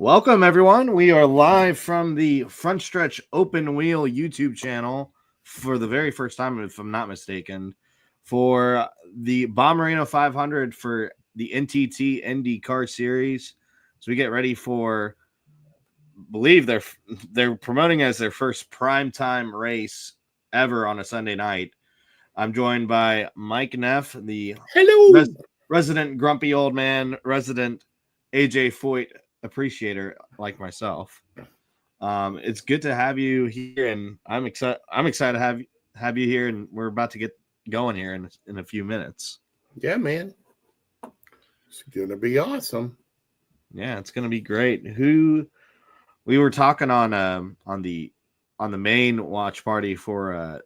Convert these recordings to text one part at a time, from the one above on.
Welcome, everyone. We are live from the Frontstretch Open Wheel YouTube channel for the very first time, if I'm not mistaken, for the Bommarito 500 for the NTT IndyCar Series. So we get ready for, believe they're promoting as their first primetime race ever on a Sunday night. I'm joined by Mike Neff, the Hello. resident grumpy old man, resident AJ Foyt appreciator like myself. It's good to have you here, and I'm excited. I'm excited to have you here, and we're about to get going here in a few minutes. Yeah, man. It's gonna be awesome. Yeah, it's gonna be great. Who we were talking on the main watch party for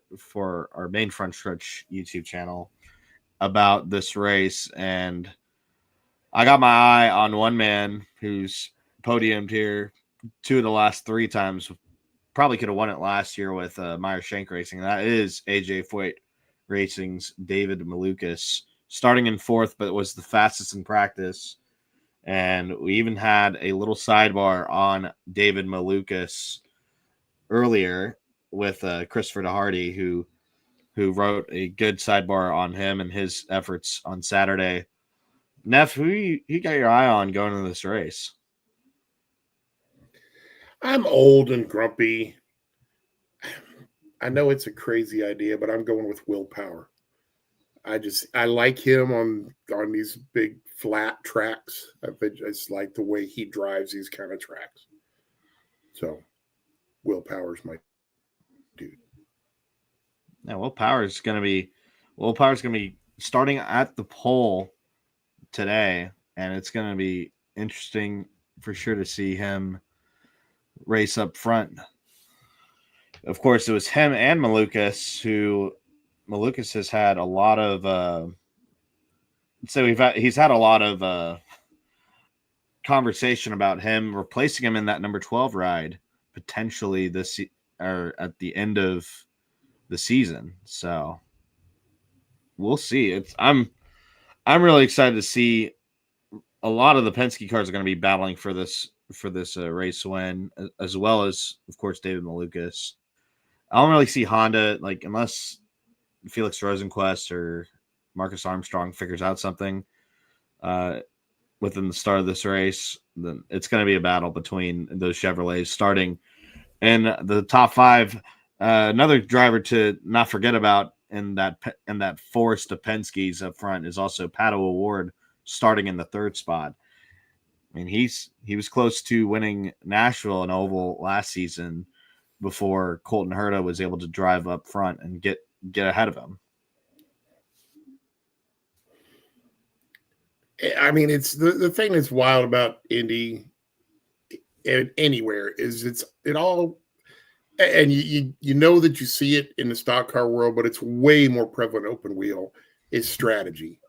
our main Frontstretch YouTube channel about this race, and I got my eye on one man who's podiumed here 2 of the last 3 times. Probably could have won it last year with Meyer Shank Racing. That is AJ Foyt Racing's David Malukas, starting in 4th, but was the fastest in practice. And we even had a little sidebar on David Malukas earlier with Christopher DeHardy, who wrote a good sidebar on him and his efforts on Saturday. Neff, who you got your eye on going into this race? I'm old and grumpy. I know it's a crazy idea, but I'm going with Willpower. I like him on these big flat tracks. I just like the way he drives these kind of tracks. So Willpower's my dude. Now, Willpower's gonna be starting at the pole today, and it's gonna be interesting for sure to see him race up front. Of course, it was him and Malukas, who Malukas has had a lot of he's had a lot of conversation about him replacing him in that number 12 ride potentially this or at the end of the season. So we'll see. I'm really excited to see. A lot of the Penske cars are going to be battling for this race win, as well as, of course, David Malukas. I don't really see Honda, unless Felix Rosenquist or Marcus Armstrong figures out something within the start of this race, then it's going to be a battle between those Chevrolets starting in the top 5. Another driver to not forget about in that forest of Penske's up front is also Pato O'Ward, starting in the 3rd spot. I mean, he was close to winning Nashville and Oval last season before Colton Herta was able to drive up front and get ahead of him. I mean, it's the thing that's wild about Indy and anywhere is it all, and you know that you see it in the stock car world, but it's way more prevalent open wheel is strategy.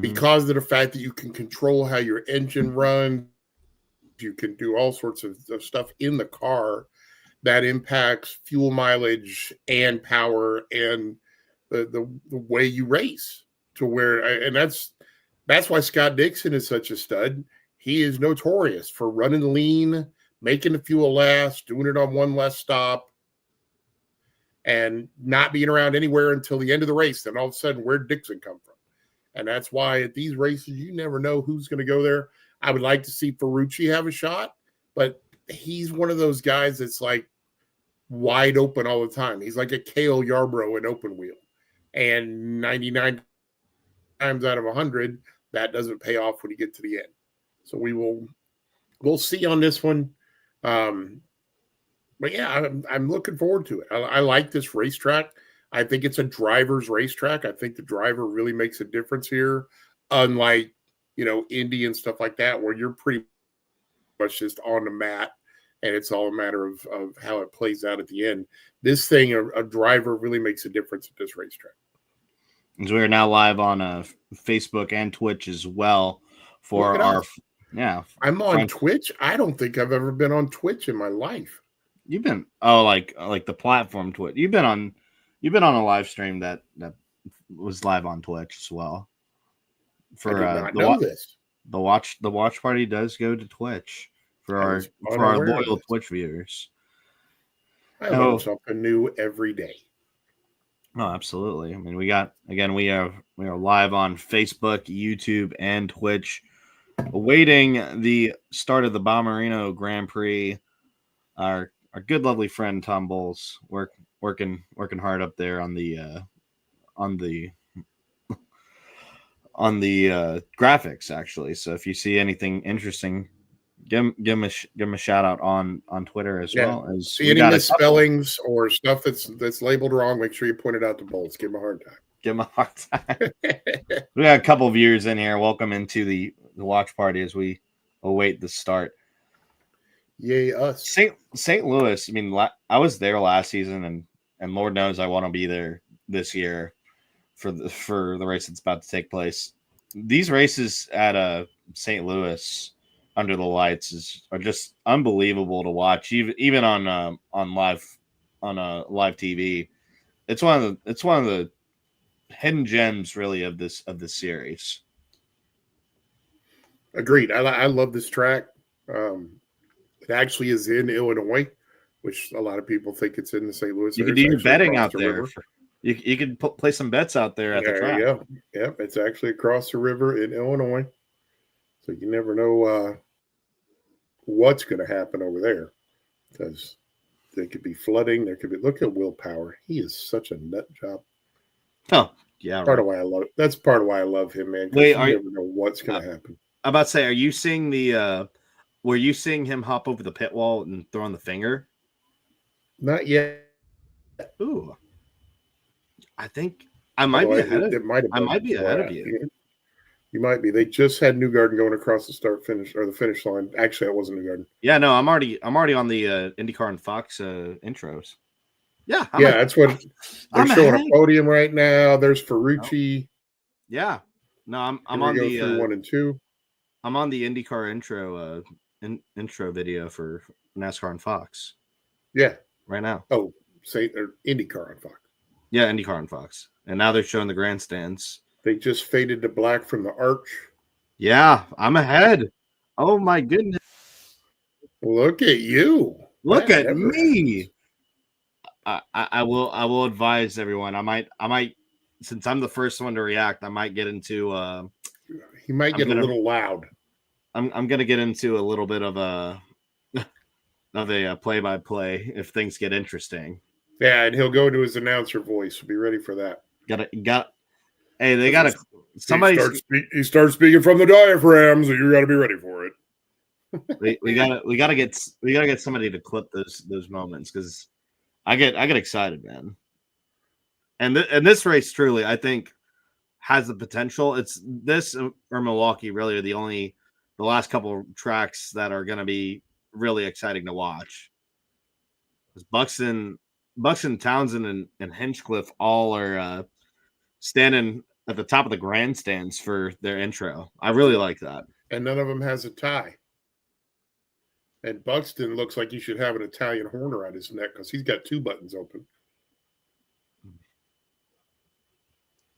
Because of the fact that you can control how your engine runs, you can do all sorts of stuff in the car that impacts fuel mileage and power and the way you race to where, and that's why Scott Dixon is such a stud. He is notorious for running lean, making the fuel last, doing it on one less stop, and not being around anywhere until the end of the race. Then all of a sudden, where'd Dixon come from? And that's why at these races, you never know who's going to go there. I would like to see Ferrucci have a shot, but he's one of those guys that's like wide open all the time. He's like a Cale Yarbrough in open wheel. And 99 times out of 100, that doesn't pay off when you get to the end. So we'll see on this one. But yeah, I'm looking forward to it. I like this racetrack. I think it's a driver's racetrack. I think the driver really makes a difference here, unlike, Indy and stuff like that, where you're pretty much just on the mat and it's all a matter of how it plays out at the end. This thing, a driver really makes a difference at this racetrack. So we are now live on Facebook and Twitch as well for our I'm on Twitch. I don't think I've ever been on Twitch in my life. You've been like the platform Twitch. You've been on a live stream that was live on Twitch as well. For I did not know this. The watch party does go to Twitch for I our was unaware of loyal this. Twitch viewers. I learn something new every day. Oh, absolutely. I mean, we are live on Facebook, YouTube, and Twitch, awaiting the start of the Bommarito Grand Prix. Our good, lovely friend Tom Bowles working hard up there on the graphics, actually. So if you see anything interesting, give him a shout out on Twitter as well. As see we any got misspellings or stuff that's labeled wrong, make sure you point it out to Bolts. Give him a hard time. Give him a hard time. We got a couple viewers in here. Welcome into the watch party as we await the start. Yay, us. St. Louis. I mean, I was there last season, and Lord knows I want to be there this year for the race that's about to take place. These races at St. Louis under the lights are just unbelievable to watch, even on live TV. It's one of the hidden gems, really, of this series. Agreed. I love this track. It actually is in Illinois, which a lot of people think it's in the St. Louis. You can do your betting out there. You can play some bets out there at the track. There you go. Yep, it's actually across the river in Illinois, so you never know what's going to happen over there, because there could be flooding. There could be. Look at Will Power. He is such a nut job. Oh yeah, Part of why I love. That's part of why I love him, man. Wait, you never know what's going to happen. I'm about to say, are you seeing the? Were you seeing him hop over the pit wall and throwing the finger? Not yet. Ooh, I think I might be ahead. I might be ahead of you. You might be. They just had Newgarden going across the finish line. Actually, it wasn't Newgarden. Yeah, no, I'm already on the IndyCar and Fox intros. Yeah, that's what they're showing a podium right now. There's Ferrucci. Yeah, no, I'm on the through 1 and 2. I'm on the IndyCar intro video for NASCAR and Fox. Yeah, right now. Oh, IndyCar on Fox. Yeah, IndyCar on Fox, and now they're showing the grandstands. They just faded to black from the arch. Yeah, I'm ahead. Oh my goodness! Look at you! Look at me! I will advise everyone. I might, since I'm the first one to react, I might get into. He might get a little loud. I'm gonna get into a little bit of a play-by-play if things get interesting. Yeah, and he'll go to his announcer voice. Be ready for that. Hey, they got to. Somebody. He starts speaking from the diaphragm, so you got to be ready for it. we gotta get somebody to clip those moments, because I get excited, man. And this race truly, I think, has the potential. It's this or Milwaukee really are the last couple of tracks that are going to be really exciting to watch. Buxton, Townsend, and Hinchcliffe all are standing at the top of the grandstands for their intro. I really like that. And none of them has a tie. And Buxton looks like he should have an Italian horn around his neck because he's got 2 buttons open.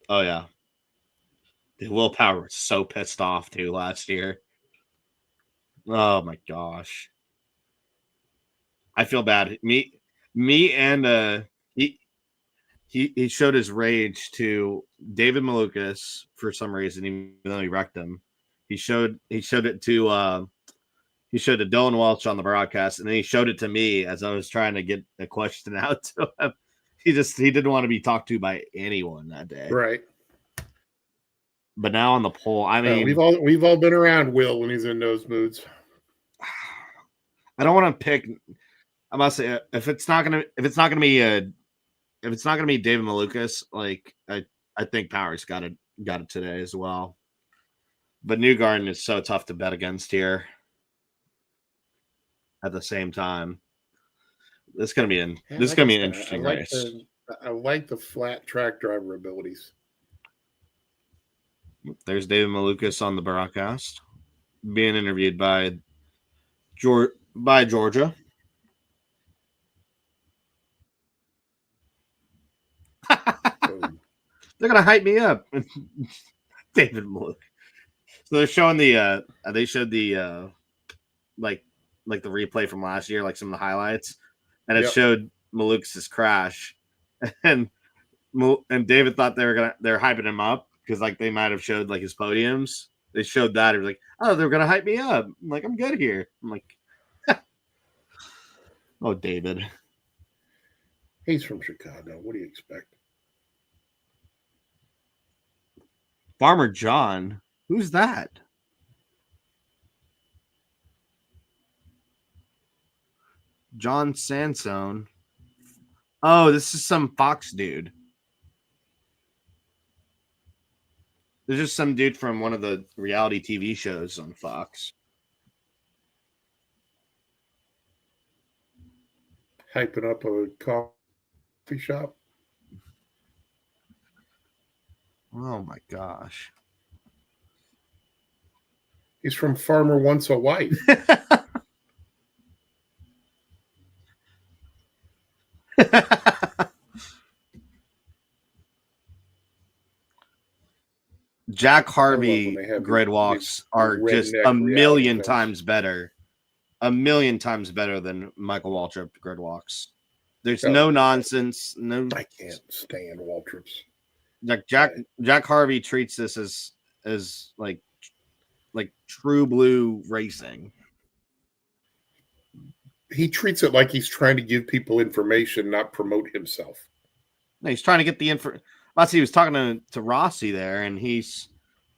Oh, yeah. Will Power was so pissed off, too, last year. Oh, my gosh. I feel bad. Me and he showed his rage to David Malukas for some reason, even though he wrecked him. He showed it to Dylan Welch on the broadcast, and then he showed it to me as I was trying to get a question out to him. He didn't want to be talked to by anyone that day. Right. But now on the poll, I mean, we've all been around Will when he's in those moods. I don't want to pick. I must say, if it's not gonna be David Malukas, like I think Power's got it today as well. But Newgarden is so tough to bet against here. At the same time, this is gonna be an interesting race. I like the flat track driver abilities. There's David Malukas on the broadcast, being interviewed by Georgia. They're gonna hype me up, David Malukas. So they're showing they showed the like the replay from last year, like some of the highlights, and it Yep. showed Malukas' crash, and David thought they're hyping him up because like they might have showed like his podiums. They showed that. He was like, oh, they're gonna hype me up. I'm like, I'm good here. I'm like, oh, David. He's from Chicago. What do you expect? Farmer John. Who's that? John Sansone. Oh, this is some Fox dude. There's just some dude from one of the reality TV shows on Fox. Hyping up a coffee shop. Oh my gosh. He's from Farmer Wants a Wife. Jack Harvey grid walks are just a million times better. A million times better than Michael Waltrip grid walks. There's no nonsense. No, I can't stand Waltrips. Like Jack Harvey treats this as like true blue racing. He treats it like he's trying to give people information, not promote himself. No, he's trying to get the info. He was talking to Rossi there, and he's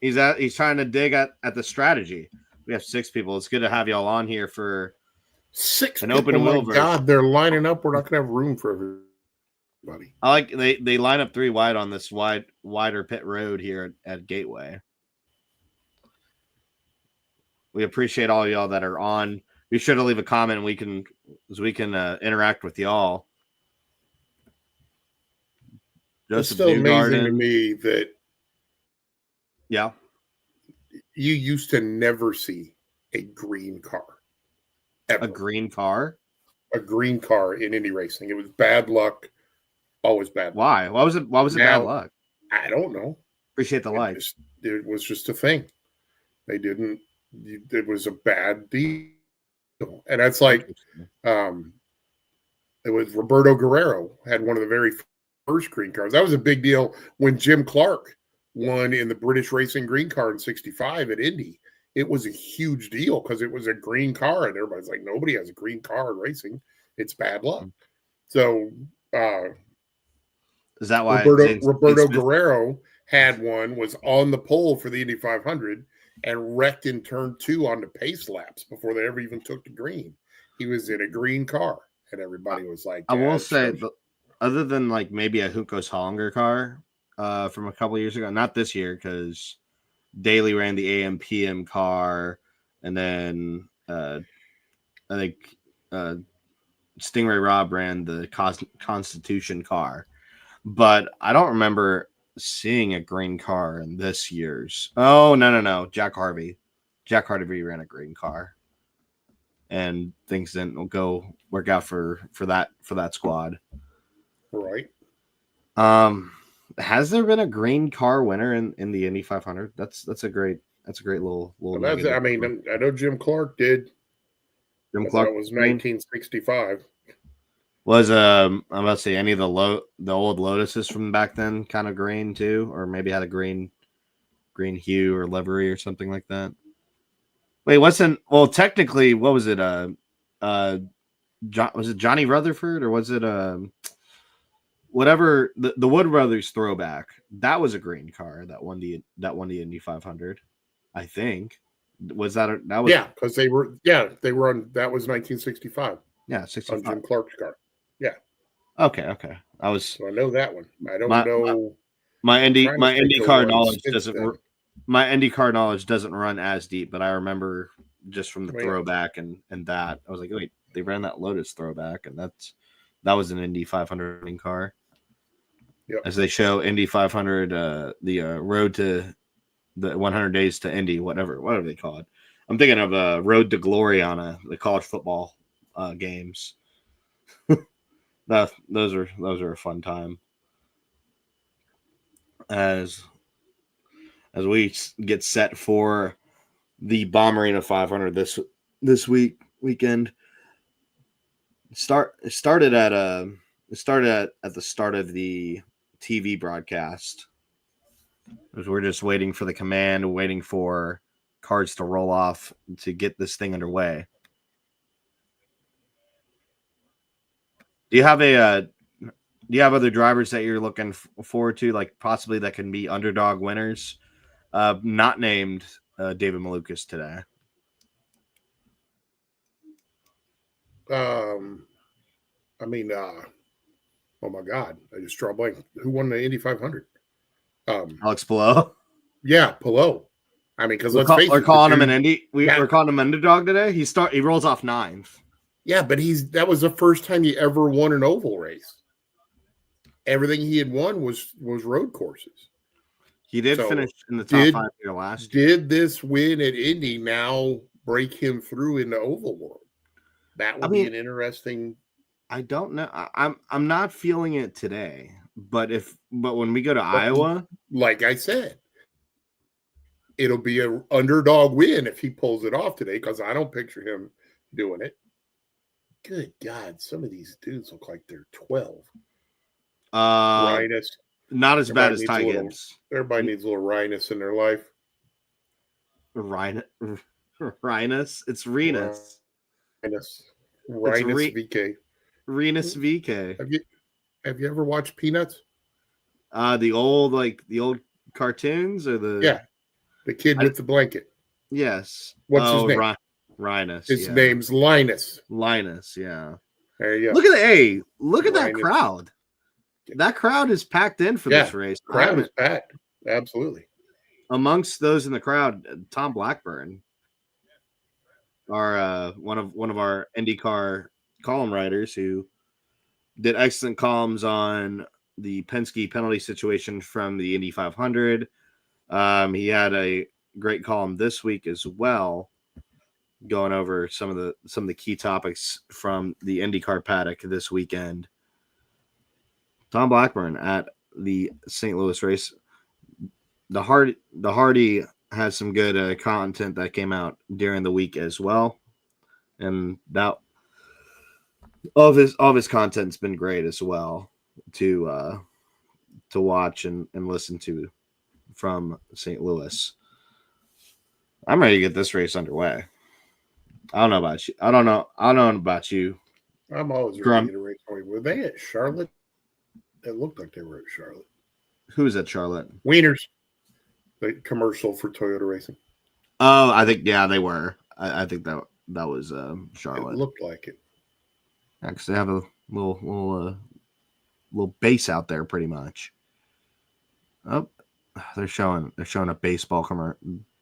trying to dig at the strategy. We have 6 people. It's good to have y'all on here for 6 an people. open wheel. My God, they're lining up. We're not going to have room for everybody. I like they line up 3 wide on this wider pit road here at Gateway. We appreciate all y'all that are on. Be sure to leave a comment, and we can interact with y'all. It's still amazing to me that you used to never see a green car. Ever. A green car? A green car in Indy racing. It was bad luck. Always bad luck. Why? Why was it bad luck? I don't know. Appreciate the light. It was just a thing. They didn't. It was a bad deal. And that's like, it was Roberto Guerrero had one of the very first green cars. That was a big deal when Jim Clark won in the British Racing green car in '65 at Indy. It was a huge deal because it was a green car, and everybody's like, nobody has a green car in racing. It's bad luck. So, is that why Roberto Guerrero had one, was on the pole for the Indy 500 and wrecked in turn 2 on the pace laps before they ever even took the green. He was in a green car, and everybody was like, I will say, other than like maybe a Hunkos Hollinger car from a couple years ago, not this year because Daly ran the AM PM car, and then I think Stingray Rob ran the Constitution car, but I don't remember seeing a green car in this year's. Oh no, Jack Harvey ran a green car, and things didn't work out for that squad. Right. Has there been a green car winner in the Indy 500? That's a great little. Well, I mean, I know Jim Clark did. Jim Clark was 1965. Was I'm about to say any of the old Lotuses from back then kind of green too, or maybe had a green hue or livery or something like that. Wait, technically what was it? Was it Johnny Rutherford or was it whatever the Wood Brothers throwback? That was a green car that won the Indy 500, I think. Was that because they were on, that was 1965. Yeah, 65. On Jim Clark's car. Yeah. Okay. So I know that one. I don't know. My IndyCar knowledge doesn't run as deep, but I remember just from the throwback and that I was like, wait, they ran that Lotus throwback, and that was an Indy 500 car. Yep. As they show Indy 500, the road to the 100 days to Indy, whatever they call it. I'm thinking of Road to Glory on the college football games. Those are a fun time. As we get set for the Bommarito 500 this week, weekend. It started at the start of the TV broadcast. Because we're just waiting for the command, waiting for cards to roll off to get this thing underway. Do you have other drivers that you're looking forward to, like possibly that can be underdog winners? Not named David Malukas today. I mean, oh my God, I just draw a blank. Who won the Indy 500? Alex Palou. Yeah, Palou. I mean, because let's face it, we're calling him an Indy. We're calling him underdog today. He rolls off ninth. Yeah, but that was the first time he ever won an oval race. Everything he had won was road courses. He did finish in the top 5 here last year. Did this win at Indy now break him through in the oval world? That would be an interesting. I don't know. I'm not feeling it today, but when we go to Iowa, like I said, it'll be an underdog win if he pulls it off today, because I don't picture him doing it. Good God, some of these dudes look like they're 12. Rhinus. Not as bad as Ty Gibbs. Everybody needs a little Rhinus in their life. Rhinus? It's Renus. Rhinus VK. Renus VK. Have you ever watched Peanuts? The old cartoons or the kid with the blanket. Yes. What's his name? Linus. His name's Linus. Linus, yeah. There you go. Look at that crowd. That crowd is packed in for this race. Crowd is packed. Absolutely. Amongst those in the crowd, Tom Blackburn, our one of our IndyCar column writers, who did excellent columns on the Penske penalty situation from the Indy 500. He had a great column this week as well, going over some of the key topics from the IndyCar paddock this weekend. Tom Blackburn at the St. Louis race. The Hardy has some good content that came out during the week as well, and that all of his content's been great as well to watch and listen to from St. Louis. I'm ready to get this race underway. I don't know about you. I don't know about you. I'm always ready to get a race. Were they at Charlotte? It looked like they were at Charlotte. Who was at Charlotte? Wieners. The commercial for Toyota Racing. Oh, I think they were. I think that was Charlotte. It looked like it. Yeah, because they have a little base out there, pretty much. Oh, they're showing a baseball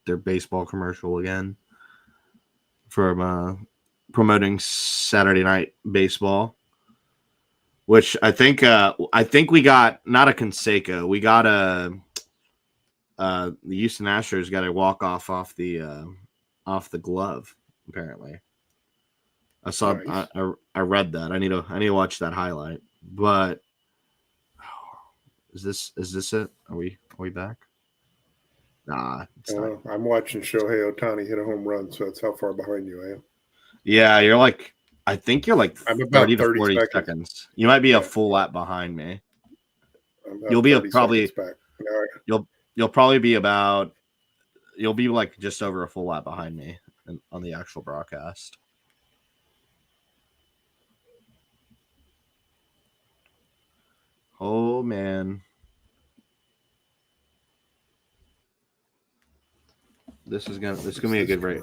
their baseball commercial again from promoting Saturday Night Baseball, which I think we got not a Conseco, we got the Houston Astros got a walk off the glove. Apparently, I saw. Nice. I read that. I need to watch that highlight. But is this it? Are we back? Nah, it's not. I'm watching Shohei Ohtani hit a home run, so that's how far behind you I am. Yeah, you're like. I think you're like I'm about 30 to 40 seconds. You might be a full lap behind me. You'll be You'll be like just over a full lap behind me on the actual broadcast. Oh man. This is gonna be a good race.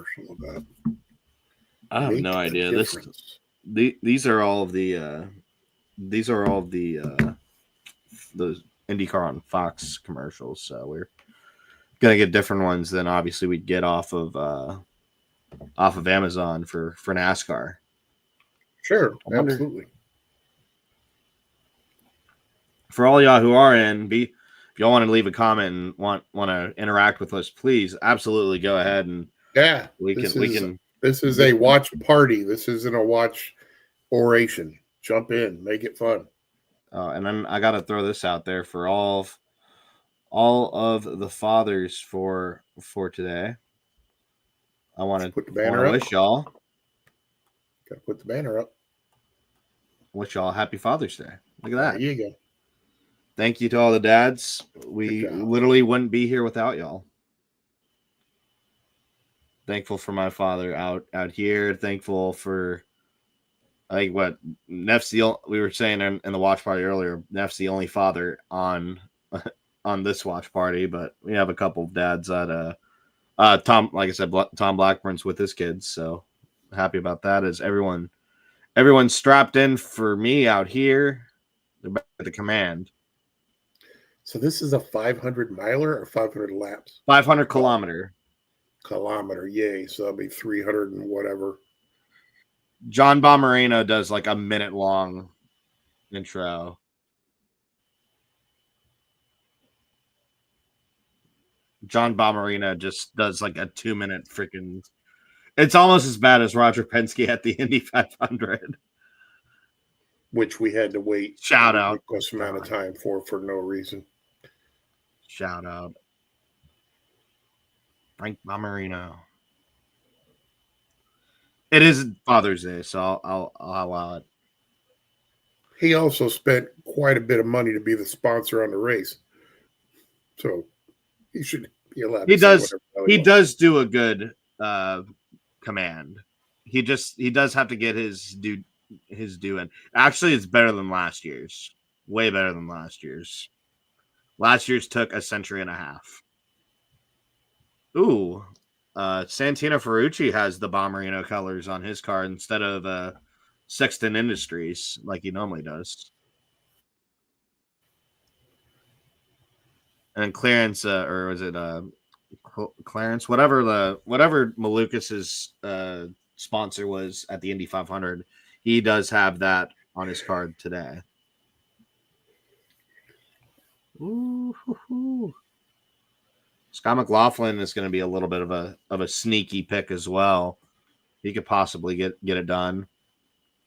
I have no idea. These are all of the those IndyCar on Fox commercials. So we're gonna get different ones than obviously we'd get off of Amazon for NASCAR. Sure, absolutely. For all y'all who are in, if y'all want to leave a comment and want to interact with us, please absolutely go ahead and we can. This is a watch party. This isn't a watch oration. Jump in, make it fun. And then I got to throw this out there for all of the fathers for today. I want to wish y'all Got to put the banner up. Wish y'all a happy Father's Day. Look at that. There you go. Thank you to all the dads. We literally wouldn't be here without y'all. Thankful for my father out here. Thankful for, I think, what Neff's we were saying in the watch party earlier. Neff's the only father on this watch party, but we have a couple of dads at Tom, like I said, Tom Blackburn's with his kids, so happy about that. As everyone's strapped in for me out here. They're back at the command. So this is a 500 miler or 500 laps? 500 kilometer. Yay. So that'll be 300 and whatever. John Bommarito does like a minute long intro. John Bommarito just does like a 2-minute freaking. It's almost as bad as Roger Penske at the Indy 500, which we had to wait. Shout out. A amount of time for no reason. Shout out. Frank Bommarito. It is Father's Day, so I'll allow it. He also spent quite a bit of money to be the sponsor on the race, so he should be allowed. He does do a good command. He does have to get his due in. Actually, it's better than last year's. Way better than last year's. Last year's took a century and a half. Ooh, Santino Ferrucci has the Bommarito colors on his car instead of Sexton Industries like he normally does. And Clarence, or was it Clarence? Whatever Malucas's sponsor was at the Indy 500, he does have that on his card today. Ooh. Scott McLaughlin is going to be a little bit of a sneaky pick as well. He could possibly get it done.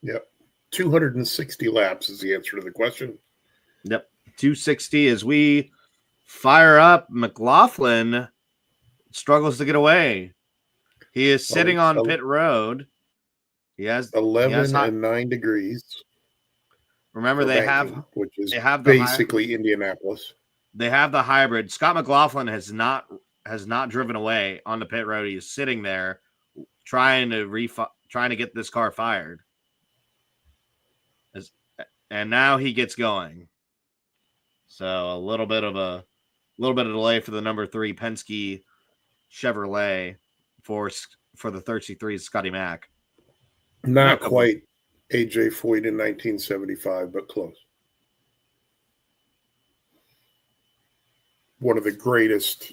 Yep. 260 laps is the answer to the question. Yep. 260 as we fire up. McLaughlin struggles to get away. He is sitting on pit road. He has 11 and 9 degrees. Remember, they have basically Indianapolis. They have the hybrid. Scott McLaughlin has not driven away on the pit road. He's sitting there trying to get this car fired. And now he gets going. So a little bit of delay for the number 3 Penske Chevrolet for the 33 Scotty Mack. Not quite AJ Foyt in 1975, but close. One of the greatest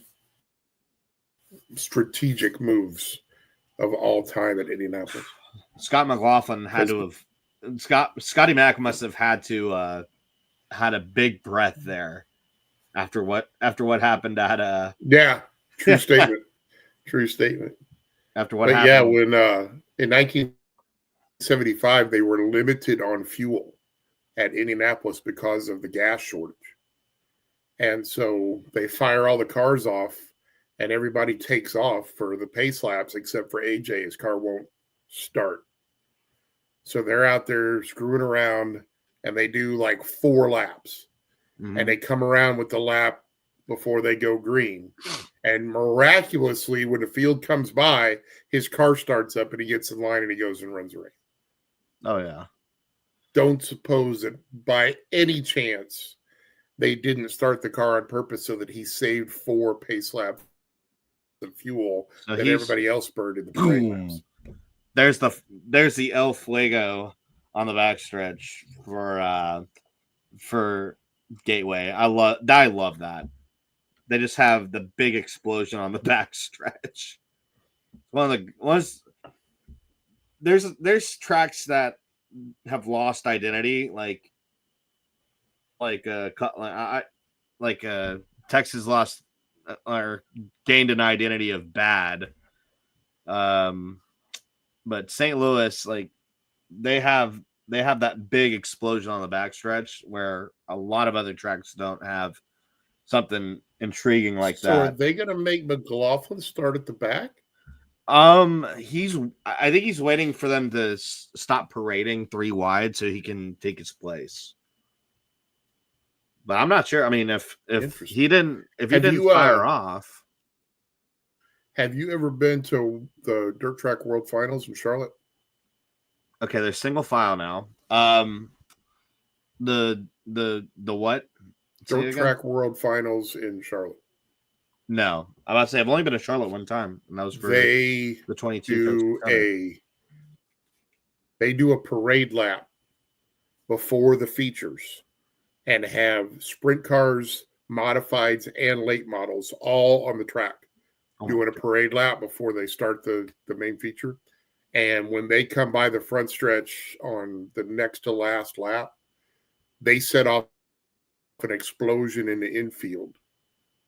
strategic moves of all time at Indianapolis. Scott McLaughlin had to have Scotty Mack must have had to had a big breath there after what happened at true statement. True statement. After what happened. Yeah, when in 1975 they were limited on fuel at Indianapolis because of the gas shortage. And so they fire all the cars off and everybody takes off for the pace laps except for AJ. His car won't start. So they're out there screwing around and they do like 4 laps. Mm-hmm. And they come around with the lap before they go green. And miraculously, when the field comes by, his car starts up and he gets in line and he goes and runs a race. Oh, yeah. Don't suppose that by any chance they didn't start the car on purpose so that he saved 4 pace laps of fuel that everybody else burned in the parade laps. There's the El Fuego on the backstretch for Gateway. I love that. They just have the big explosion on the backstretch. There's tracks that have lost identity, like Texas lost or gained an identity of bad. But St. Louis, like they have that big explosion on the backstretch where a lot of other tracks don't have something intriguing like that. So are they going to make McLaughlin start at the back? I think he's waiting for them to stop parading 3 wide so he can take his place. But I'm not sure. I mean, if he didn't fire off. Have you ever been to the Dirt Track World Finals in Charlotte? Okay, there's single file now. The what? Dirt Track World Finals in Charlotte. No, I'm about to say I've only been to Charlotte one time, and that was for the 22. They do a parade lap before the features, and have sprint cars, modifieds, and late models all on the track doing a parade lap before they start the main feature. And when they come by the front stretch on the next to last lap, they set off an explosion in the infield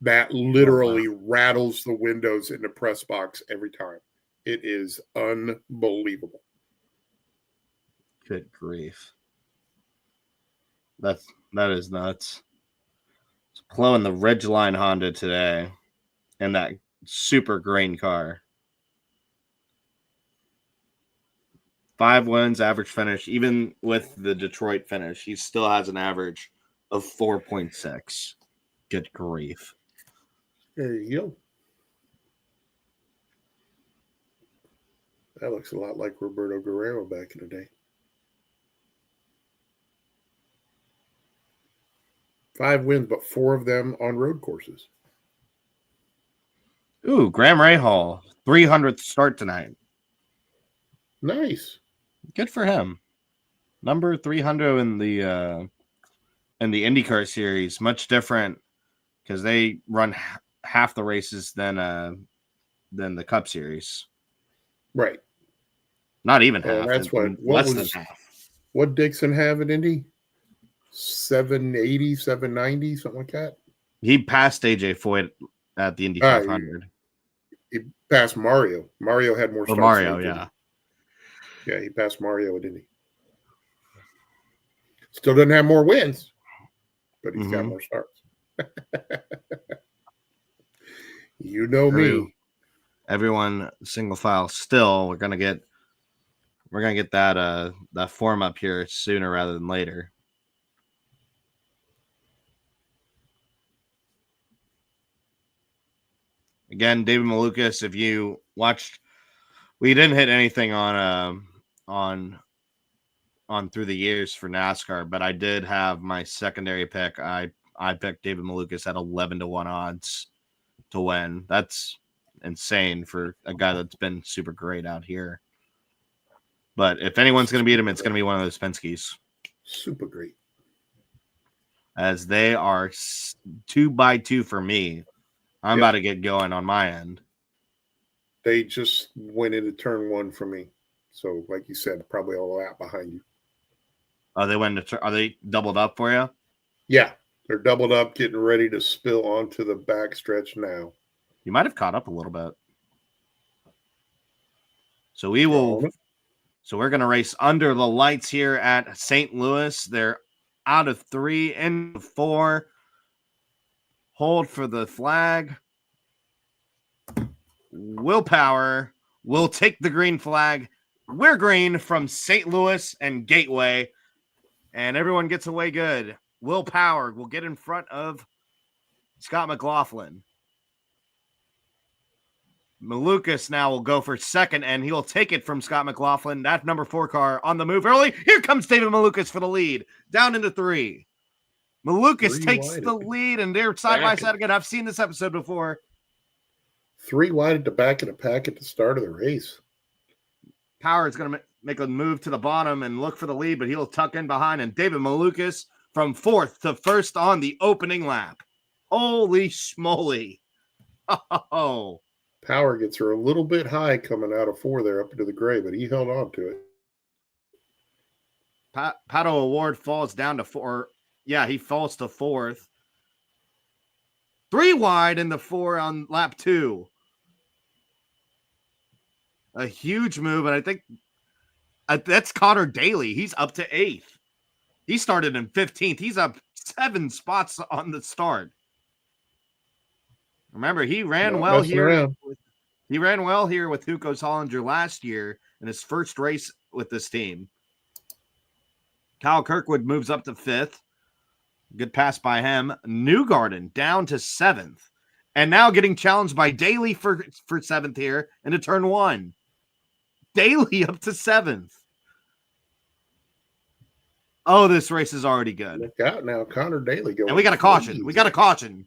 that literally rattles the windows in the press box every time. It is unbelievable. Good grief. That is nuts. It's blowing the Ridgeline Honda today in that super green car. 5 wins, average finish. Even with the Detroit finish, he still has an average of 4.6. Good grief. There you go. That looks a lot like Roberto Guerrero back in the day. 5 wins, but 4 of them on road courses. Ooh, Graham Rahal, 300th start tonight. Nice. Good for him. Number 300 in the IndyCar Series. Much different because they run half the races than the Cup Series. Right. Not even half. That's less than half. What Dixon have at Indy? 780, 790, something like that. He passed AJ Foyt at the Indy 500. He passed Mario. Mario had more starts. Mario, yeah. Yeah, he passed Mario at Indy. Still doesn't have more wins, but he's got more starts. You know me. Everyone single file still. We're gonna get that form up here sooner rather than later. Again, David Malukas, if you watched, we didn't hit anything on through the years for NASCAR, but I did have my secondary pick. I picked David Malukas at 11-1 odds to win. That's insane for a guy that's been super great out here. But if anyone's going to beat him, it's going to be one of those Penske's. Super great. As they are 2x2 for me. I'm about to get going on my end. They just went into turn 1 for me. So, like you said, probably all that behind you. Oh, they went into are they doubled up for you? Yeah, they're doubled up, getting ready to spill onto the back stretch now. You might have caught up a little bit. So we will. So we're going to race under the lights here at St. Louis. They're out of 3 into 4. Hold for the flag. Willpower will take the green flag. We're green from St. Louis and Gateway. And everyone gets away good. Willpower will get in front of Scott McLaughlin. Malukas now will go for second, and he'll take it from Scott McLaughlin. That number 4 car on the move early. Here comes David Malukas for the lead. Down into 3. Malukas takes the lead, and they're side by side again. I've seen this episode before. 3 wide at the back of the pack at the start of the race. Power is going to make a move to the bottom and look for the lead, but he'll tuck in behind. And David Malukas from 4th to 1st on the opening lap. Holy schmoly. Oh. Power gets her a little bit high coming out of 4 there up into the gray, but he held on to it. Pato Award falls down to 4. Yeah, he falls to 4th. 3 wide in the 4 on lap 2. A huge move, and I think that's Connor Daly. He's up to 8th. He started in 15th. He's up 7 spots on the start. Remember, he ran well here. He ran well here with Hugo's Hollinger last year in his first race with this team. Kyle Kirkwood moves up to 5th. Good pass by him. Newgarden down to 7th. And now getting challenged by Daly for 7th here into turn 1. Daly up to 7th. Oh, this race is already good. Look out now, Connor Daly going. And we got a caution. We got a caution.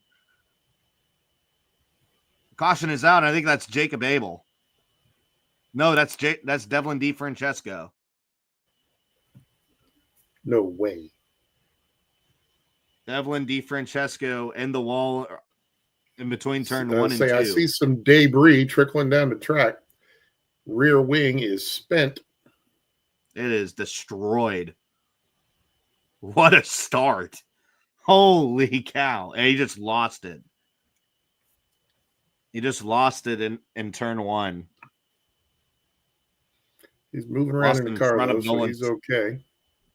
Caution is out. I think that's Jacob Abel. No, that's Devlin DiFrancesco. No way. Devlin DiFrancesco in the wall in between turn 1 and 2. I see some debris trickling down the track. Rear wing is spent. It is destroyed. What a start. Holy cow. And he just lost it. He just lost it in turn 1. He's moving around in the car, though, so he's okay.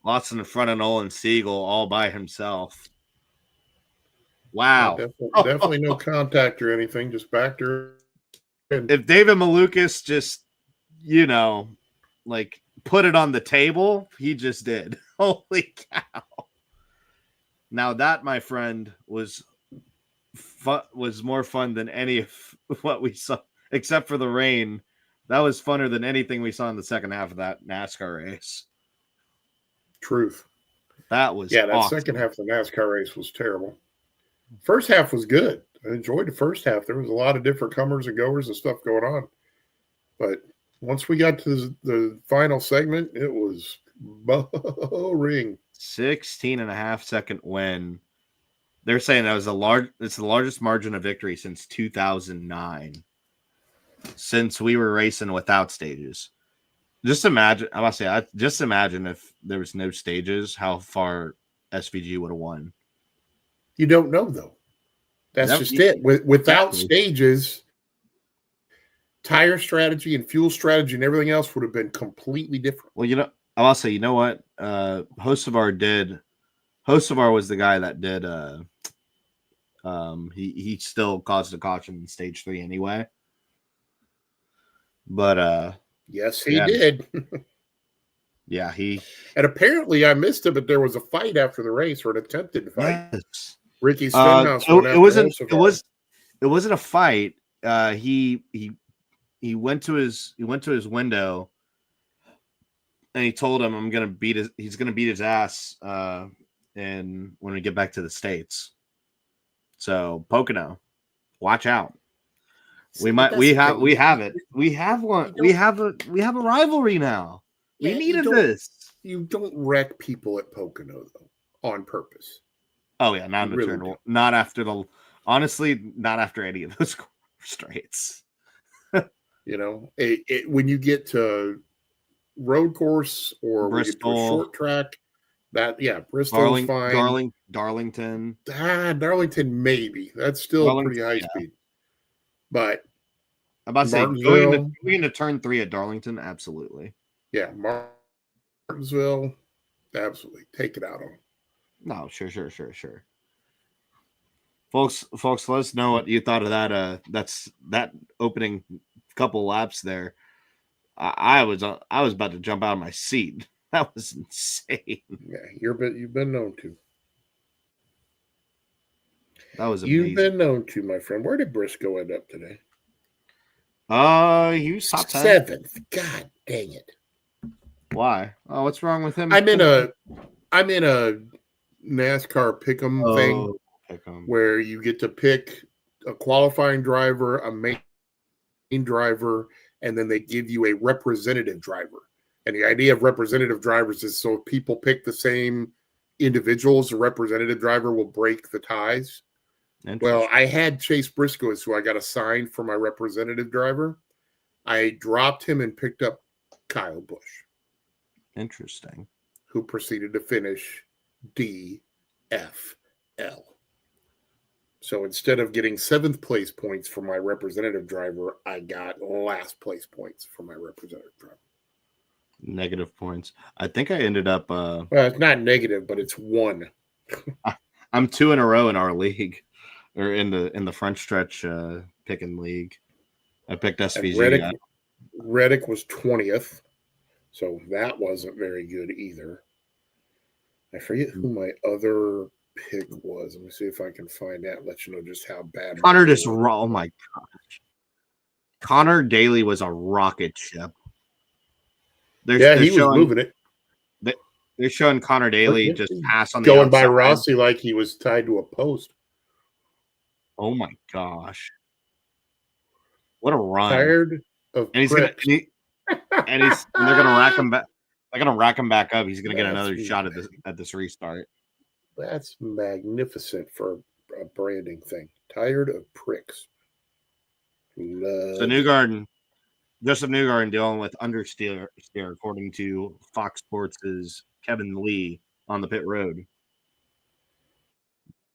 Lost in front of Nolan Siegel all by himself. Wow. Definitely no contact or anything. Just backed her in. If David Malukas just, like put it on the table, he just did. Holy cow. Now that, my friend, was more fun than any of what we saw, except for the rain. That was funner than anything we saw in the second half of that NASCAR race. Truth. That was that awesome. Second half of the NASCAR race was terrible. First half was good. I enjoyed the first half. There was a lot of different comers and goers and stuff going on. But once we got to the final segment, it was boring. 16.5-second win. They're saying that was it's the largest margin of victory since 2009. Since we were racing without stages. Just imagine if there was no stages, how far SVG would have won. You don't know, though. That's just it. Without stages, tire strategy and fuel strategy and everything else would have been completely different. Well, I'll say, you know what? Hocevar was the guy that did. He still caused a caution in stage 3 anyway. But yes, he did. Yeah, and apparently I missed it, but there was a fight after the race, or an attempted fight. Yes. Ricky Stenhouse. It wasn't a fight. He went to his window, and he told him, he's gonna beat his ass and when we get back to the States. So Pocono, watch out. We have a rivalry now. We needed this. You don't wreck people at Pocono, though, on purpose. Oh yeah, not not after any of those straights. When you get to road course or Bristol, we get to a short track, Bristol's fine. Darlington. Darlington maybe. That's still pretty high speed. But I'm about to say going into turn 3 at Darlington, absolutely. Yeah, Martinsville, absolutely. Take it out on them. No, sure. Folks, let us know what you thought of that. That's that opening couple laps there. I was about to jump out of my seat. That was insane. Yeah, you've been known to. That was amazing. You've been known to, my friend. Where did Briscoe end up today? He was top 10. 7th. God dang it. Why? Oh, what's wrong with him? I'm in a NASCAR pick'em thing where you get to pick a qualifying driver, a main driver, and then they give you a representative driver. And the idea of representative drivers is so if people pick the same individuals, the representative driver will break the ties. Well, I had Chase Briscoe, who I got assigned for my representative driver. I dropped him and picked up Kyle Busch. Interesting. Who proceeded to finish DFL. So instead of getting 7th place points for my representative driver, I got last place points for my representative driver. Negative points. I think I ended up. Well, it's not negative, but it's 1. I'm 2 in a row in our league, or in the Frontstretch picking league. I picked And SVG. Reddick was 20th, so that wasn't very good either. I forget who my other pick was. Let me see if I can find out. Let you know just how bad. Connor just oh my gosh. Connor Daly was a rocket ship. He was moving it. They're showing Connor Daly just pass on the going outside. by Rossi like he was tied to a post. Oh my gosh! What a run! Tired of and he's gonna and they're gonna rack him back. They're gonna rack him back up. He's gonna get another shot at this restart. That's magnificent for a branding thing. Tired of pricks. So Joseph Newgarden dealing with understeer, according to Fox Sports' Kevin Lee on the pit road.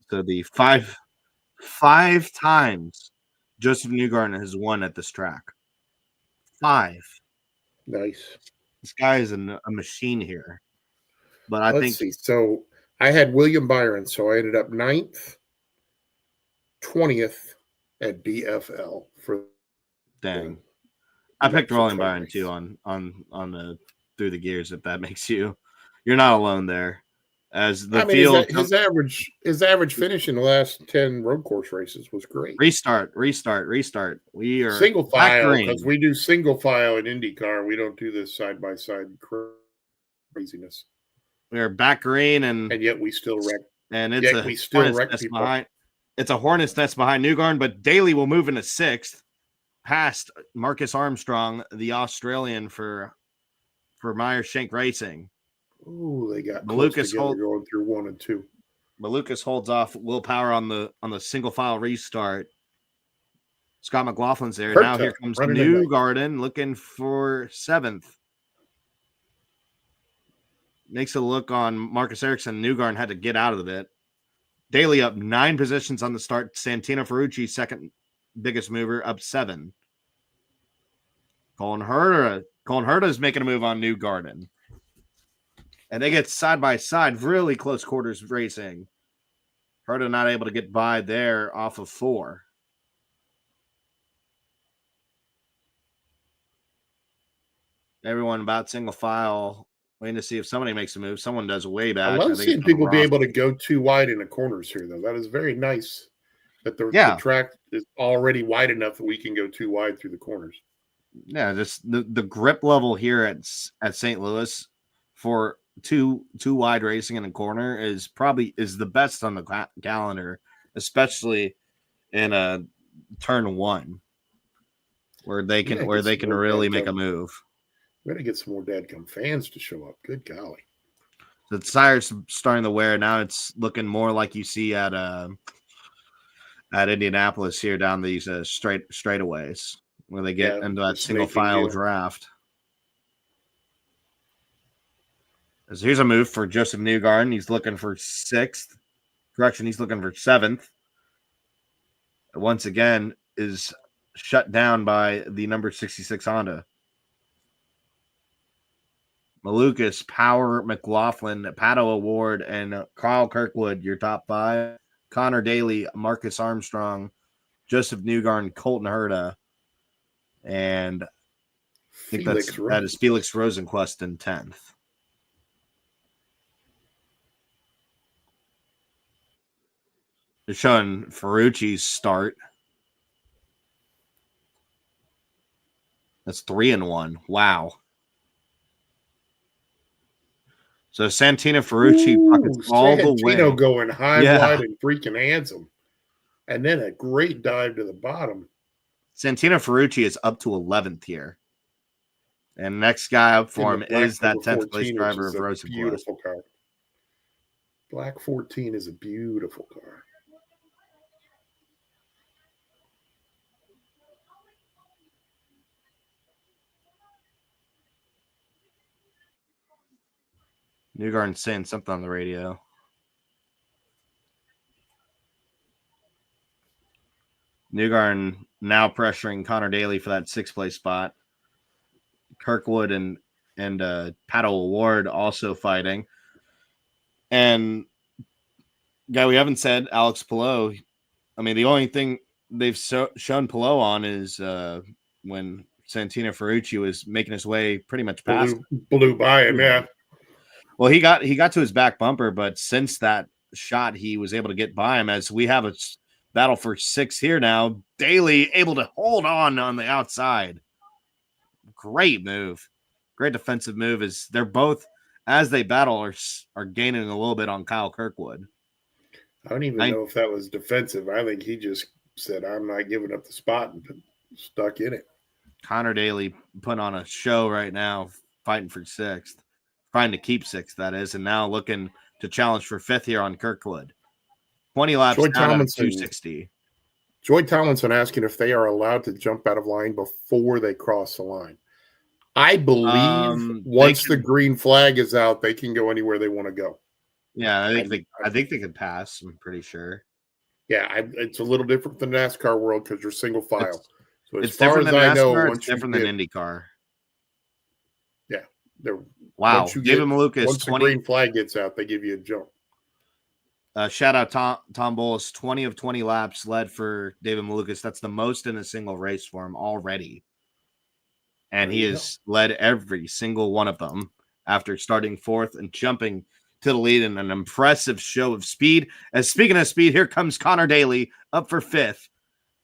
So the five times Joseph Newgarden has won at this track. 5. Nice. This guy is a machine here. But Let's see. So I had William Byron, so I ended up 9th, 20th at DFL for. Dang. I picked William Byron too on the through the gears. If that makes you're not alone there. As the field, his average finish in the last 10 road course races was great. Restart. We are single file because we do single file in IndyCar. We don't do this side by side craziness. We are back green, and yet we still wreck. And it's we still wreck people. Behind. It's a hornet's nest behind Newgarden, but Daly will move into 6th, past Marcus Armstrong, the Australian for Meyer Shank Racing. Ooh, they got Malukas going through 1 and 2. Malukas holds off Will Power on the single file restart. Scott McLaughlin's there. Now here comes Newgarden looking for 7th. Makes a look on Marcus Ericsson. Newgarden had to get out of it. Daly up 9 positions on the start. Santino Ferrucci, second biggest mover, up 7. Colin Herta is making a move on Newgarden. And they get side by side, really close quarters racing. Herta not able to get by there off of 4. Everyone about single file, waiting to see if somebody makes a move. Someone does way back. I love seeing people be able to go too wide in the corners here, though. That is very nice that the track is already wide enough that we can go too wide through the corners. Yeah, just the grip level here at St. Louis for too wide racing in a corner is the best on the calendar, especially in a turn 1 where they can really make a move. We're gonna get some more dadgum fans to show up. Good golly. The tires starting to wear. Now it's looking more like you see at Indianapolis here down these straightaways where they get into that single file draft. So here's a move for Joseph Newgarden. He's looking for 6th. Correction, he's looking for 7th. Once again, is shut down by the number 66 Honda. Malukas, Power, McLaughlin, Pato Award, and Kyle Kirkwood, your top 5. Connor Daly, Marcus Armstrong, Joseph Newgarden, Colton Herta, and I think that is Felix Rosenquist in 10th. They're showing Ferrucci's start. That's 3 and 1. Wow. So Santino Ferrucci pockets all the way. Santino going high, wide, and freaking handsome. And then a great dive to the bottom. Santino Ferrucci is up to 11th here. And next guy up for him is that 10th place driver of Rosenquist. Beautiful car. Black 14 is a beautiful car. Newgarden's saying something on the radio. Newgarden now pressuring Connor Daly for that 6th place spot. Kirkwood and Pato Award also fighting. And guy we haven't said, Alex Palou. I mean, the only thing they've shown Palou on is when Santino Ferrucci was making his way pretty much past. Blew by him, yeah. Well, he got to his back bumper, but since that shot, he was able to get by him. As we have a battle for 6 here now, Daly able to hold on the outside. Great move, great defensive move. As they're both, as they battle, are gaining a little bit on Kyle Kirkwood. I don't even know if that was defensive. I think he just said, "I'm not giving up the spot," and stuck in it. Connor Daly put on a show right now, fighting for 6th, trying to keep 6th, that is, and now looking to challenge for 5th here on Kirkwood. 20 laps down at 260. Joy Tomlinson asking if they are allowed to jump out of line before they cross the line. I believe once the green flag is out, they can go anywhere they want to go. Yeah, I think they could pass. I'm pretty sure. Yeah, it's a little different than NASCAR world because you're single file. So it's different than NASCAR. It's different than IndyCar. Yeah, wow. David Malukas, once the green flag gets out, they give you a jump. Shout out Tom Bowles, 20 of 20 laps led for David Malukas. That's the most in a single race for him already. And he has led every single one of them after starting 4th and jumping to the lead in an impressive show of speed. As speaking of speed, here comes Connor Daly up for 5th.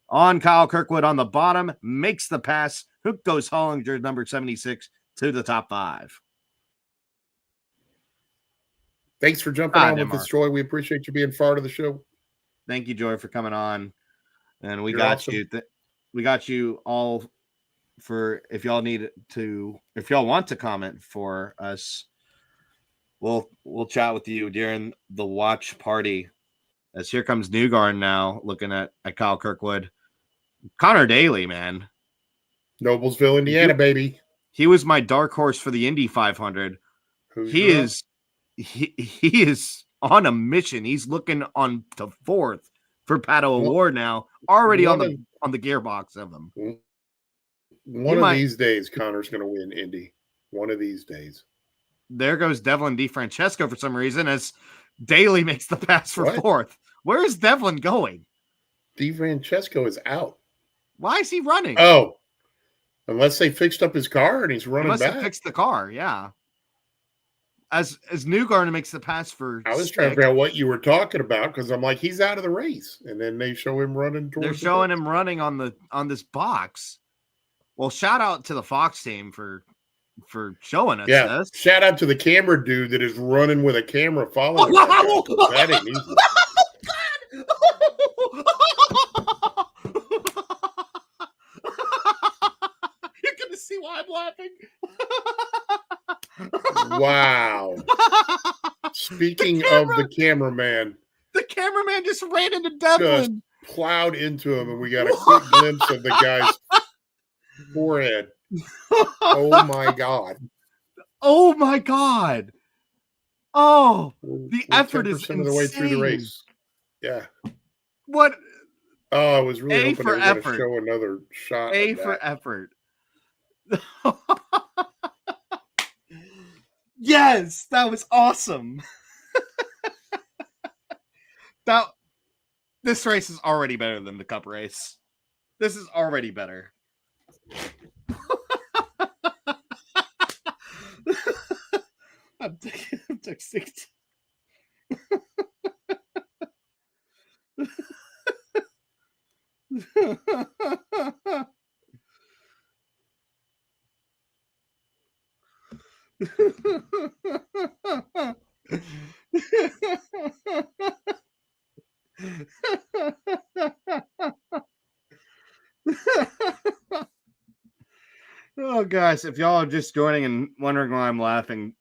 On Kyle Kirkwood on the bottom, makes the pass. Hook goes Hollinger, number 76, to the top 5. Thanks for jumping on with us, Joy. We appreciate you being part of the show. Thank you, Joy, for coming on. And we got awesome. We got you all for if y'all want to comment for us, we'll chat with you during the watch party. As here comes Newgarden now looking at Kyle Kirkwood. Connor Daly, man. Noblesville, Indiana, baby. He was my dark horse for the Indy 500. He is on a mission. He's looking on to 4th for Pato Award now, already on the gearbox of him. One of these days, Connor's going to win Indy. One of these days. There goes Devlin DeFrancesco for some reason as Daly makes the pass for 4th. Where is Devlin going? DeFrancesco is out. Why is he running? Oh, unless they fixed up his car and he's running back. Unless they fixed the car, yeah. As Newgarden makes the pass for I was trying to figure out what you were talking about because I'm like, he's out of the race. And then they show him running towards They're showing him running on this box. Well, shout out to the Fox team for showing us this. Shout out to the camera dude that is running with a camera following him. That ain't easy. You're going to see why I'm laughing. Wow. Speaking of the cameraman. The cameraman just ran into Devlin. Just plowed into him, and we got a quick glimpse of the guy's forehead. Oh, my God. Oh, my God. Oh, the effort is insane. Of the way through the race. Yeah. What? Oh, I was really hoping they were going to show another shot. A for effort. Yes, that was awesome. This race is already better than the Cup race. This is already better. I'm texting. Oh, guys, if y'all are just joining and wondering why I'm laughing,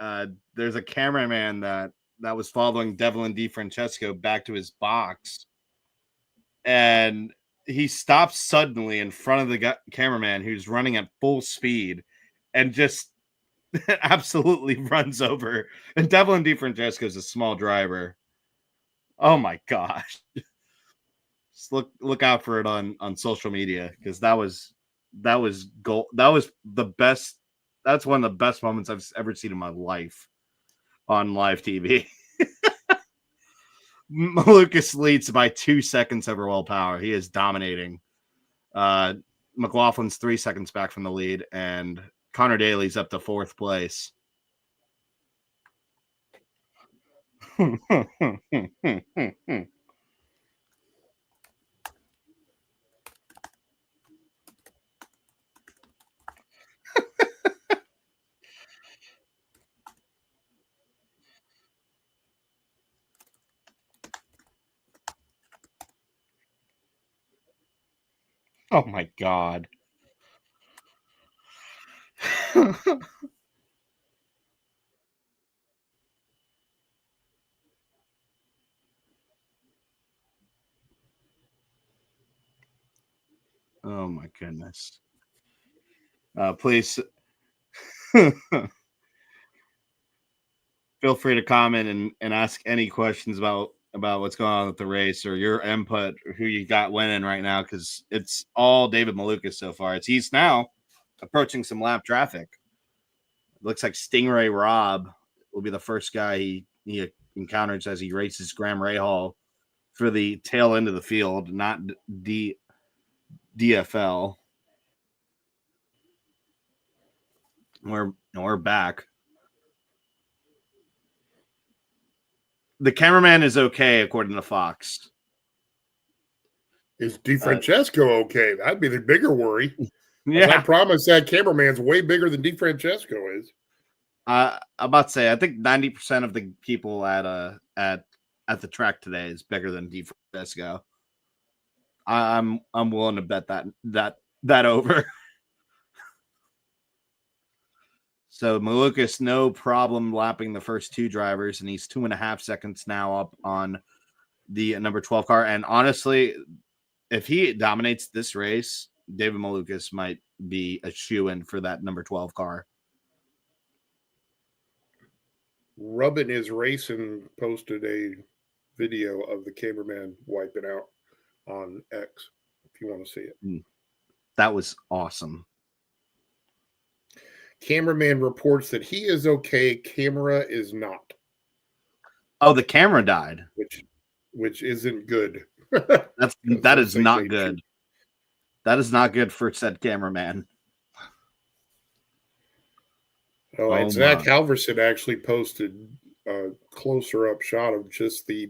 there's a cameraman that was following Devlin DeFrancesco back to his box, and he stops suddenly in front of the cameraman who's running at full speed and just absolutely runs over. And Devlin DeFrancesco is a small driver. Oh my gosh. Just look out for it on social media, because that was gold. That was the best. That's one of the best moments I've ever seen in my life on live TV. Malukas leads by 2 seconds over Will Power. He is dominating. McLaughlin's 3 seconds back from the lead, and Connor Daly's up to 4th place. Oh my God. Oh my goodness. Please feel free to comment and ask any questions about what's going on with the race or your input or who you got winning right now, because it's all David Malukas so far. He's now approaching some lap traffic. It looks like Stingray Robb will be the first guy he encounters as he races Graham Rahal for the tail end of the field, not DFL. We're back. The cameraman is okay, according to Fox. Is DeFrancesco okay? That'd be the bigger worry. Yeah, I promise that cameraman's way bigger than DeFrancesco is. I'm about to say I think 90% of the people at the track today is bigger than DeFrancesco. I'm willing to bet that over. So Malukas, no problem lapping the first 2 drivers, and he's 2.5 seconds now up on the number 12 car. And honestly, if he dominates this race, David Malukas might be a shoo-in for that number 12 car. Rubbin is Racing posted a video of the cameraman wiping out on X, if you want to see it. That was awesome. Cameraman reports that he is okay. Camera is not. Oh, the camera died. Which isn't good. that is not good. That is not good for said cameraman. Oh, and Zach Halverson actually posted a closer up shot of just the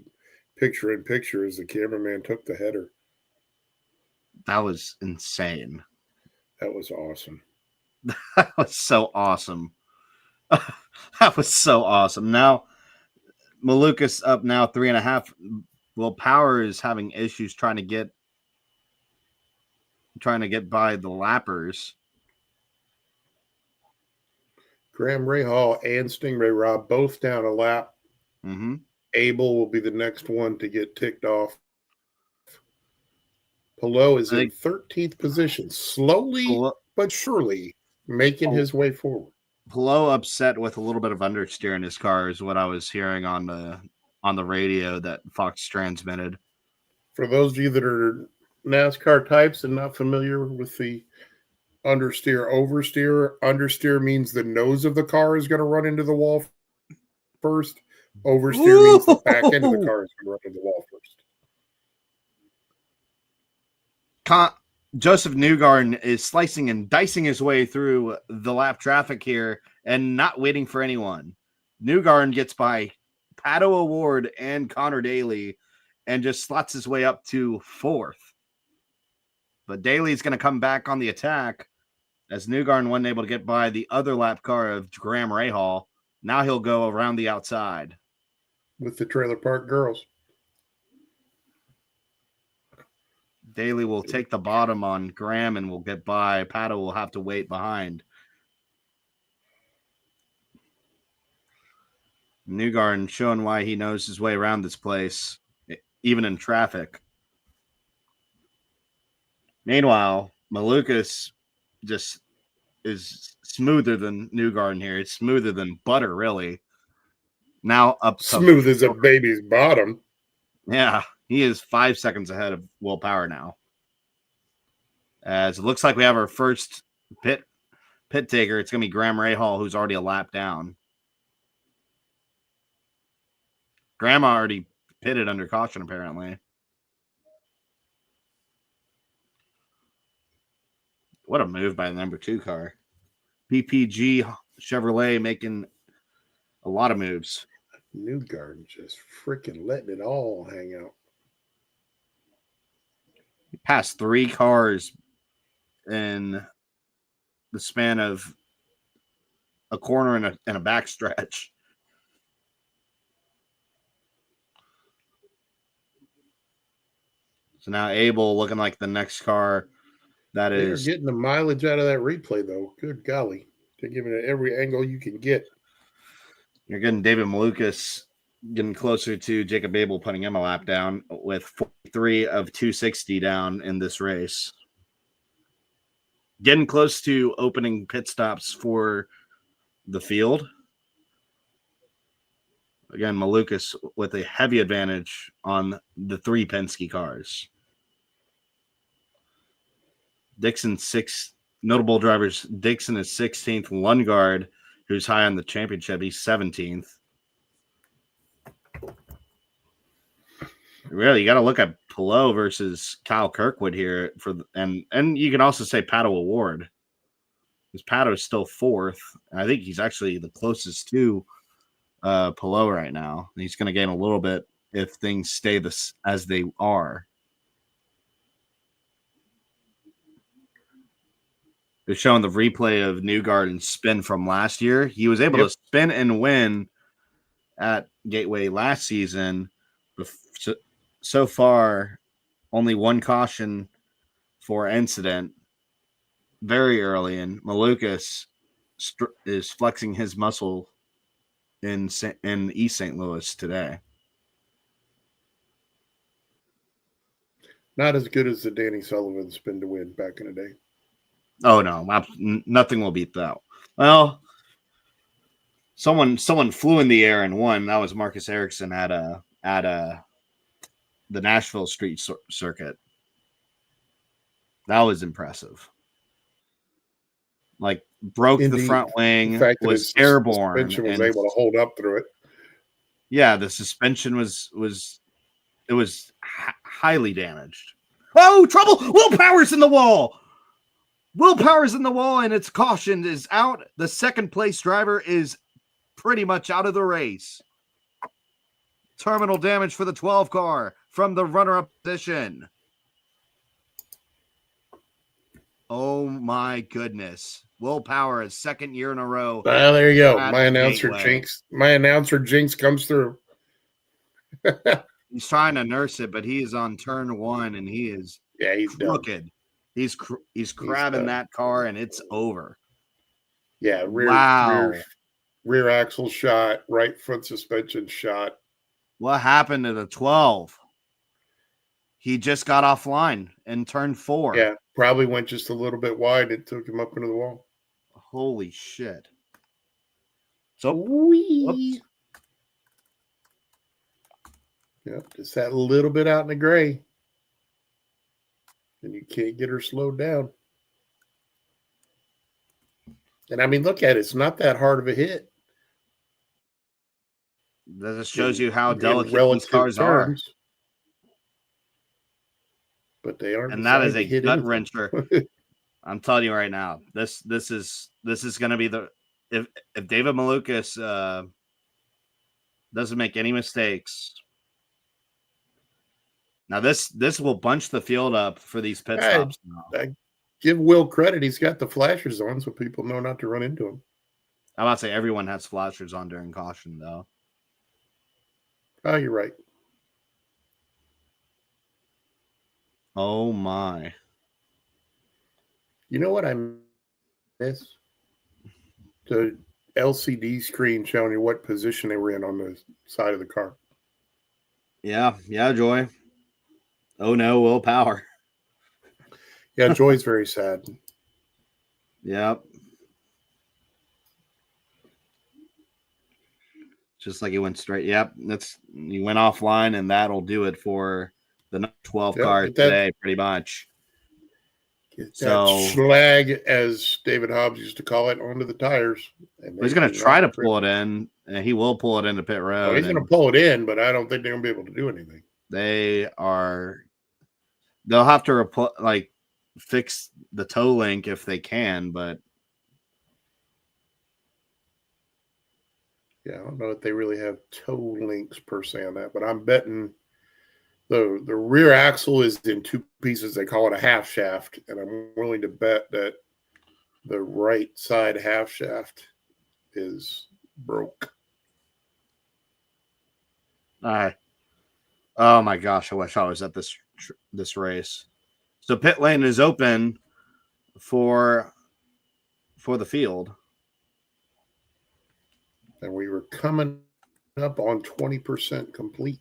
picture-in-picture as the cameraman took the header. That was insane. That was awesome. That was so awesome. That was so awesome. Now, Malukas up now 3.5. Well, Power is having issues trying to get by the lappers. Graham Rahal and Stingray Robb both down a lap. Mm-hmm. Abel will be the next one to get ticked off. Pillow is in 13th position, slowly but surely making his way forward. Pillow upset with a little bit of understeer in his car is what I was hearing on the radio that Fox transmitted. For those of you that are NASCAR types and not familiar with the understeer, understeer means the nose of the car is going to run into the wall first. Oversteer means the back end of the car is going to run into the wall first. Joseph Newgarden is slicing and dicing his way through the lap traffic here and not waiting for anyone. Newgarden gets by Pato O'Ward and Connor Daly and just slots his way up to 4th. But Daly's going to come back on the attack as Newgarden wasn't able to get by the other lap car of Graham Rahal. Now he'll go around the outside. With the Trailer Park Girls. Daly will take the bottom on Graham and will get by. Pato will have to wait behind. Newgarden showing why he knows his way around this place, even in traffic. Meanwhile, Malukas just is smoother than Newgarden here. It's smoother than butter, really. Now up smooth as a baby's bottom. Yeah, he is 5 seconds ahead of Will Power now. As it looks like we have our first pit taker. It's going to be Graham Rahal, who's already a lap down. Graham already pitted under caution, apparently. What a move by the number 2 car. PPG Chevrolet making a lot of moves. Newgarden just freaking letting it all hang out. He passed 3 cars in the span of a corner and a backstretch. So now Abel looking like the next car that They're is getting the mileage out of that replay, though. Good golly. They're giving it every angle you can get. You're getting David Malukas getting closer to Jacob Abel, putting him a lap down with 43 of 260 down in this race. Getting close to opening pit stops for the field. Again, Malukas with a heavy advantage on the 3 Penske cars. Dixon notable drivers. Dixon is 16th. Lundgaard, who's high on the championship, he's 17th. Really, you got to look at Pillow versus Kyle Kirkwood here and you can also say Pato O'Ward, because Pato is still 4th. I think he's actually the closest to Pillow right now. He's going to gain a little bit if things stay as they are. They're showing the replay of Newgarden's spin from last year. He was able to spin and win at Gateway last season. So far, only 1 caution for incident very early, and Malukas is flexing his muscle in East St. Louis today. Not as good as the Danny Sullivan spin to win back in the day. Oh no, nothing will beat that. Well, someone flew in the air and won. That was Marcus Ericsson at the Nashville Street Circuit. That was impressive. Like broke the front wing, was airborne, suspension was able to hold up through it. Yeah, the suspension was highly damaged. Oh, trouble! Will Power's in the wall. Will Power's in the wall, and its caution is out. The second place driver is pretty much out of the race. Terminal damage for the 12 car from the runner-up position. Oh my goodness. Will Power is 2nd year in a row. Well, there you go. My announcer jinx comes through. He's trying to nurse it, but he is on turn 1 and he is he's crooked. Done. He's crabbing that car and it's over. Yeah, rear axle shot, right front suspension shot. What happened to the 12? He just got offline in turn 4. Yeah, probably went just a little bit wide. It took him up into the wall. Holy shit. So, whoops. Yep, just that little bit out in the gray. And you can't get her slowed down. And I mean, look at it. It's not that hard of a hit. That just shows you how delicate these cars are. But they aren't. And that is a gut wrencher. I'm telling you right now. This is going to be if David Malukas doesn't make any mistakes. Now this will bunch the field up for these pit stops. I give Will credit; he's got the flashers on, so people know not to run into him. I'm about to say everyone has flashers on during caution, though. Oh, you're right. Oh my! You know what I miss? The LCD screen showing you what position they were in on the side of the car. Yeah, Joy. Oh no, Will Power. Yeah, Joy's very sad. Yep. Just like he went straight. Yep, he went offline, and that'll do it for the 12 car today, pretty much. Get that slag, as David Hobbs used to call it, onto the tires. He's going to try to pull it in, and he will pull it into pit road. Oh, he's going to pull it in, but I don't think they're going to be able to do anything. They'll have to fix the toe link if they can, but yeah, I don't know if they really have toe links per se on that, but I'm betting the rear axle is in two pieces. They call it a half shaft, and I'm willing to bet that the right side half shaft is broke. Oh my gosh, I wish I was at this race. So pit lane is open for the field. And we were coming up on 20% complete.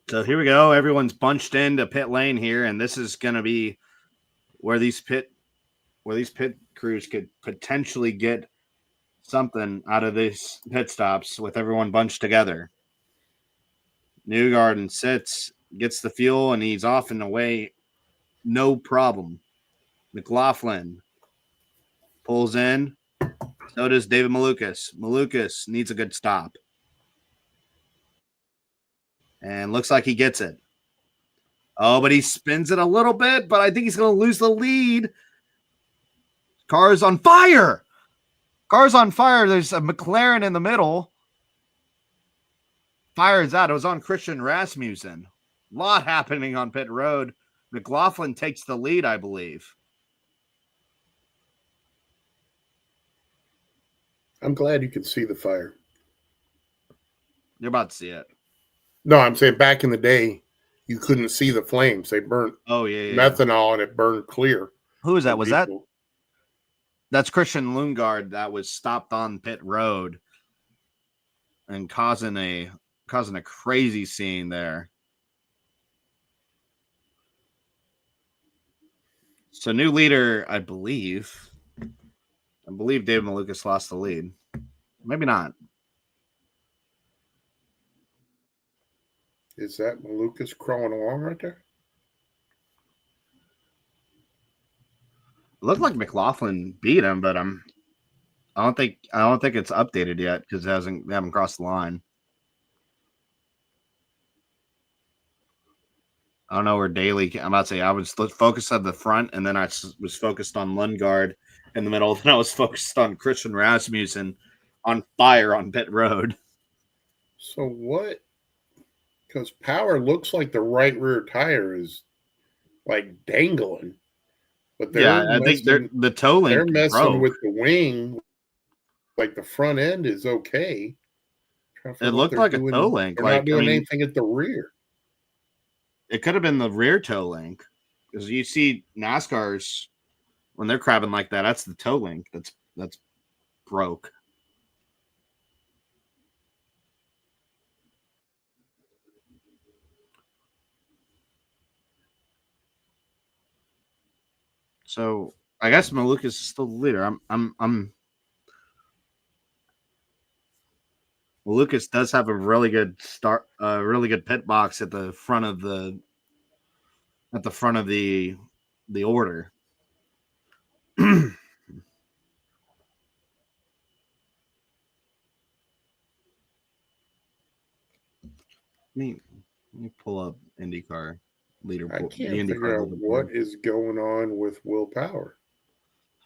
So here we go. Everyone's bunched into pit lane here, and this is going to be where these pit crews could potentially get something out of these pit stops with everyone bunched together. Newgarden sits, gets the fuel, and he's off and away. No problem. McLaughlin pulls in. So does David Malukas. Malukas needs a good stop. And looks like he gets it. Oh, but he spins it a little bit, but I think he's going to lose the lead. Car's on fire. Car's on fire. There's a McLaren in the middle. Fire is out. It was on Christian Rasmussen. A lot happening on pit road. McLaughlin takes the lead, I believe. I'm glad you can see the fire. You're about to see it. No, I'm saying back in the day, you couldn't see the flames. They burnt methanol and it burned clear. Who is that? Was that's Christian Lundgaard that was stopped on pit road and causing a crazy scene there. So new leader, I believe David Malukas lost the lead. Maybe not. Is that Malukas crawling along right there? It looked like McLaughlin beat him, but I don't think it's updated yet because they haven't crossed the line. I don't know where Daly. I'm about to say I was focused at the front, and then I was focused on Lundgaard in the middle. Then I was focused on Christian Rasmussen on fire on pit road. So what? Because power looks like the right rear tire is like dangling, but I think the toe link. They're messing broke. with the wing. Like the front end is okay. It looked like a toe link. They're not doing anything at the rear. It could have been the rear toe link because you see NASCARs when they're crabbing like that. That's the toe link that's broke. So I guess Malukas is still the leader. Malukas does have a really good really good pit box at the front of the order. Let me pull up IndyCar leaderboard. I can't figure out what is going on with Will Power.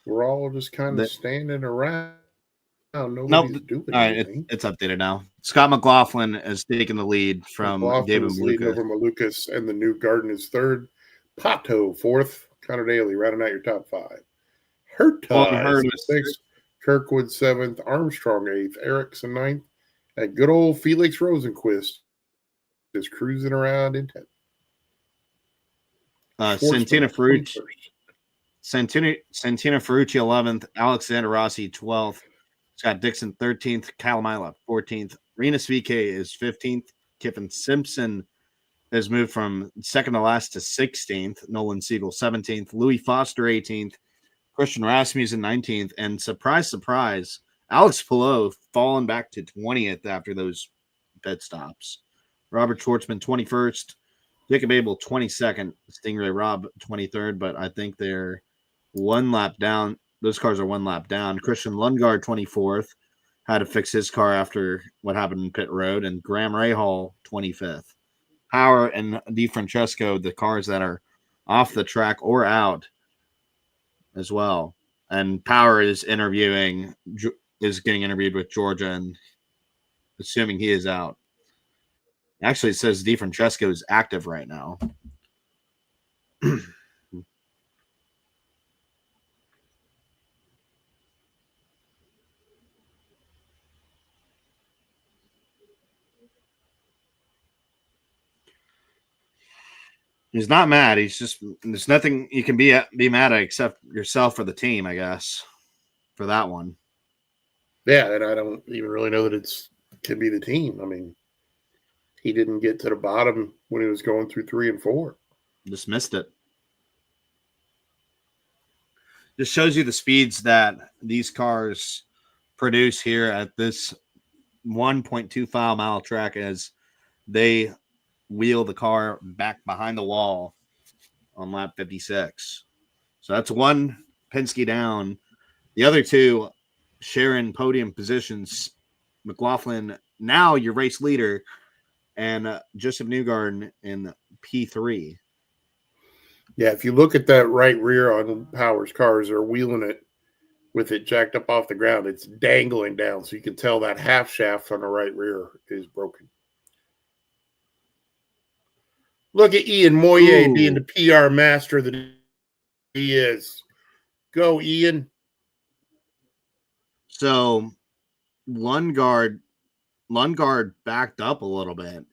We're all just kind of standing around. Nobody's doing anything. It's updated now. Scott McLaughlin has taken the lead from David Malukas. Over Malukas, and the Newgarden is third. Pato fourth. Connor Daly rounding out your top five. Herta sixth. Kirkwood seventh. Armstrong eighth. Erickson ninth. And good old Felix Rosenquist is cruising around in 10th. Santina Ferrucci 11th. Alexander Rossi 12th. Scott Dixon 13th. Kalamila 14th. Renus VK is 15th. Kiffin Simpson has moved from second to last to 16th. Nolan Siegel 17th. Louis Foster 18th. Christian Rasmussen 19th. And surprise, surprise, Alex Palou fallen back to 20th after those pit stops. Robert Schwartzman 21st. Jacob Abel 22nd. Stingray Robb 23rd. But I think they're one lap down. Those cars are one lap down. Christian Lundgaard 24th. had to fix his car after what happened in pit road, and Graham Rahal 25th. Power and DeFrancesco, the cars that are off the track or out as well. And Power is getting interviewed with Georgia, and assuming he is out. Actually, it says DeFrancesco is active right now. He's not mad. He's just there's nothing you can be mad at except yourself or the team, I guess, for that one. Yeah, and I don't even really know that it's can be the team. I mean, he didn't get to the bottom when he was going through 3 and 4. Just missed it. Just shows you the speeds that these cars produce here at this 1.25 mile track as they wheel the car back behind the wall on lap 56. So that's one Penske down. The other two sharing podium positions. McLaughlin, now your race leader, and Joseph Newgarden in P3. Yeah, if you look at that right rear on Power's cars, they're wheeling it with it jacked up off the ground. It's dangling down, so you can tell that half shaft on the right rear is broken. Look at Ian Moyer being the PR master that he is. Go, Ian. So Lundgaard backed up a little bit,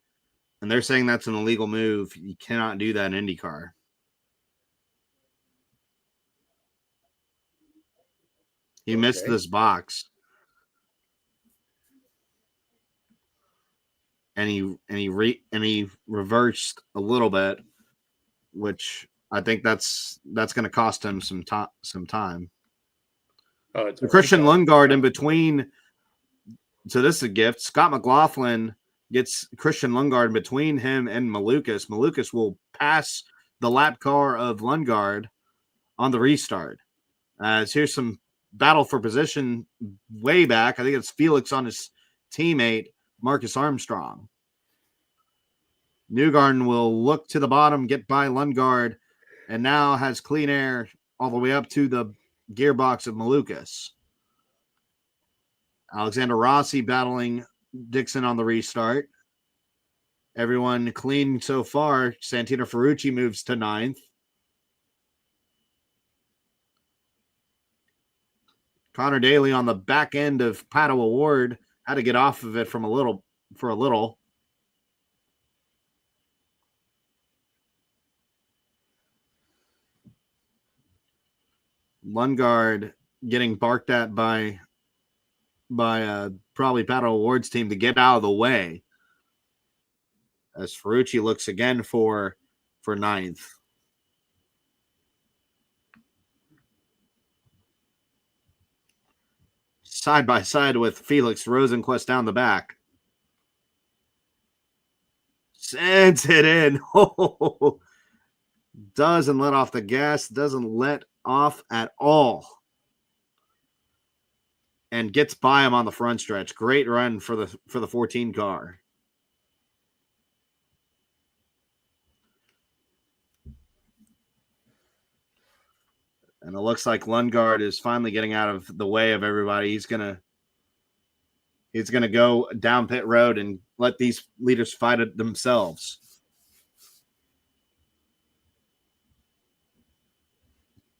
and they're saying that's an illegal move. You cannot do that in IndyCar. He missed this box, and he reversed a little bit, which I think that's going to cost him some time. So Christian Lundgaard in between. So this is a gift. Scott McLaughlin gets Christian Lundgaard in between him and Malukas. Malukas will pass the lap car of Lundgaard on the restart. Here's some battle for position way back. I think it's Felix on his teammate, Marcus Armstrong. Newgarden will look to the bottom, get by Lundgaard, and now has clean air all the way up to the gearbox of Malukas. Alexander Rossi battling Dixon on the restart. Everyone clean so far. Santino Ferrucci moves to 9th. Connor Daly on the back end of Pato Award had to get off of it for a little. Lundgaard getting barked at by probably Pato Award's team to get out of the way as Ferrucci looks again for 9th. Side by side with Felix Rosenquist down the back. Sends it in. Doesn't let off the gas. Doesn't let off at all. And gets by him on the front stretch. Great run for the 14 car. And it looks like Lundgaard is finally getting out of the way of everybody. He's gonna go down pit road and let these leaders fight it themselves.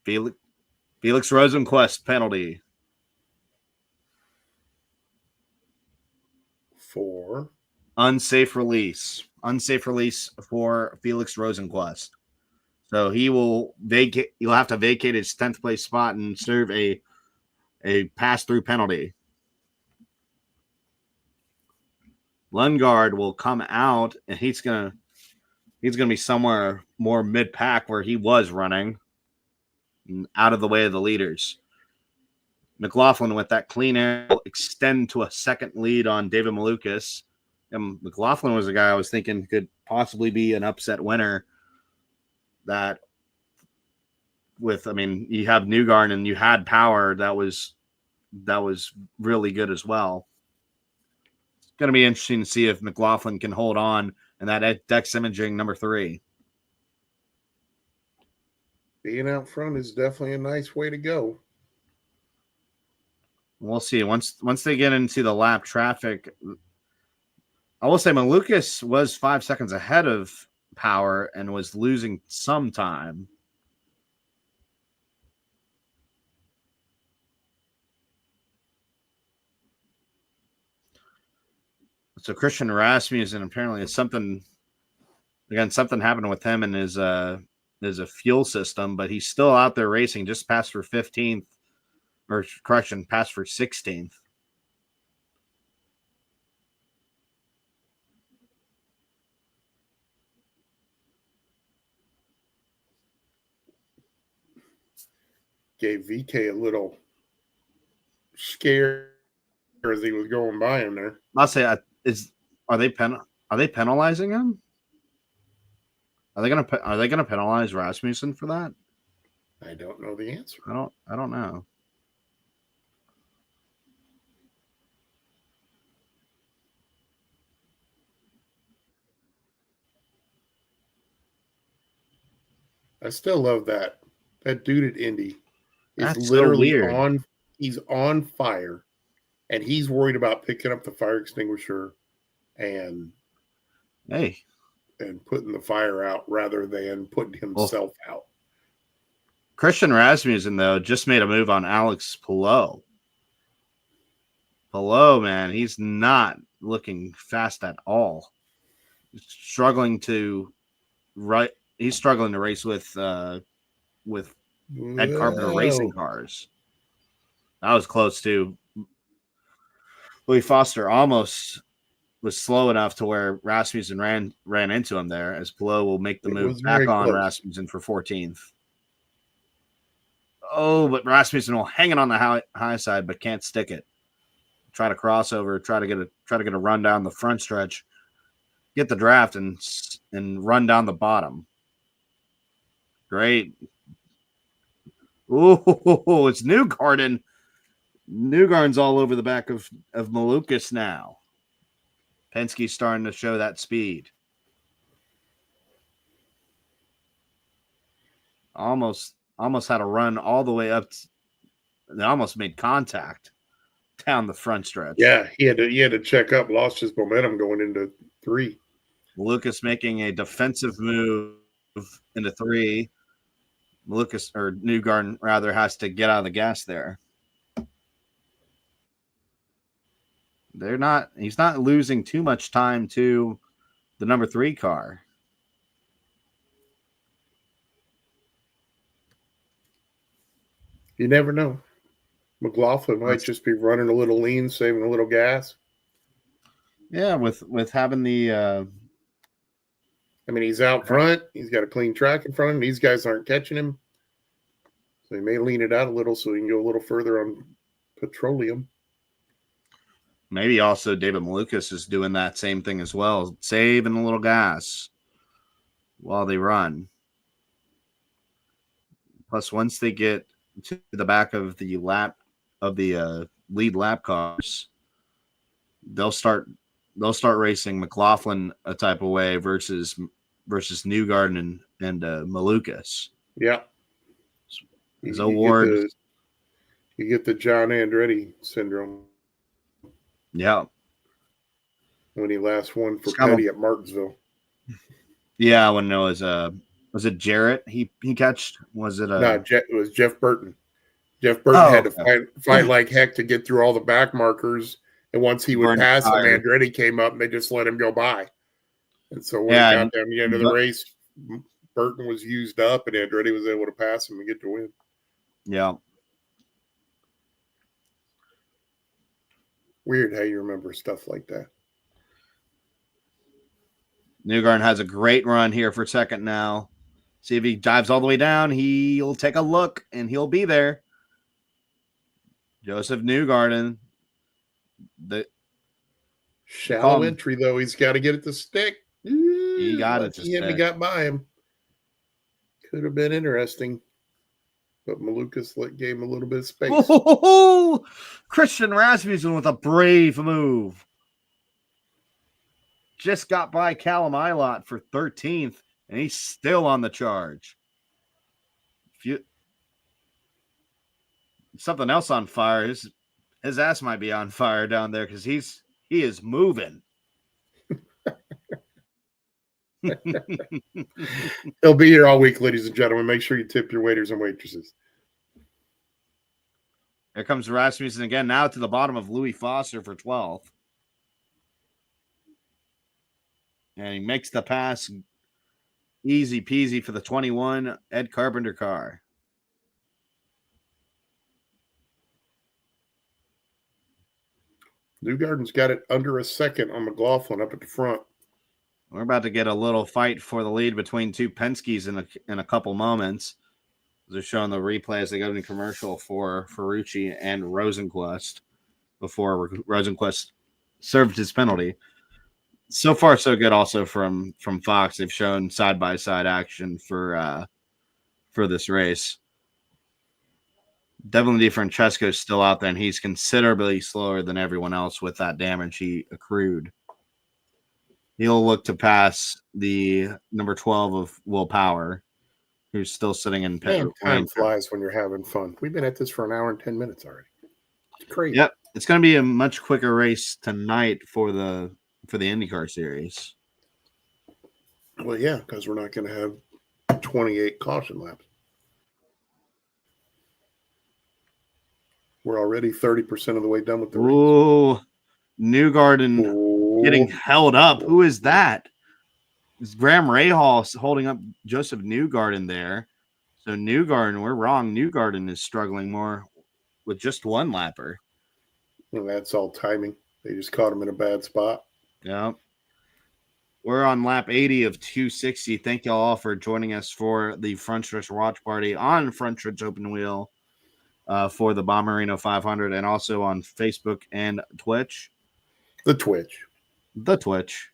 Felix Rosenquist penalty. For unsafe release. Unsafe release for Felix Rosenquist. So he will vacate. He'll have to vacate his 10th place spot and serve a pass-through penalty. Lundgaard will come out, and he's gonna be somewhere more mid-pack where he was running, out of the way of the leaders. McLaughlin with that clean air will extend to a second lead on David Malukas. And McLaughlin was a guy I was thinking could possibly be an upset winner. That you have Newgarden and you had Power. That was really good as well. It's going to be interesting to see if McLaughlin can hold on in that Dex Imaging number 3. Being out front is definitely a nice way to go. We'll see. Once they get into the lap traffic, I will say Malukas was 5 seconds ahead of Power and was losing some time. So Christian Rasmussen apparently is something happened with him and his a fuel system, but he's still out there racing, just passed for 15th, or correction, passed for 16th. Gave VK a little scare as he was going by him there. I'll say, are they penalizing him? Are they gonna penalize Rasmussen for that? I don't know the answer. I don't know. I still love that dude at Indy is That's literally so weird. he's on fire, and he's worried about picking up the fire extinguisher and putting the fire out rather than putting himself out. Christian Rasmussen, though, just made a move on Alex Palou. Palou, man, he's not looking fast at all. He's struggling to race with Ed Carpenter racing cars. That was close too. Louis Foster almost was slow enough to where Rasmussen ran into him there, as Palou will make the move back on Rasmussen for 14th. Oh, but Rasmussen will hang it on the high side, but can't stick it. Try to cross over, try to get a run down the front stretch, get the draft and run down the bottom. Great. Oh, it's Newgarden. Newgarden's all over the back of Malukas now. Penske's starting to show that speed. Almost had to run all the way up. They almost made contact down the front stretch. Yeah, he had to check up, lost his momentum going into 3. Malukas making a defensive move into 3. Malukas, or Newgarden rather, has to get out of the gas there. He's not losing too much time to the number 3 car. You never know. McLaughlin might just be running a little lean, saving a little gas. Yeah, with having the I mean, he's out front. He's got a clean track in front of him. These guys aren't catching him. So he may lean it out a little so he can go a little further on petroleum. Maybe also David Malukas is doing that same thing as well, saving a little gas while they run. Plus, once they get to the back of the lead lap cars, they'll start racing McLaughlin a type of way versus Newgarden and Malukas. Yeah. You get the John Andretti syndrome. Yeah. When he last won for Petty at Martinsville. Yeah, when it was it Jarrett he catched? Was it No, it was Jeff Burton. Jeff Burton had to fight like heck to get through all the back markers. And once he would pass him, Andretti came up and they just let him go by. And so when he got down the end of the race, Burton was used up and Andretti was able to pass him and get the win. Yeah. Weird how you remember stuff like that. Newgarden has a great run here for second now. See if he dives all the way down. He'll take a look and he'll be there. Joseph Newgarden. The shallow entry, though. He's got to get it to stick. He got it to stick. He got by him. Could have been interesting. but Malukas gave him a little bit of space. Oh, Christian Rasmussen with a brave move. Just got by Callum Ilott for 13th, and he's still on the charge. Something else on fire. His ass might be on fire down there because he is moving. He'll be here all week, ladies and gentlemen. Make sure you tip your waiters and waitresses. Here comes Rasmussen again, now to the bottom of Louis Foster for 12th. And he makes the pass easy peasy for the 21 Ed Carpenter car. Newgarden's got it under a second on McLaughlin up at the front. We're about to get a little fight for the lead between two Penske's in a couple moments. They're showing the replay as they go to commercial for Ferrucci and Rosenquist before Rosenquist served his penalty. So far, so good. Also from Fox, they've shown side by side action for this race. Devlin DeFrancesco is still out there, and he's considerably slower than everyone else with that damage he accrued. He'll look to pass the number 12 of Will Power, who's still sitting in pit. Time flies when you're having fun. We've been at this for an hour and 10 minutes already. It's crazy. Yep, it's going to be a much quicker race tonight for the IndyCar Series. Well, yeah, because we're not going to have 28 caution laps. We're already 30% of the way done with the race. Ooh, Newgarden getting held up. Who is that? It's Graham Rahal holding up Joseph Newgarden there. So Newgarden, we're wrong. Newgarden is struggling more with just one lapper. Well, that's all timing. They just caught him in a bad spot. Yeah. We're on lap 80 of 260. Thank you all for joining us for the Frontstretch watch party on Frontstretch Open Wheel for the Bommarito 500 and also on Facebook and Twitch. The Twitch.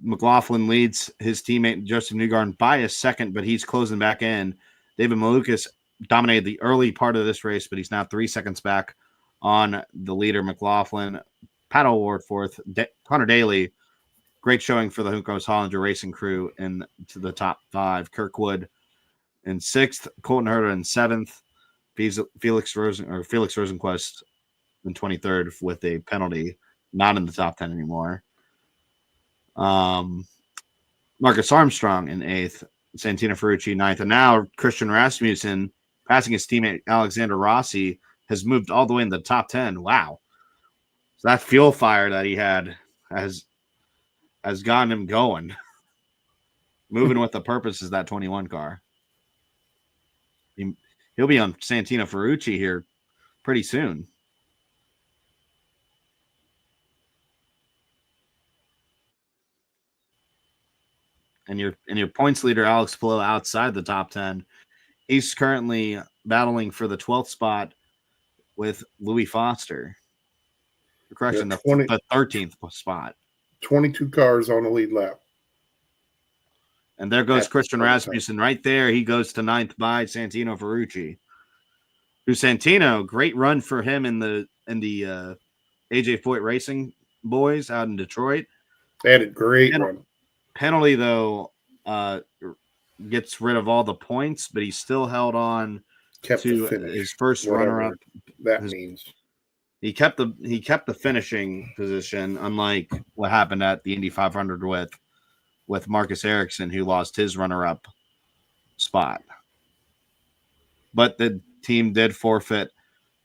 McLaughlin leads his teammate Joseph Newgarden by a second, but he's closing back in. David Malukas dominated the early part of this race, but he's now 3 seconds back on the leader, McLaughlin. Pat O'Ward fourth. Connor Daly, great showing for the Juncos Hollinger Racing crew into the top 5. Kirkwood in 6th, Colton Herter in 7th, Felix Rosenquist in 23rd with a penalty, not in the top 10 anymore. Marcus Armstrong in 8th, Santino Ferrucci 9th, and now Christian Rasmussen, passing his teammate Alexander Rossi, has moved all the way in the top 10. Wow. So that fuel fire that he had has gotten him going. Moving with the purpose is that 21 car. He'll be on Santino Ferrucci here pretty soon. And your points leader, Alex Palou, outside the top 10. He's currently battling for the 12th spot with Louis Foster. Correction, the 13th spot. 22 cars on the lead lap. And there goes Christian Rasmussen right there. He goes to 9th by Santino Ferrucci. Who Santino, great run for him in the AJ Foyt Racing boys out in Detroit. They had a great run. Penalty, though, gets rid of all the points, but he still held on to his first runner-up. That means he kept the finishing position, unlike what happened at the Indy 500 with Marcus Ericsson, who lost his runner-up spot. But the team did forfeit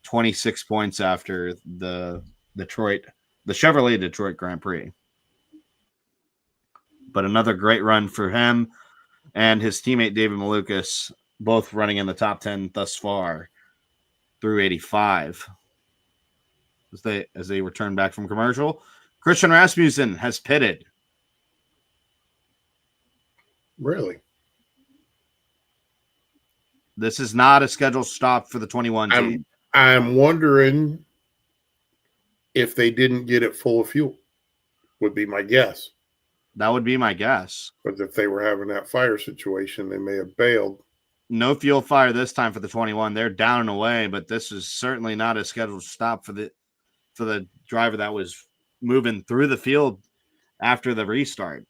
26 points after the Chevrolet Detroit Grand Prix. But another great run for him and his teammate David Malukas, both running in the top 10 thus far through 85. As they return back from commercial, Christian Rasmussen has pitted. Really? This is not a scheduled stop for the 21 team. I'm wondering if they didn't get it full of fuel, would be my guess. That would be my guess. But if they were having that fire situation, they may have bailed. no fuel fire this time for the 21. They're down and away, but this is certainly not a scheduled stop for the driver that was moving through the field after the restart.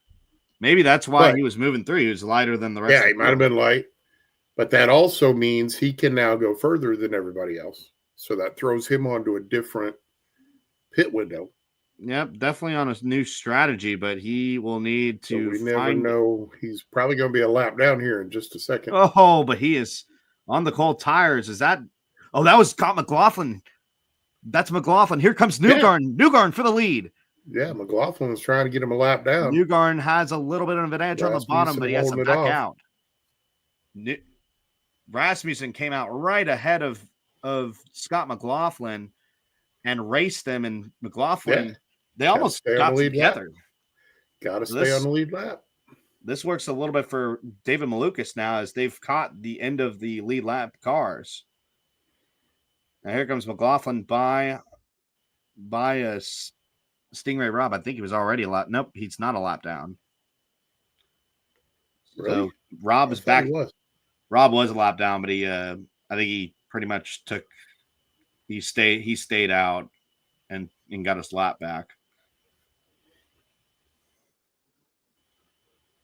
Maybe that's why But he was moving through. He was lighter than the rest yeah, of he the might have field. been light, but that also means he can now go further than everybody else. So that throws him onto a different pit window. Yep, definitely on a new strategy, but he will need So to we never find. know. He's probably going to be a lap down here in just a second. Oh, but he is on the cold tires. Is that? Oh, that was Scott McLaughlin. That's McLaughlin. Here comes Newgarden. Yeah. Newgarden for the lead. Yeah, McLaughlin was trying to get him a lap down. Newgarden has a little bit of an advantage on the bottom, but he has to back out. Rasmussen came out right ahead of Scott McLaughlin and raced them, and McLaughlin, they almost got together. Got to stay on the lead lap. This works a little bit for David Malukas now as they've caught the end of the lead lap cars. Now here comes McLaughlin by a Stingray Rob. I think he was already a lap. Nope, he's not a lap down. Really? So Rob is back. Rob was a lap down, but I think he pretty much he stayed out and got his lap back.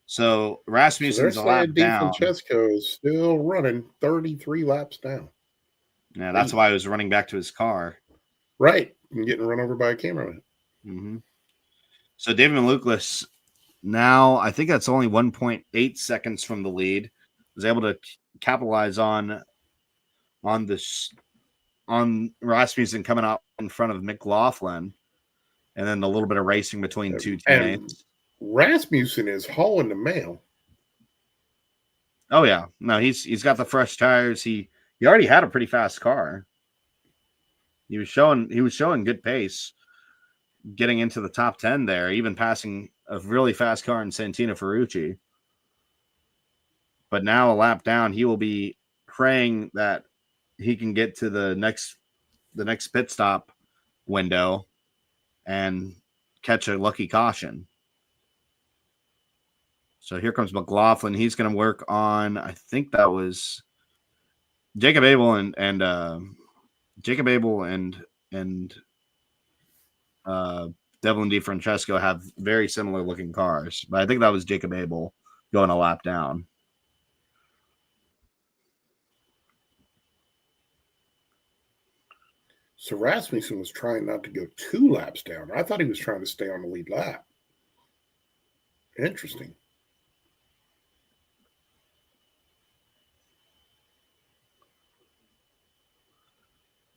So Rasmussen's a lap down. Francesco is still running 33 laps down. Yeah, that's why he was running back to his car. Right, and getting run over by a cameraman. Mm-hmm. So David Malukas now, I think that's only 1.8 seconds from the lead, was able to capitalize on Rasmussen coming out in front of McLaughlin, and then a little bit of racing between two teammates. Rasmussen is hauling the mail. Oh yeah, no, he's got the fresh tires. He already had a pretty fast car. He was showing good pace, getting into the top 10 there, even passing a really fast car in Santino Ferrucci. But now a lap down, he will be praying that he can get to the next pit stop window and catch a lucky caution. So here comes McLaughlin. He's going to work on, I think that was Jacob Abel and Devlin DeFrancesco have very similar looking cars, but I think that was Jacob Abel going a lap down. So Rasmussen was trying not to go 2 laps down. I thought he was trying to stay on the lead lap. Interesting.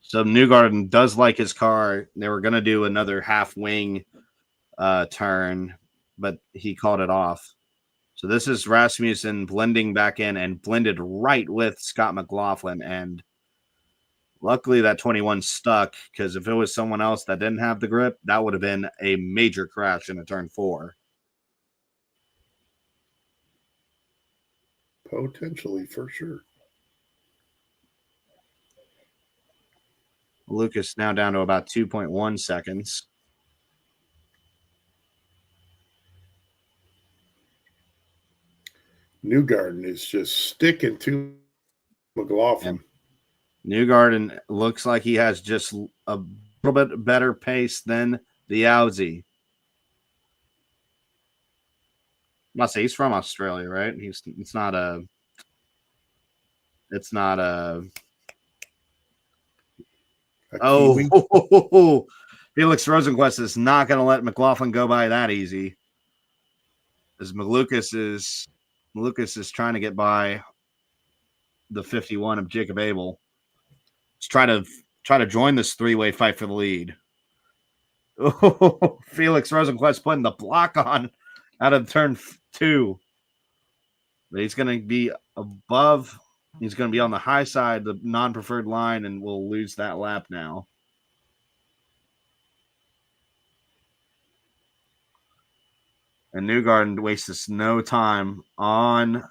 So Newgarden does like his car. They were going to do another half wing turn, but he called it off. So this is Rasmussen blending back in and blended right with Scott McLaughlin. And luckily that 21 stuck, because if it was someone else that didn't have the grip, that would have been a major crash in a turn 4. Potentially, for sure. Lucas now down to about 2.1 seconds. Newgarden is just sticking to McLaughlin. And Newgarden looks like he has just a little bit better pace than the Aussie. Must say he's from Australia, right? It's not a oh, Felix Rosenquist is not going to let McLaughlin go by that easy. As Malukas is trying to get by the 51 of Jacob Abel. Let's try to join this 3-way fight for the lead. Oh, Felix Rosenquist putting the block on out of turn 2. But he's going to be above. He's going to be on the high side, the non-preferred line, and we'll lose that lap now. And Newgarden wastes no time on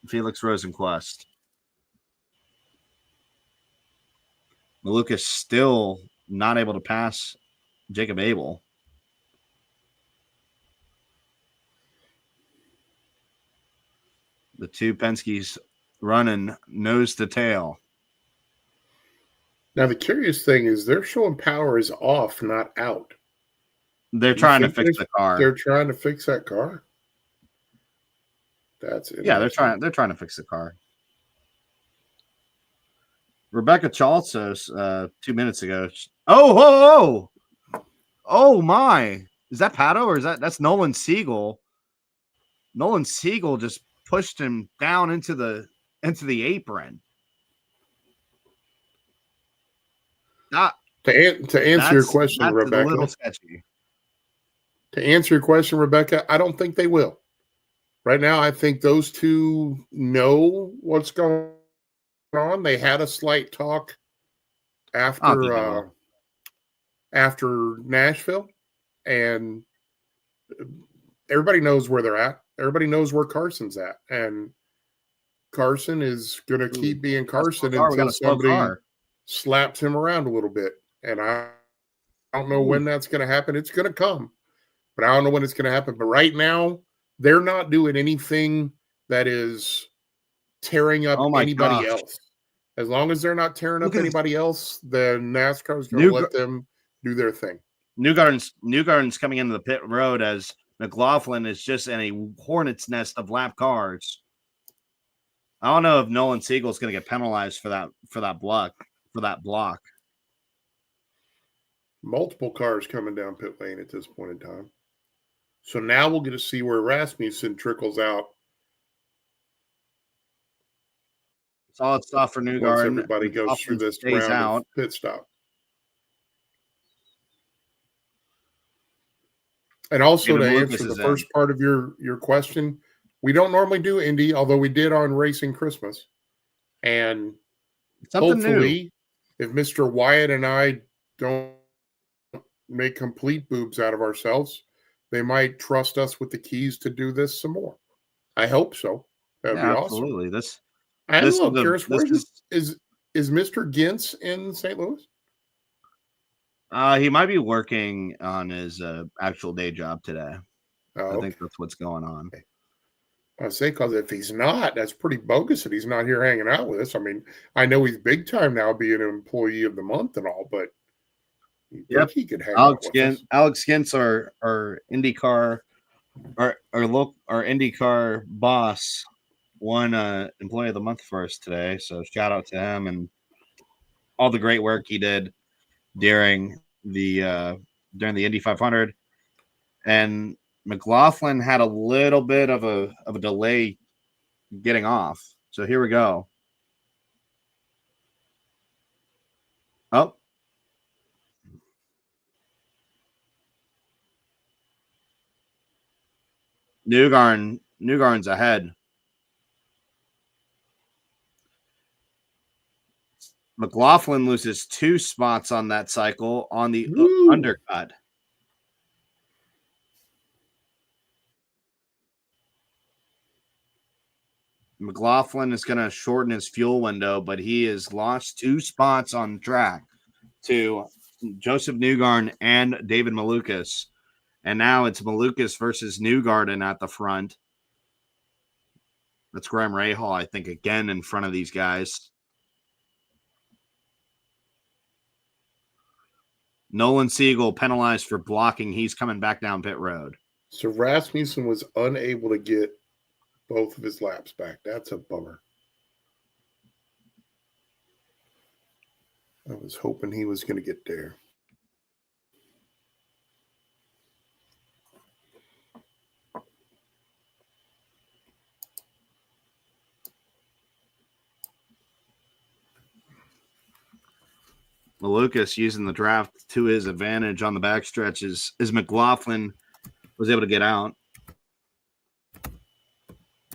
Felix Rosenquist. Malukas still not able to pass Jacob Abel. The two Penske's running nose to tail. Now, the curious thing is they're showing power is off, not out. They're trying to fix the car. They're trying to fix that car. That's yeah. They're trying to fix the car. Rebecca Chalsos 2 minutes ago. Oh my! Is that Pato or is that's Nolan Siegel? Nolan Siegel just pushed him down into the apron. To answer your question, that's Rebecca. A little sketchy. To answer your question, Rebecca, I don't think they will. Right now, I think those two know what's going on. They had a slight talk after Nashville, and everybody knows where they're at. Everybody knows where Carson's at, and Carson is going to keep being Carson until somebody slaps him around a little bit. And I don't know when that's going to happen. It's going to come, but I don't know when it's going to happen. But right now, they're not doing anything that is tearing up anybody else. As long as they're not tearing up anybody else, then NASCAR is going to let them do their thing. Newgarden's coming into the pit road as McLaughlin is just in a hornet's nest of lap cars. I don't know if Nolan Siegel is going to get penalized for that block. Multiple cars coming down pit lane at this point in time. So now we'll get to see where Rasmussen trickles out. Solid stop for Newgarden. Once everybody goes through this round of pit stop. And also to answer the first part of your question, we don't normally do Indy, although we did on Racing Christmas. And hopefully, if Mr. Wyatt and I don't make complete boobs out of ourselves, they might trust us with the keys to do this some more. I hope so. That'd be awesome. Absolutely. I'm a little curious. Where is Mr. Gintz in St. Louis? He might be working on his actual day job today. I think that's what's going on. I say, because if he's not, that's pretty bogus that he's not here hanging out with us. I mean, I know he's big time now being an employee of the month and all, but he could hang out with us. Alex Gintz, our IndyCar, our IndyCar boss, won Employee of the Month for us today. So shout out to him and all the great work he did during the Indy 500. And McLaughlin had a little bit of a delay getting off. So here we go. Oh. Newgarden's ahead. McLaughlin loses 2 spots on that cycle on the undercut. McLaughlin is going to shorten his fuel window, but he has lost 2 spots on track to Joseph Newgarden and David Malukas. And now it's Malukas versus Newgarden at the front. That's Graham Rahal, I think, again in front of these guys. Nolan Siegel penalized for blocking. He's coming back down pit road. So Rasmussen was unable to get both of his laps back. That's a bummer. I was hoping he was going to get there. Malukas using the draft to his advantage on the backstretch as McLaughlin was able to get out.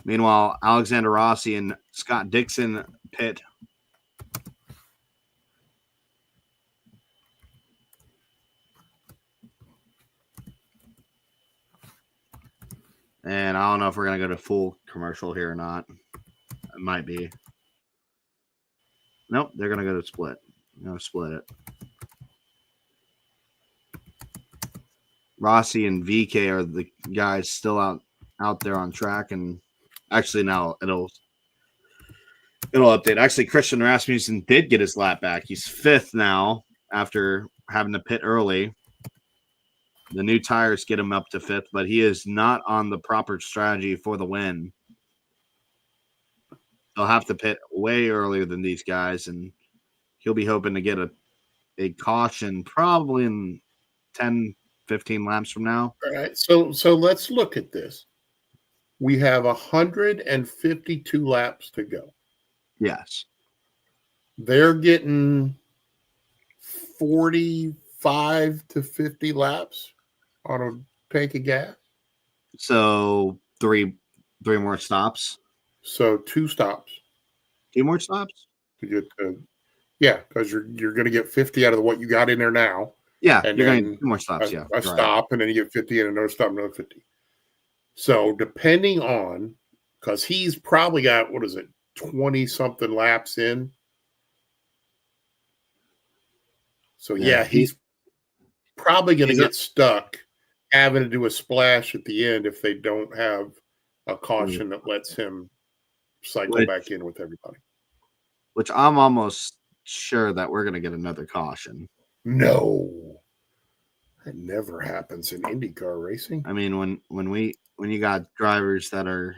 Meanwhile, Alexander Rossi and Scott Dixon pit. And I don't know if we're going to go to full commercial here or not. It might be. Nope, they're going to go to split. I'm going to split it. Rossi and VK are the guys still out there on track, and actually now It'll update. Actually, Christian Rasmussen did get his lap back. He's 5th now after having to pit early. The new tires get him up to 5th, but he is not on the proper strategy for the win. They'll have to pit way earlier than these guys, and he'll be hoping to get a caution probably in 10, 15 laps from now. All right. So let's look at this. We have 152 laps to go. Yes. They're getting 45 to 50 laps on a tank of gas. So three more stops. So 2 stops. 2 more stops? To get yeah, because you're going to get 50 out of what you got in there now. Yeah, and you're going to get 2 more stops. A stop, and then you get 50 and another stop, another 50. So depending on, because he's probably got, 20-something laps in. So yeah, he's probably going to get stuck having to do a splash at the end if they don't have a caution that lets him cycle back in with everybody. Which I'm almost sure that we're going to get another caution. No. That never happens in IndyCar racing. I mean, when you got drivers that are,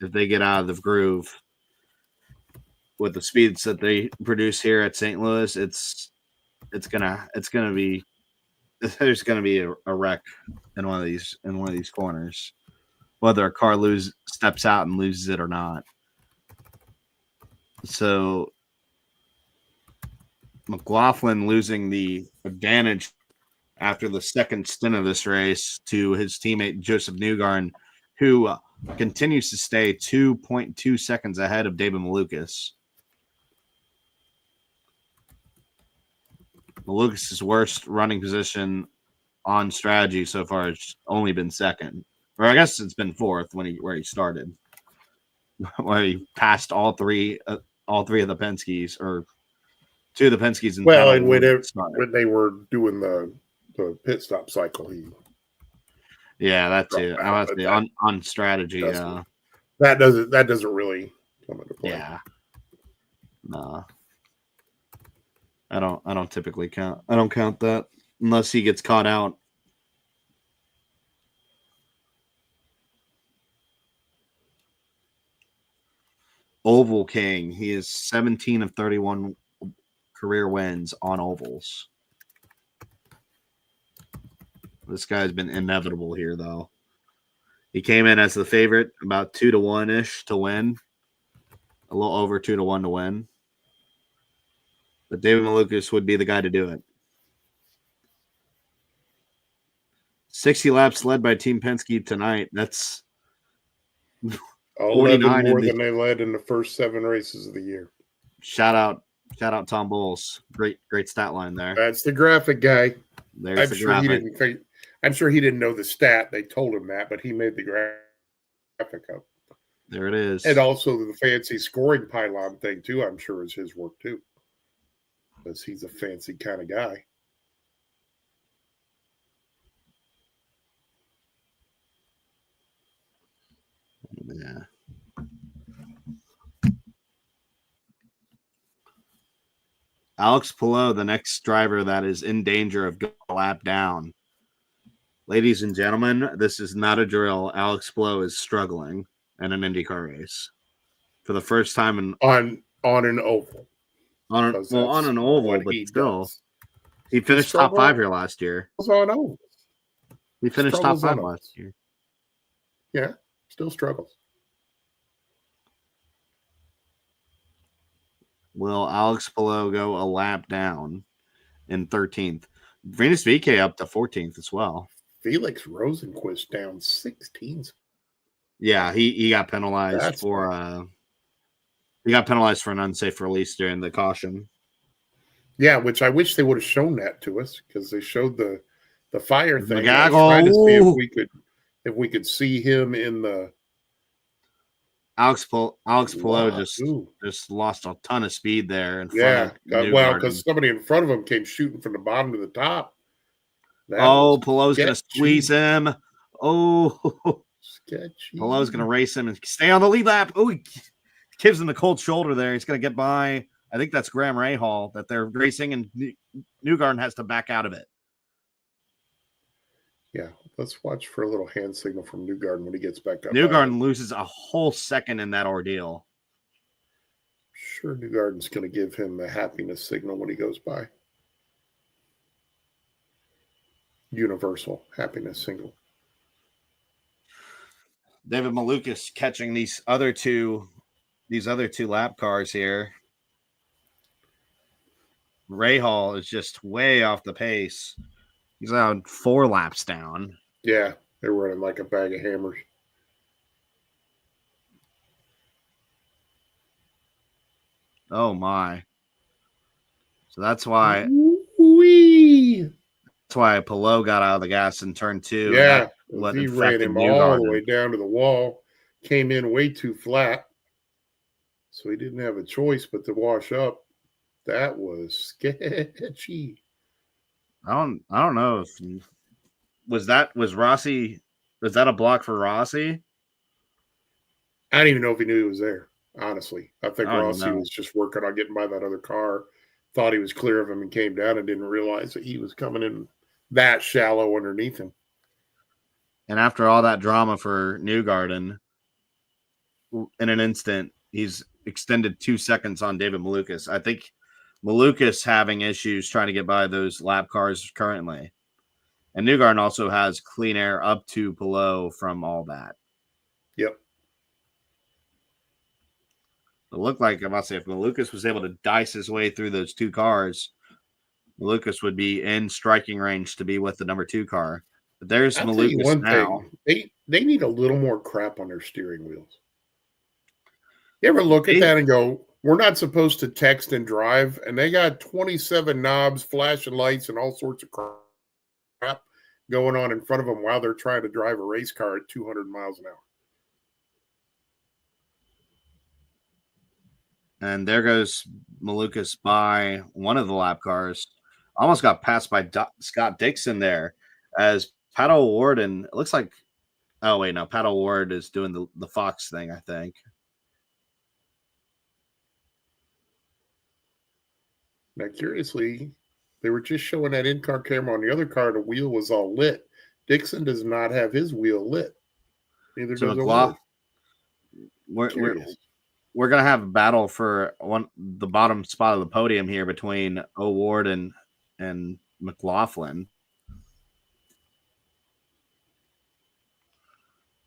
if they get out of the groove with the speeds that they produce here at St. Louis, it's gonna be, there's gonna be a wreck in one of these corners, whether a car steps out and loses it or not. So McLaughlin losing the advantage after the second stint of this race to his teammate Joseph Newgarden, who continues to stay 2.2 seconds ahead of David Malukas. Malukas' worst running position on strategy so far has only been 2nd, or I guess it's been 4th where he started, where he passed all three of the Penske's, or 2 of the Penske's. And when they were doing the pit stop cycle, that's it. I was on strategy. That doesn't really come into play. Yeah. No. I don't typically count. I don't count that unless he gets caught out. Oval King. He is 17 of 31 career wins on ovals. This guy's been inevitable here, though. He came in as the favorite, about 2-1-ish to win. A little over 2-1 to win. But David Malukas would be the guy to do it. 60 laps led by Team Penske tonight. That's 11 more than they led in the first 7 races of the year. Shout out Tom Bowles. Great stat line there. That's the graphic guy. There's the graphic. I'm sure he didn't know the stat. They told him that, but he made the graphic up. There it is. And also the fancy scoring pylon thing, too, I'm sure is his work, too. Because he's a fancy kind of guy. Yeah. Alex Palou, the next driver that is in danger of going a lap down. Ladies and gentlemen, this is not a drill. Alex Palou is struggling in an IndyCar race for the first time on an oval. On an oval, but still, he finished top 5 here last year. On ovals. He finished top 5 last year. Yeah, still struggles. Will Alex Palou go a lap down in 13th? Venus VK up to 14th as well. Felix Rosenquist down 16th. Yeah, he got penalized for an unsafe release during the caution. Yeah, which I wish they would have shown that to us, because they showed the fire thing. I was trying to see if we could see him in the Alex Palou just lost a ton of speed there in front of because somebody in front of him came shooting from the bottom to the top. Palou's going to squeeze him. Sketchy. Palou's going to race him and stay on the lead lap. Oh, gives him the cold shoulder there. He's going to get by. I think that's Graham Rahal that they're racing, and Newgarden has to back out of it. Yeah, let's watch for a little hand signal from Newgarden when he gets back up. Newgarden loses a whole second in that ordeal. Sure, Newgarden's going to give him a happiness signal when he goes by. Universal happiness signal. David Malukas catching these other two lap cars here. Rahal is just way off the pace. He's out 4 laps down. Yeah, they're running like a bag of hammers. Oh my! So that's why. Wee. That's why Pillow got out of the gas in turn 2. Yeah, what he infected ran him Newgarden. all the way down to the wall. Came in way too flat, so he didn't have a choice but to wash up. That was sketchy. I don't know if was Rossi. Was that a block for Rossi? I don't even know if he knew he was there. Honestly, I think I don't Rossi know. was just working on getting by that other car. Thought he was clear of him and came down and didn't realize that he was coming in that shallow underneath him. And after all that drama for Newgarden, in an instant, he's extended 2 seconds on David Malukas. I think Malukas having issues trying to get by those lap cars currently. And Newgarden also has clean air up to Pillow from all that. Yep. It looked like, I must say, if Malukas was able to dice his way through those 2 cars, Malukas would be in striking range to be with the number 2 car. But there's Malukas now. Thing. They need a little more crap on their steering wheels. You ever look at that and go, we're not supposed to text and drive, and they got 27 knobs, flashing lights, and all sorts of crap going on in front of them while they're trying to drive a race car at 200 miles an hour. And there goes Malukas by one of the lap cars. Almost got passed by Scott Dixon there as Pato O'Ward, and it looks like, oh wait, no, Pato O'Ward is doing the Fox thing, I think. Now, curiously, they were just showing that in-car camera on the other car. The wheel was all lit. Dixon does not have his wheel lit. Neither does O'Ward. We're gonna have a battle for the bottom spot of the podium here between O'Ward and McLaughlin.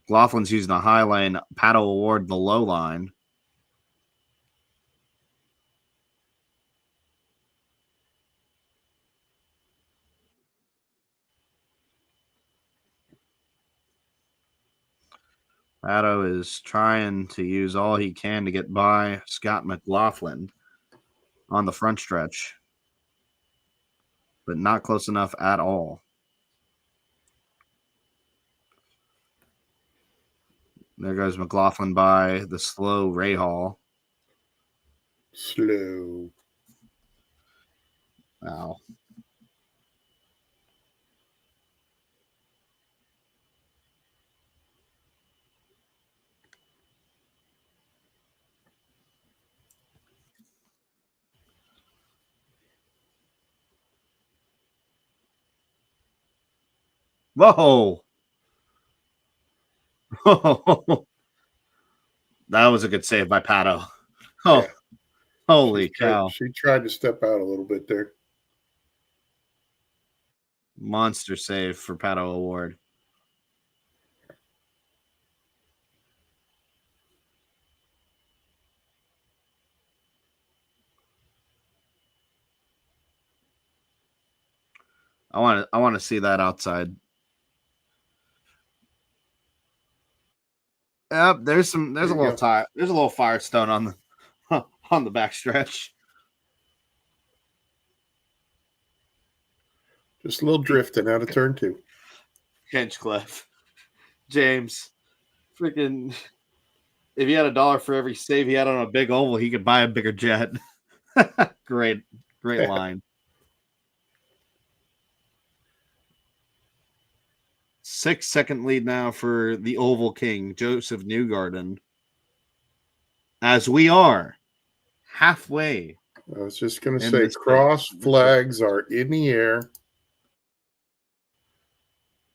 McLaughlin's using the high lane, Pato O'Ward the low line. Pato is trying to use all he can to get by Scott McLaughlin on the front stretch, but not close enough at all. There goes McLaughlin by the slow Rahal. Slow. Wow. Whoa. That was a good save by Pato. Oh, yeah. Holy cow. She tried to step out a little bit there. Monster save for Pato O'Ward. I want to see that outside. Yep, there's a little Firestone on the backstretch. Just a little drifting out of turn 2. Hinchcliffe. James. Freaking, if he had $1 for every save he had on a big oval, he could buy a bigger jet. Great line. 6-second lead now for the Oval King, Joseph Newgarden. as we are halfway. I was just going to in say this cross race. flags are in the air.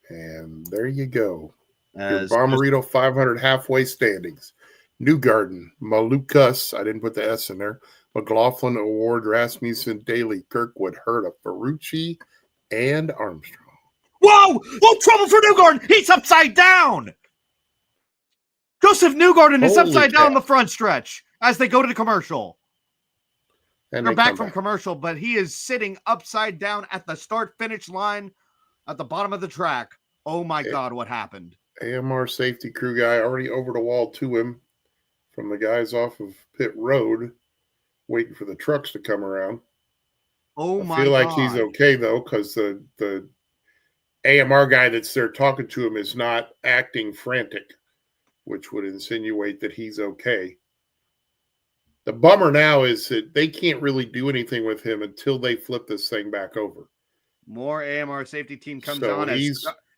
And there you go. Your As Bommarito 500 halfway standings. Newgarden, Malukas, I didn't put the S in there, McLaughlin, Award, Rasmussen, Daly, Kirkwood, Herta, Ferrucci, and Armstrong. Whoa! Whoa, trouble for Newgarden! He's upside down! Joseph Newgarden is upside down the front stretch as they go to the commercial. And they're back from commercial, but he is sitting upside down at the start-finish line at the bottom of the track. Oh, my God, what happened? AMR safety crew guy already over the wall to him from the guys off of pit road, waiting for the trucks to come around. Oh, my God. I feel like he's okay, though, because the AMR guy that's there talking to him is not acting frantic, which would insinuate that he's okay. The bummer now is that they can't really do anything with him until they flip this thing back over. More AMR safety team comes on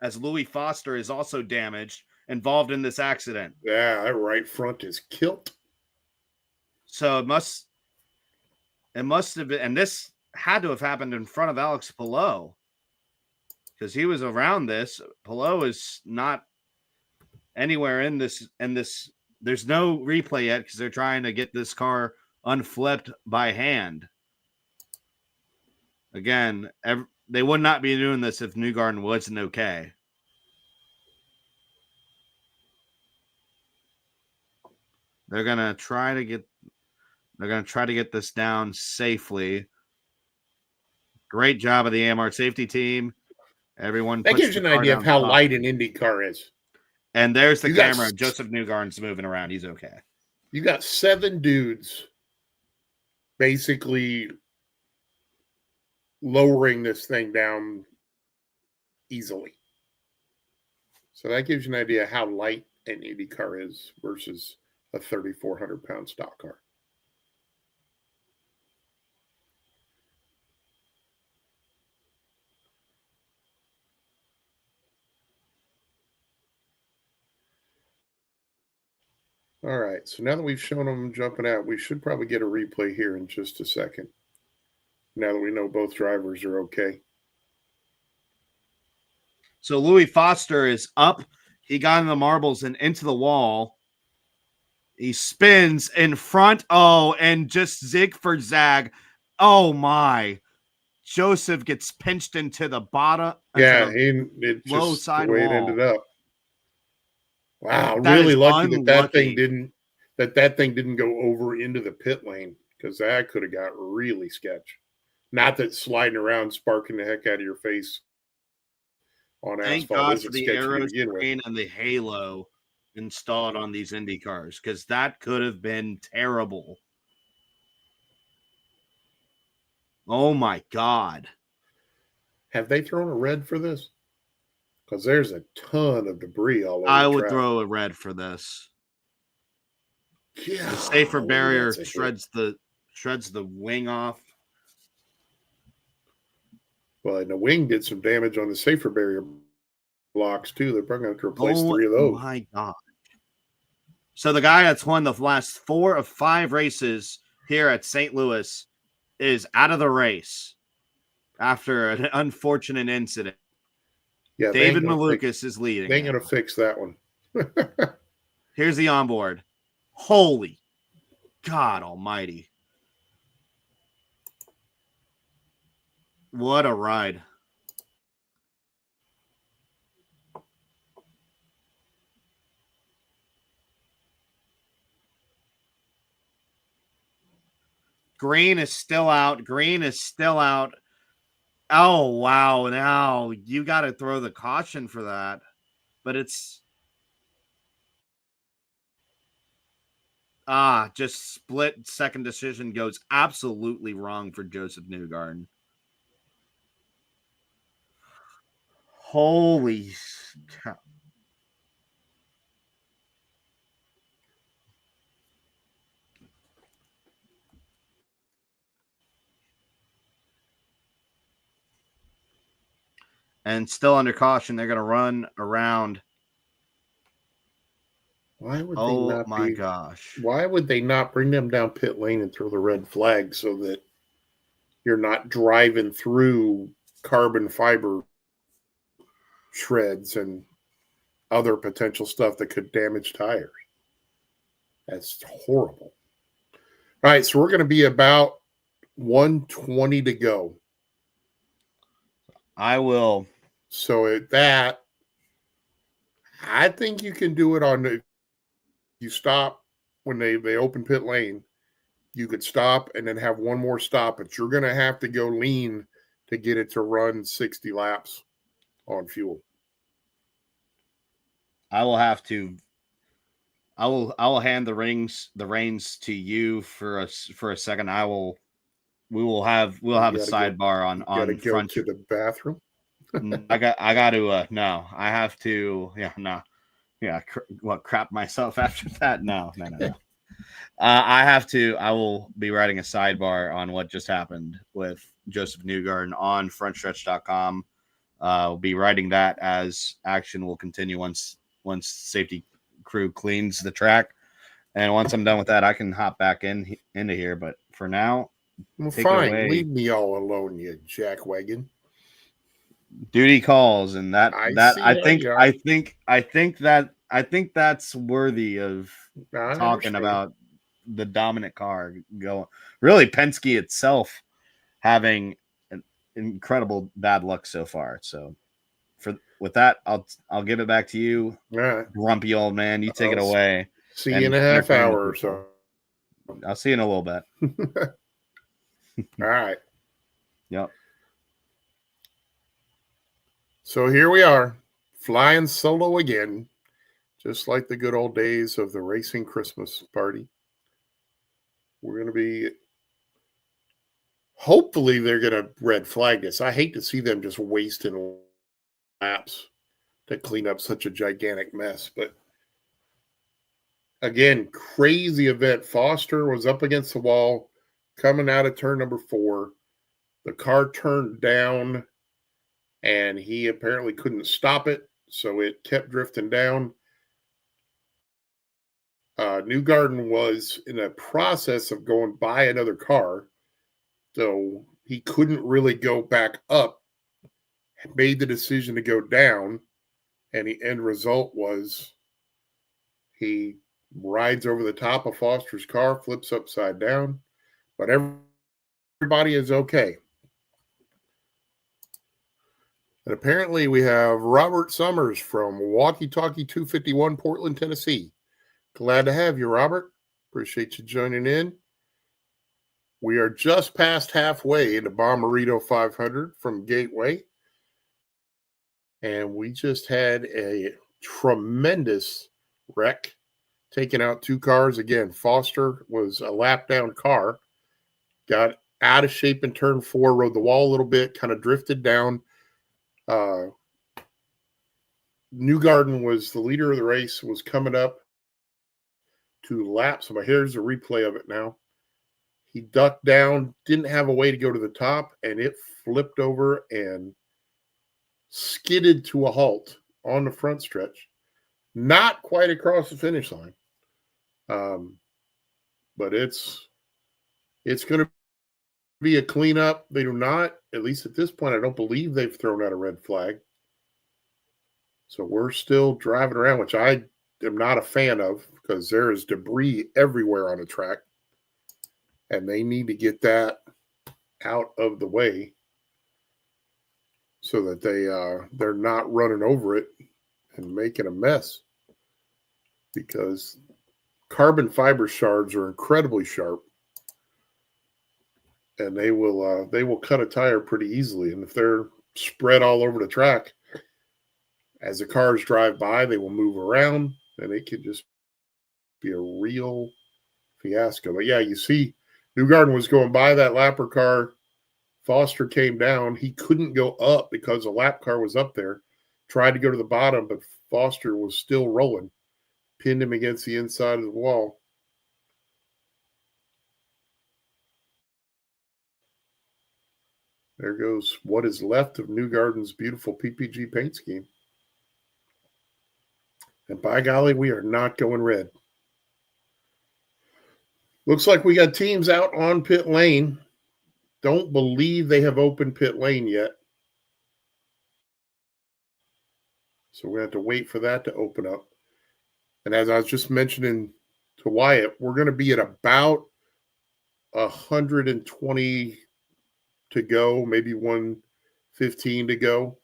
as Louis Foster is also damaged, involved in this accident. Yeah, that right front is killed. So it must have been, and this had to have happened in front of Alex Palou because he was around this. Palou is not anywhere in this. There's no replay yet because they're trying to get this car unflipped by hand. Again, they would not be doing this if Newgarden wasn't okay. They're gonna try to get this down safely. Great job of the AMR safety team. Everyone that gives you an idea of how light an IndyCar is. And there's the camera. Joseph Newgarden's moving around. He's okay. You got 7 dudes basically lowering this thing down easily. So that gives you an idea how light an IndyCar is versus a 3,400-pound stock car. All right, so now that we've shown them jumping out, we should probably get a replay here in just a second. Now that we know both drivers are okay. So Louis Foster is up. He got in the marbles and into the wall. He spins in front. Oh, and just zig for zag. Oh, my. Joseph gets pinched into the bottom. Yeah, it low just side the way wall. It ended up. Wow, really lucky that thing didn't go over into the pit lane because that could have got really sketch. Not that sliding around sparking the heck out of your face on Thank asphalt God isn't for the sketchy aero to begin with. screen and the halo installed on these Indy cars because that could have been terrible. Oh my God. Have they thrown a red for this? Because there's a ton of debris all over I the would track. throw a red for this. Yeah, the safer barrier shreds the wing off. Well, and the wing did some damage on the safer barrier blocks too. They're probably going to replace 3 of those. Oh my God. So the guy that's won the last 4 of 5 races here at St. Louis is out of the race after an unfortunate incident. Yeah, David Malukas is leading. They ain't going to fix that one. Here's the onboard. Holy God almighty. What a ride. Green is still out. Oh, wow. Now you got to throw the caution for that. But it's just split second decision goes absolutely wrong for Joseph Newgarden. Holy cow. And still under caution, they're going to run around. Why would they Oh not my be? gosh. Why would they not bring them down pit lane and throw the red flag so that you're not driving through carbon fiber shreds and other potential stuff that could damage tires? That's horrible. All right, so we're going to be about 120 to go. I will. So at that, I think you can do it on the. You stop when they open pit lane. You could stop and then have one more stop, but you're going to have to go lean to get it to run 60 laps on fuel. I will have to. I will hand the reins to you for a second. We'll have a sidebar Got to on go front. to the bathroom. I got to no. I have to. Yeah, no. Yeah, crap myself after that? No. I have to. I will be writing a sidebar on what just happened with Joseph Newgarden on Frontstretch.com. We'll be writing that as action will continue once safety crew cleans the track, and once I'm done with that, I can hop back into here. But for now, Well, take it fine. away. Leave me all alone, you jackwagon. Duty calls, and I think that's worthy of talking understand. about the dominant car going. Really, Penske itself having an incredible bad luck so far. So, with that, I'll give it back to you, All right. grumpy old man. You take it away. See you in a half hour or so. I'll see you in a little bit. All right. Yep. So here we are, flying solo again, just like the good old days of the racing Christmas party. We're going to be, hopefully they're going to red flag this. I hate to see them just wasting laps to clean up such a gigantic mess. But again, crazy event. Foster was up against the wall coming out of turn number 4. The car turned down and he apparently couldn't stop it, so it kept drifting down. Newgarden was in a process of going by another car, so he couldn't really go back up. Made the decision to go down, and the end result was he rides over the top of Foster's car, flips upside down, but everybody is okay. And apparently we have Robert Summers from Walkie Talkie 251, Portland, Tennessee. Glad to have you, Robert. Appreciate you joining in. We are just past halfway into Bommarito 500 from Gateway. And we just had a tremendous wreck, taking out 2 cars. Again, Foster was a lap down car, got out of shape in turn 4, rode the wall a little bit, kind of drifted down. Newgarden was the leader of the race, was coming up to lap. So here's a replay of it now. He ducked down, didn't have a way to go to the top, and it flipped over and skidded to a halt on the front stretch. Not quite across the finish line. But it's going to be a cleanup. They do not, at least at this point, I don't believe they've thrown out a red flag. So we're still driving around, which I am not a fan of because there is debris everywhere on the track. And they need to get that out of the way so that they're not running over it and making a mess, because carbon fiber shards are incredibly sharp, and they will cut a tire pretty easily. And if they're spread all over the track, as the cars drive by, they will move around, and it could just be a real fiasco. But yeah, you see, Newgarden was going by that lapper car. Foster came down. He couldn't go up because the lap car was up there. Tried to go to the bottom, but Foster was still rolling. Pinned him against the inside of the wall. There goes what is left of Newgarden's beautiful PPG paint scheme. And by golly, we are not going red. Looks like we got teams out on pit lane. Don't believe they have opened pit lane yet. So we have to wait for that to open up. And as I was just mentioning to Wyatt, we're going to be at about 120 to go, maybe 115 to go.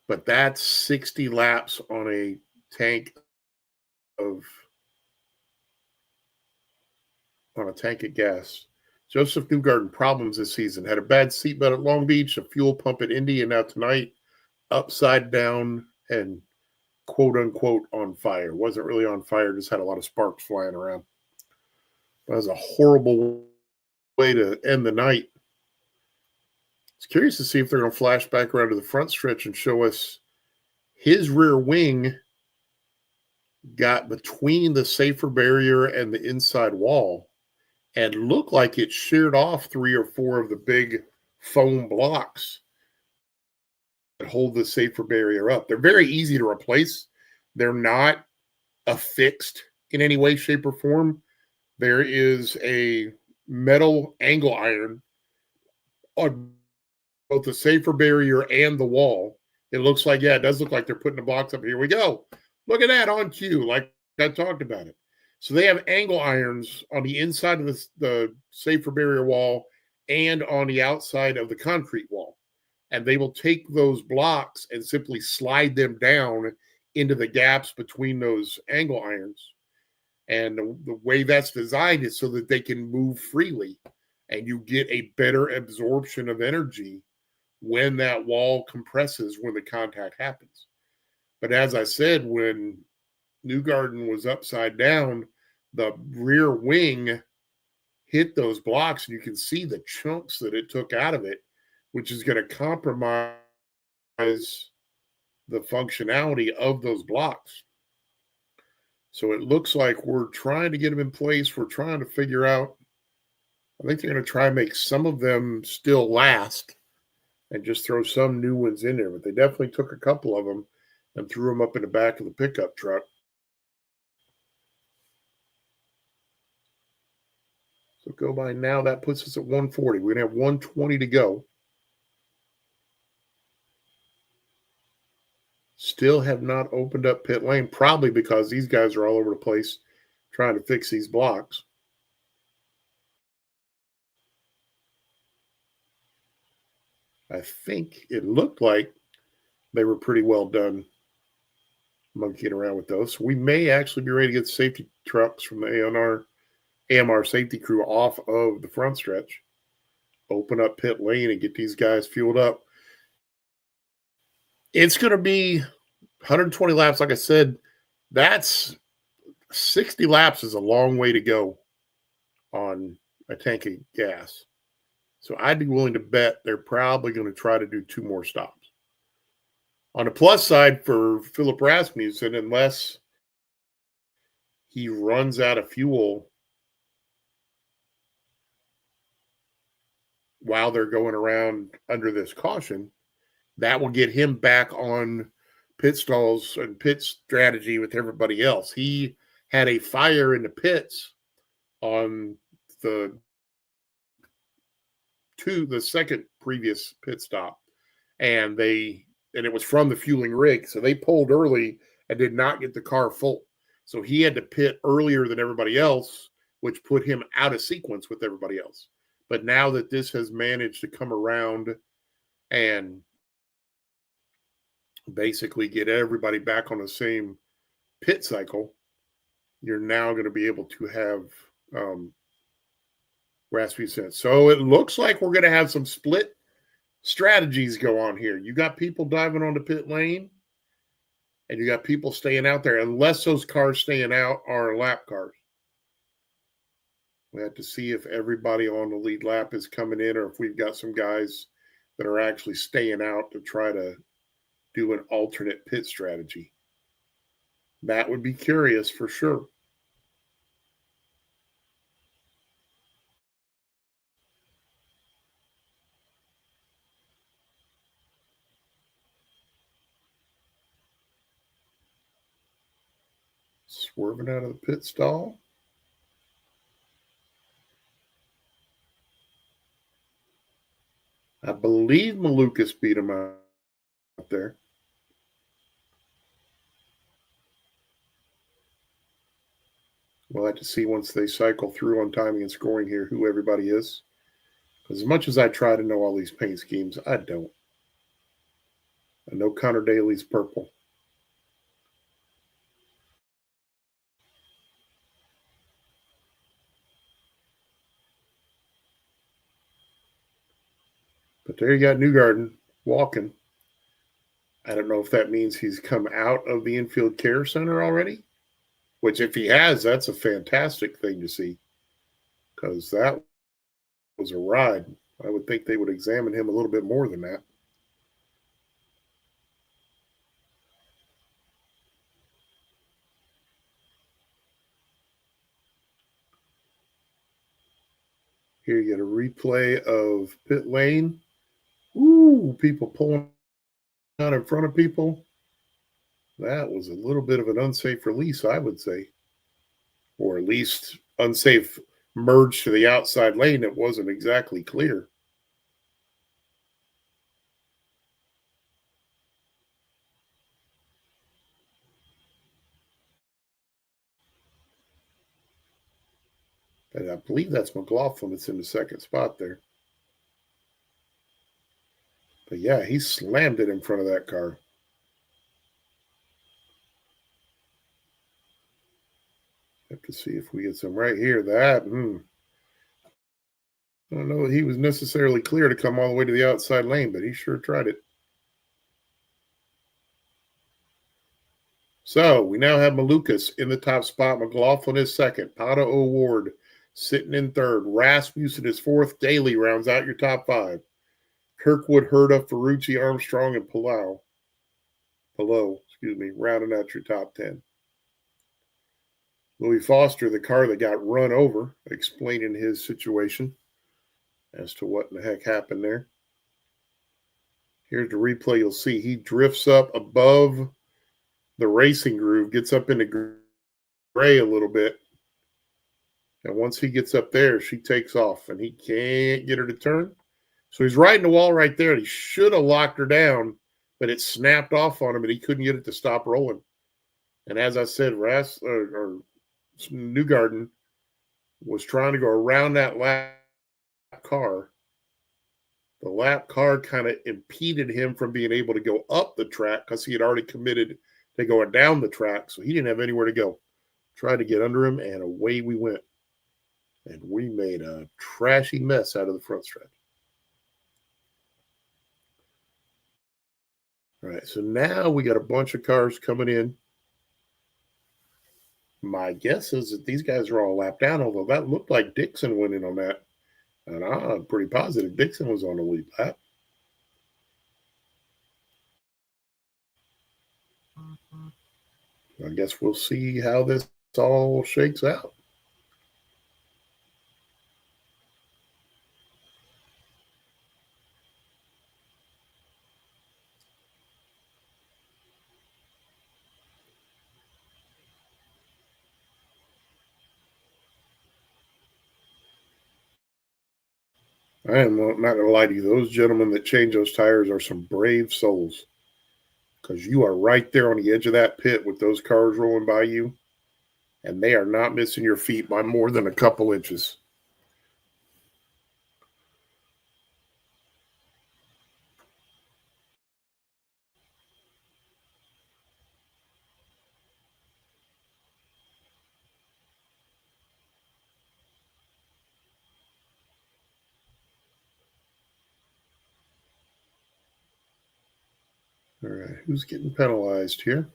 But that's 60 laps on a tank of gas. Joseph Newgarden problems this season. Had a bad seatbelt at Long Beach, a fuel pump at Indy, and now tonight upside down and quote unquote on fire. Wasn't really on fire, just had a lot of sparks flying around. That was a horrible way to end the night. It's curious to see if they're going to flash back around to the front stretch and show us his rear wing got between the safer barrier and the inside wall and looked like it sheared off 3 or 4 of the big foam blocks that hold the safer barrier up. They're very easy to replace. They're not affixed in any way, shape, or form. There is a metal angle iron on both the safer barrier and the wall. It looks like, it does look like they're putting the blocks up. Here we go. Look at that on cue, like I talked about it. So they have angle irons on the inside of the safer barrier wall and on the outside of the concrete wall. And they will take those blocks and simply slide them down into the gaps between those angle irons. And the way that's designed is so that they can move freely and you get a better absorption of energy when that wall compresses when the contact happens. But as I said, when Newgarden was upside down, the rear wing hit those blocks, and you can see the chunks that it took out of it, which is going to compromise the functionality of those blocks. So it looks like we're trying to get them in place. We're trying to figure out, I think they're going to try and make some of them still last and just throw some new ones in there. But they definitely took a couple of them and threw them up in the back of the pickup truck. So go by now. That puts us at 140. We're going to have 120 to go. Still have not opened up pit lane, probably because these guys are all over the place trying to fix these blocks. I think it looked like they were pretty well done monkeying around with those. So we may actually be ready to get safety trucks from the AMR safety crew off of the front stretch, open up pit lane, and get these guys fueled up. It's going to be 120 laps. Like I said, that's 60 laps is a long way to go on a tank of gas. So I'd be willing to bet they're probably going to try to do 2 more stops. On the plus side for Philip Rasmussen, unless he runs out of fuel while they're going around under this caution, that will get him back on pit stalls and pit strategy with everybody else. He had a fire in the pits on the second previous pit stop, and it was from the fueling rig, so they pulled early and did not get the car full. So he had to pit earlier than everybody else, which put him out of sequence with everybody else. But now that this has managed to come around and basically get everybody back on the same pit cycle, you're now going to be able to have Rasmussen. So it looks like we're going to have some split strategies go on here. You got people diving onto pit lane, and you got people staying out there, unless those cars staying out are lap cars. We have to see if everybody on the lead lap is coming in, or if we've got some guys that are actually staying out to try to do an alternate pit strategy. That would be curious for sure. Swerving out of the pit stall. I believe Malukas beat him out there. We'll have to see once they cycle through on timing and scoring here who everybody is. As much as I try to know all these paint schemes, I don't. I know Connor Daly's purple. But there you got Newgarden walking. I don't know if that means he's come out of the infield care center already, which if he has, that's a fantastic thing to see because that was a ride. I would think they would examine him a little bit more than that. Here you get a replay of pit lane. Ooh, people pulling out in front of people. That was a little bit of an unsafe release, I would say. Or at least unsafe merge to the outside lane. It wasn't exactly clear. And I believe that's McLaughlin that's in the second spot there. But yeah, he slammed it in front of that car. Have to see if we get some right here. That, I don't know that he was necessarily clear to come all the way to the outside lane, but he sure tried it. So we now have Malukas in the top spot. McLaughlin is second. Pato O'Ward sitting in third. Rasmussen is fourth. Daly rounds out your top five. Kirkwood, Herta, Ferrucci, Armstrong, and Palou, rounding out your top 10. Louis Foster, the car that got run over, explaining his situation as to what in the heck happened there. Here's the replay. You'll see he drifts up above the racing groove, gets up into gray a little bit. And once he gets up there, she takes off, and he can't get her to turn. So he's riding the wall right there. He should have locked her down, but it snapped off on him, and he couldn't get it to stop rolling. And as I said, Newgarden was trying to go around that lap car. The lap car kind of impeded him from being able to go up the track because he had already committed to going down the track, so he didn't have anywhere to go. Tried to get under him, and away we went. And we made a trashy mess out of the front stretch. All right, so now we got a bunch of cars coming in. My guess is that these guys are all lapped down, although that looked like Dixon went in on that. And I'm pretty positive Dixon was on the lead lap. I guess we'll see how this all shakes out. I am not going to lie to you. Those gentlemen that change those tires are some brave souls because you are right there on the edge of that pit with those cars rolling by you, and they are not missing your feet by more than a couple inches. All right, who's getting penalized here?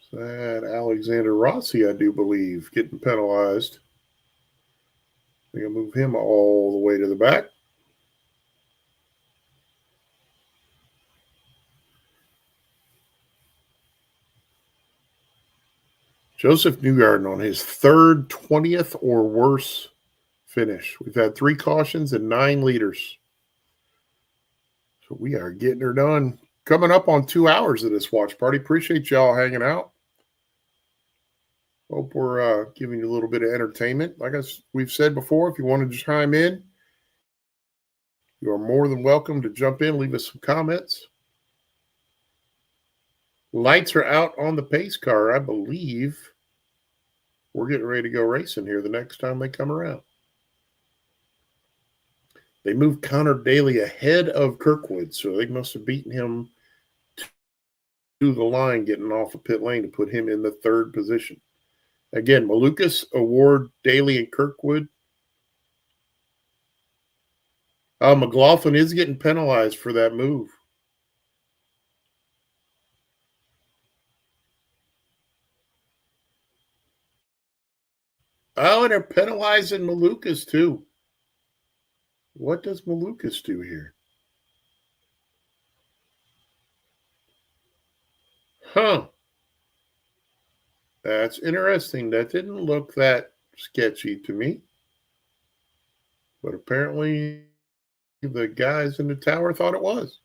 Is that Alexander Rossi, I do believe, getting penalized. We're going to move him all the way to the back. Joseph Newgarden on his third 20th or worse finish. We've had 3 cautions and 9 leaders. So we are getting her done. coming up on 2 hours of this watch party. Appreciate y'all hanging out. Hope we're giving you a little bit of entertainment. Like we've said before, if you want to chime in, you are more than welcome to jump in, leave us some comments. Lights are out on the pace car. I believe we're getting ready to go racing here the next time they come around. They moved Connor Daly ahead of Kirkwood, so they must have beaten him to the line getting off of pit lane to put him in the third position. Again, Malukas, Award, Daly, and Kirkwood. McLaughlin is getting penalized for that move. Oh, and they're penalizing Malukas too. What does Malukas do here? Huh. That's interesting. That didn't look that sketchy to me. But apparently the guys in the tower thought it was.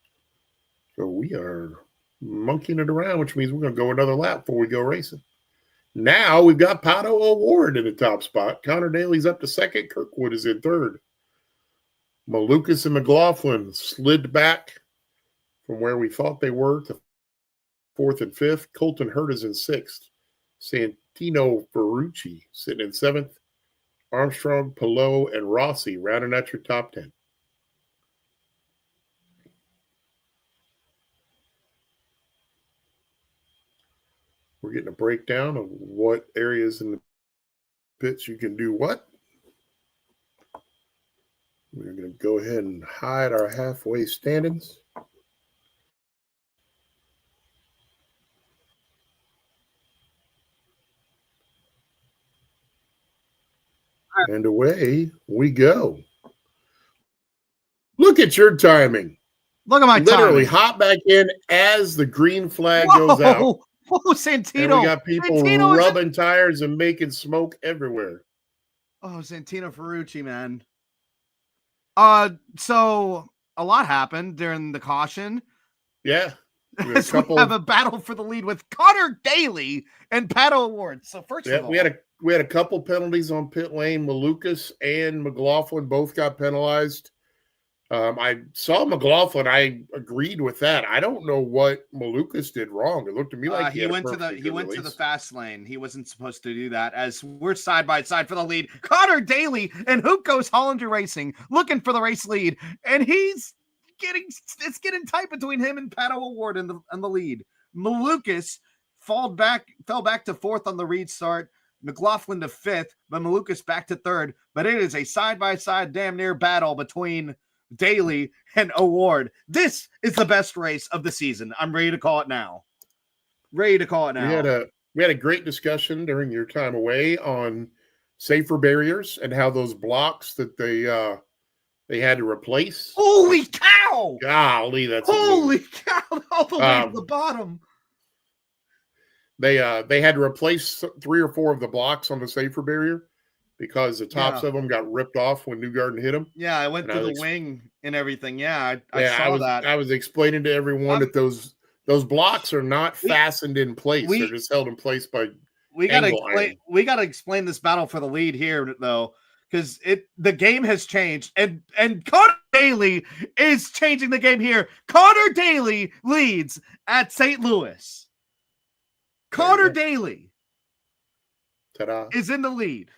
So we are monkeying it around, which means we're going to go another lap before we go racing. Now we've got Pato O'Ward in the top spot. Connor Daly's up to second. Kirkwood is in third. Malukas and McLaughlin slid back from where we thought they were to fourth and fifth. Colton Hurt is in sixth. Santino Ferrucci sitting in seventh. Armstrong, Pillow, and Rossi rounding out your top 10. We're getting a breakdown of what areas in the pits you can do what. We're going to go ahead and hide our halfway standings. And away we go. Look at your timing. Look at my Literally timing. hop back in as the green flag goes out. Whoa, Santino. And we got people rubbing tires and making smoke everywhere. Oh, Santino Ferrucci, man. So a lot happened during the caution. Yeah. We have a battle for the lead with Connor Daly and Pato O'Ward. So first of all, we had a couple penalties on pit lane. Malukas and McLaughlin both got penalized. I saw McLaughlin. I agreed with that. I don't know what Malukas did wrong. It looked to me like he went to the fast lane. He wasn't supposed to do that. As we're side by side for the lead, Connor Daly and Hoop goes Hollander Racing looking for the race lead, and it's getting tight between him and Pato O'Ward in the lead. Malukas fell back to fourth on the restart. McLaughlin to fifth, but Malukas back to third. But it is a side by side, damn near battle between Daly and O'Ward. This is the best race of the season. I'm ready to call it now. We had a great discussion during your time away on safer barriers and how those blocks that they had to replace. Holy cow! Golly, that's holy cow! All the way to the bottom. They had to replace 3 or 4 of the blocks on the safer barrier because the tops of them got ripped off when Newgarden hit them. Yeah, I went through the wing and everything. Yeah, I saw that. I was explaining to everyone that those blocks are not fastened in place. They're just held in place by we gotta explain this battle for the lead here, though, because the game has changed, and Connor Daly is changing the game here. Connor Daly leads at St. Louis. Connor Daly is in the lead.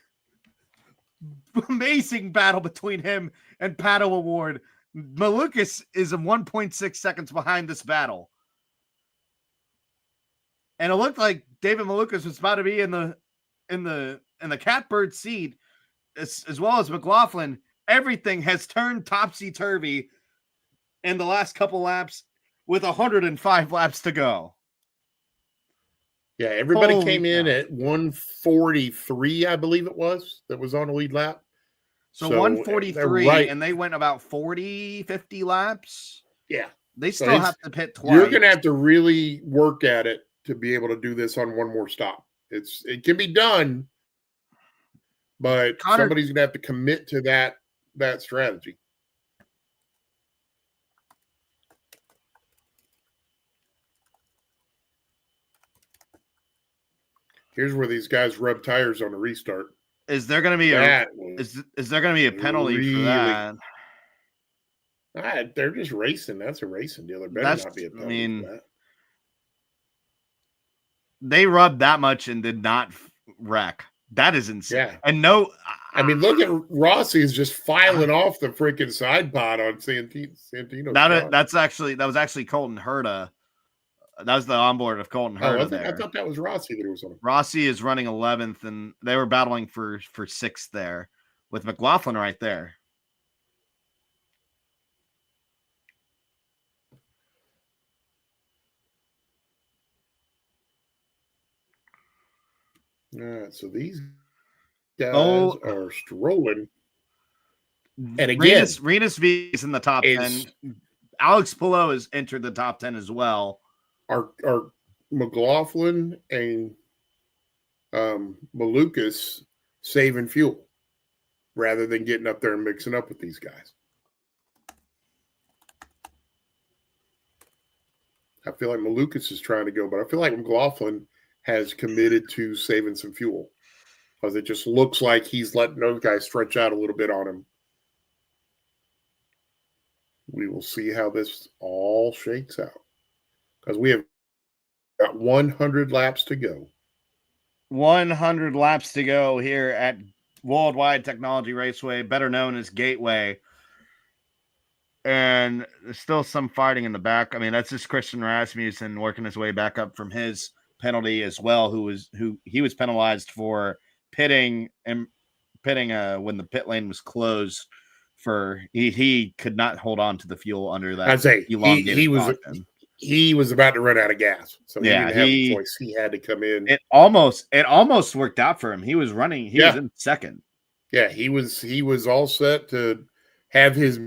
Amazing battle between him and Pato O'Ward. Malukas is 1.6 seconds behind this battle. And it looked like David Malukas was about to be in the catbird seat, as well as McLaughlin. Everything has turned topsy-turvy in the last couple laps with 105 laps to go. Yeah, everybody came in at 143, I believe it was, that was on the lead lap. So 143, and they went about 50 laps. Yeah. They still have to pit twice. You're going to have to really work at it to be able to do this on one more stop. It can be done, but somebody's going to have to commit to that strategy. Here's where these guys rub tires on the restart. Is there going to be is there going to be a penalty for that? They're just racing. That's a racing deal. There better not be a penalty for that. They rubbed that much and did not wreck. That is insane. Yeah. And no, I mean, look at Rossi is just filing off the freaking side pod on Santino. That was actually Colton Herta. That was the onboard of Colton Herta. I thought that was Rossi that was on. Rossi is running 11th, and they were battling for 6th there with McLaughlin right there. All right, so these guys are strolling. And again, Renus V is in the top 10. Alex Palou has entered the top 10 as well. Are McLaughlin and Malukas saving fuel rather than getting up there and mixing up with these guys? I feel like Malukas is trying to go, but I feel like McLaughlin has committed to saving some fuel because it just looks like he's letting those guys stretch out a little bit on him. We will see how this all shakes out because we have got 100 laps to go. 100 laps to go here at Worldwide Technology Raceway, better known as Gateway. And there's still some fighting in the back. I mean, that's just Christian Rasmussen working his way back up from his penalty as well, who he was penalized for pitting when the pit lane was closed. For he could not hold on to the fuel under that. I'd say he was about to run out of gas, so he didn't have a choice. He had to come in. It almost worked out for him. He was running. He was in second. Yeah, he was all set to have his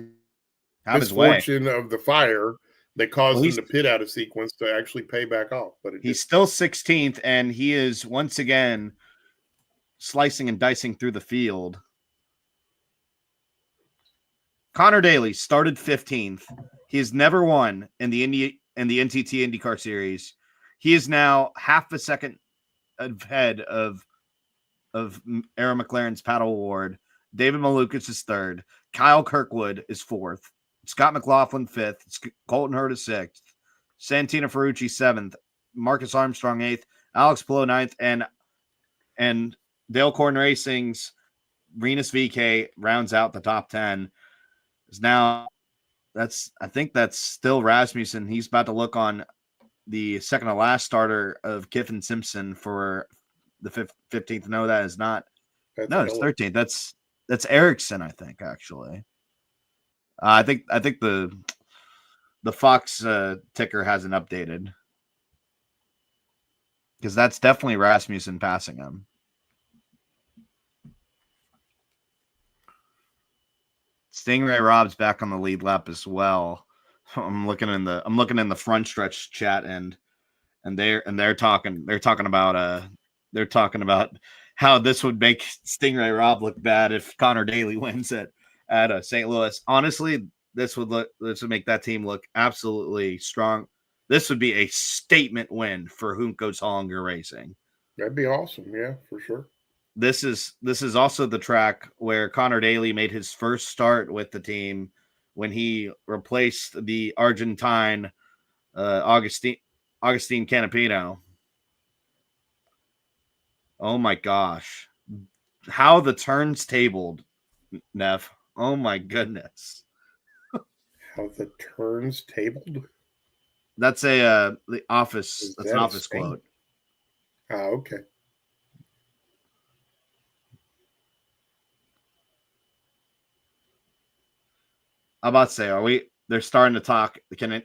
misfortune of the fire that caused him to pit out of sequence to actually pay back off. But he's still 16th, and he is once again slicing and dicing through the field. Connor Daly started 15th. He has never won in the NTT IndyCar Series. He is now half a second ahead of Aaron McLaren's Paddle Award. David Malukas is third. Kyle Kirkwood is fourth. Scott McLaughlin fifth. Colton Herta sixth. Santino Ferrucci seventh. Marcus Armstrong eighth. Alex Palou ninth. And Dale Corn Racing's Renus VK rounds out the top 10. Now, I think that's still Rasmussen. He's about to look on the second to last starter of Kiffin Simpson for the 15th. No, that is not. It's 13th. That's Erickson, I think, actually. I think the Fox ticker hasn't updated because that's definitely Rasmussen passing him. Stingray Rob's back on the lead lap as well. I'm looking in the Frontstretch chat and they're talking about how this would make Stingray Rob look bad if Connor Daly wins at St. Louis. Honestly, this would make that team look absolutely strong. This would be a statement win for Juncos Hollinger Racing. That'd be awesome, yeah, for sure. This is also the track where Connor Daly made his first start with the team when he replaced the Argentine Agustin Canapino. Oh my gosh. How the turns tabled, Neff. Oh my goodness. How the turns tabled? That's the office. That's an office quote. Oh, okay. I'm about to say, they're starting to talk. Can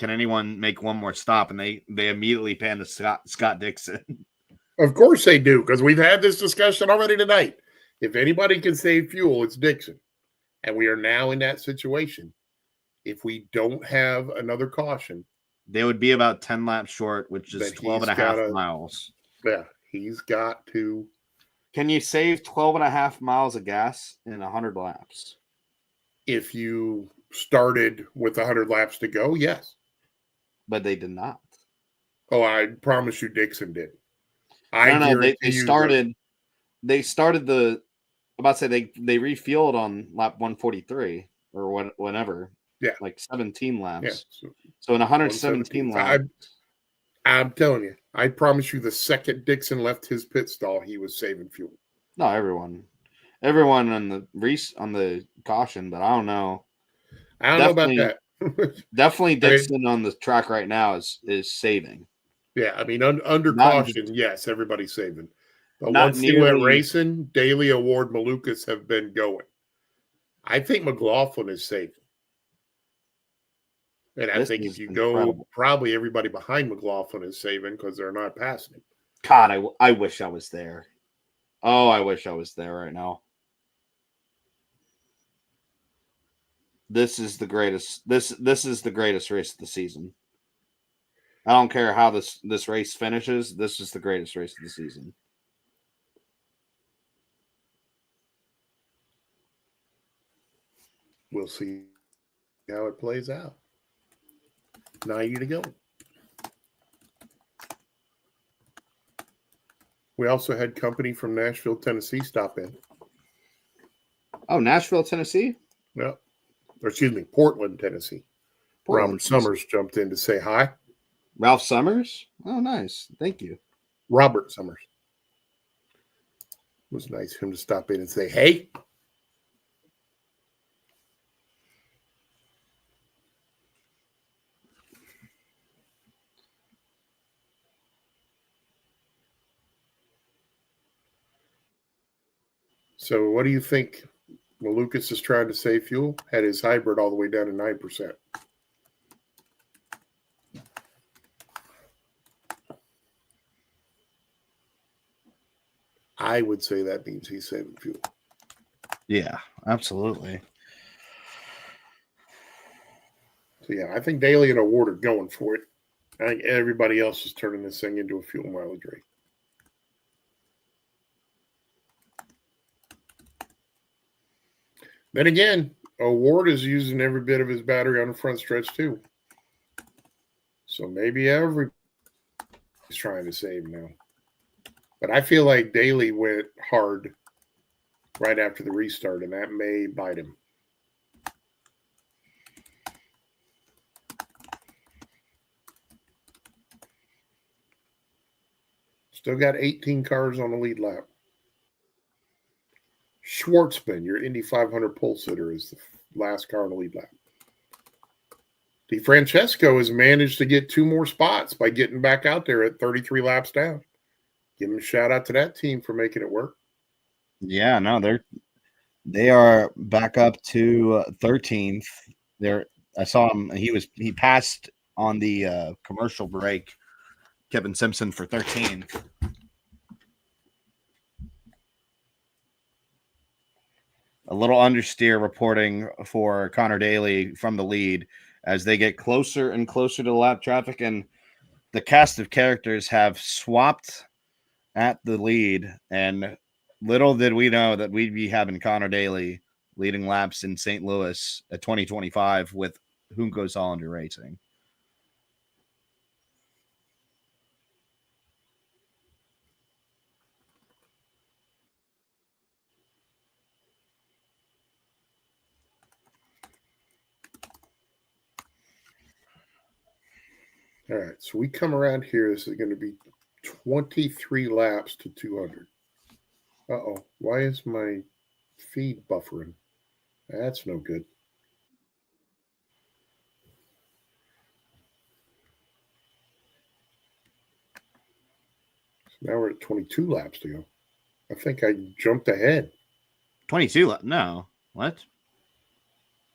anyone make one more stop? And they immediately pan to Scott Dixon. Of course they do, because we've had this discussion already tonight. If anybody can save fuel, it's Dixon. And we are now in that situation. If we don't have another caution, they would be about 10 laps short, which is 12 and a half miles. Yeah, he's got to. Can you save 12 and a half miles of gas in 100 laps? If you started with 100 laps to go, yes. But they did not. Oh, I promise you Dixon did. I don't know. They guarantee you started the. I'm about to say they refueled on lap 143 or whenever. Yeah. Like 17 laps. Yeah. So in 117 laps. I'm telling you, I promise you, the second Dixon left his pit stall, he was saving fuel. No, everyone on the caution, but I don't know. I don't know about that. Definitely Dixon on the track right now is saving. Yeah, I mean, under caution, yes, everybody's saving. But once he went racing, Daly, Award, Malukas have been going. I think McLaughlin is saving. And I think if you go, probably everybody behind McLaughlin is saving because they're not passing him. God, I wish I was there. Oh, I wish I was there right now. This is the greatest. This is the greatest race of the season. I don't care how this race finishes. This is the greatest race of the season. We'll see how it plays out. 90 to go. We also had company from Nashville, Tennessee stop in. Oh, Nashville, Tennessee? Yeah. Or excuse me, Portland, Tennessee. Robert Summers jumped in to say hi. Ralph Summers? Oh, nice. Thank you. Robert Summers. It was nice of him to stop in and say, hey. So what do you think? Malukas is trying to save fuel, had his hybrid all the way down to 9%. I would say that means he's saving fuel. Yeah, absolutely. So, yeah, I think Daly and Award are going for it. I think everybody else is turning this thing into a fuel mileage rate. Then again, Award is using every bit of his battery on the front stretch too. So maybe everybody's trying to save now. But I feel like Daly went hard right after the restart, and that may bite him. Still got 18 cars on the lead lap. Schwartzman, your Indy 500 pole sitter, is the last car on the lead lap. DeFrancesco has managed to get 2 more spots by getting back out there at 33 laps down. Give him a shout out to that team for making it work. Yeah, no, they are back up to 13th. I saw him. He passed on the commercial break Kevin Simpson for 13th. A little understeer reporting for Connor Daly from the lead as they get closer and closer to the lap traffic, and the cast of characters have swapped at the lead. And little did we know that we'd be having Connor Daly leading laps in St. Louis at 2025 with Juncos Hollander Racing. All right, so we come around here. This is going to be 23 laps to 200. Uh-oh, why is my feed buffering? That's no good. So now we're at 22 laps to go. I think I jumped ahead. 22? No. What?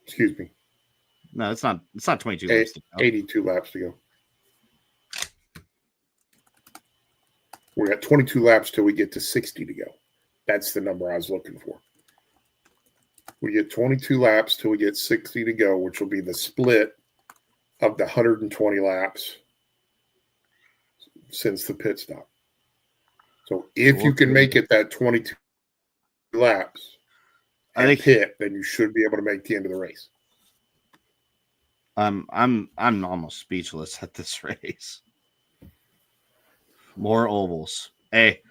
Excuse me. No, it's not 22 laps to go. 82 laps to go. We got 22 laps till we get to 60 to go. That's the number I was looking for. We get 22 laps till we get 60 to go, which will be the split of the 120 laps since the pit stop. So if you can make it that 22 laps and pit, then you should be able to make the end of the race. I'm almost speechless at this race. More ovals. Hey,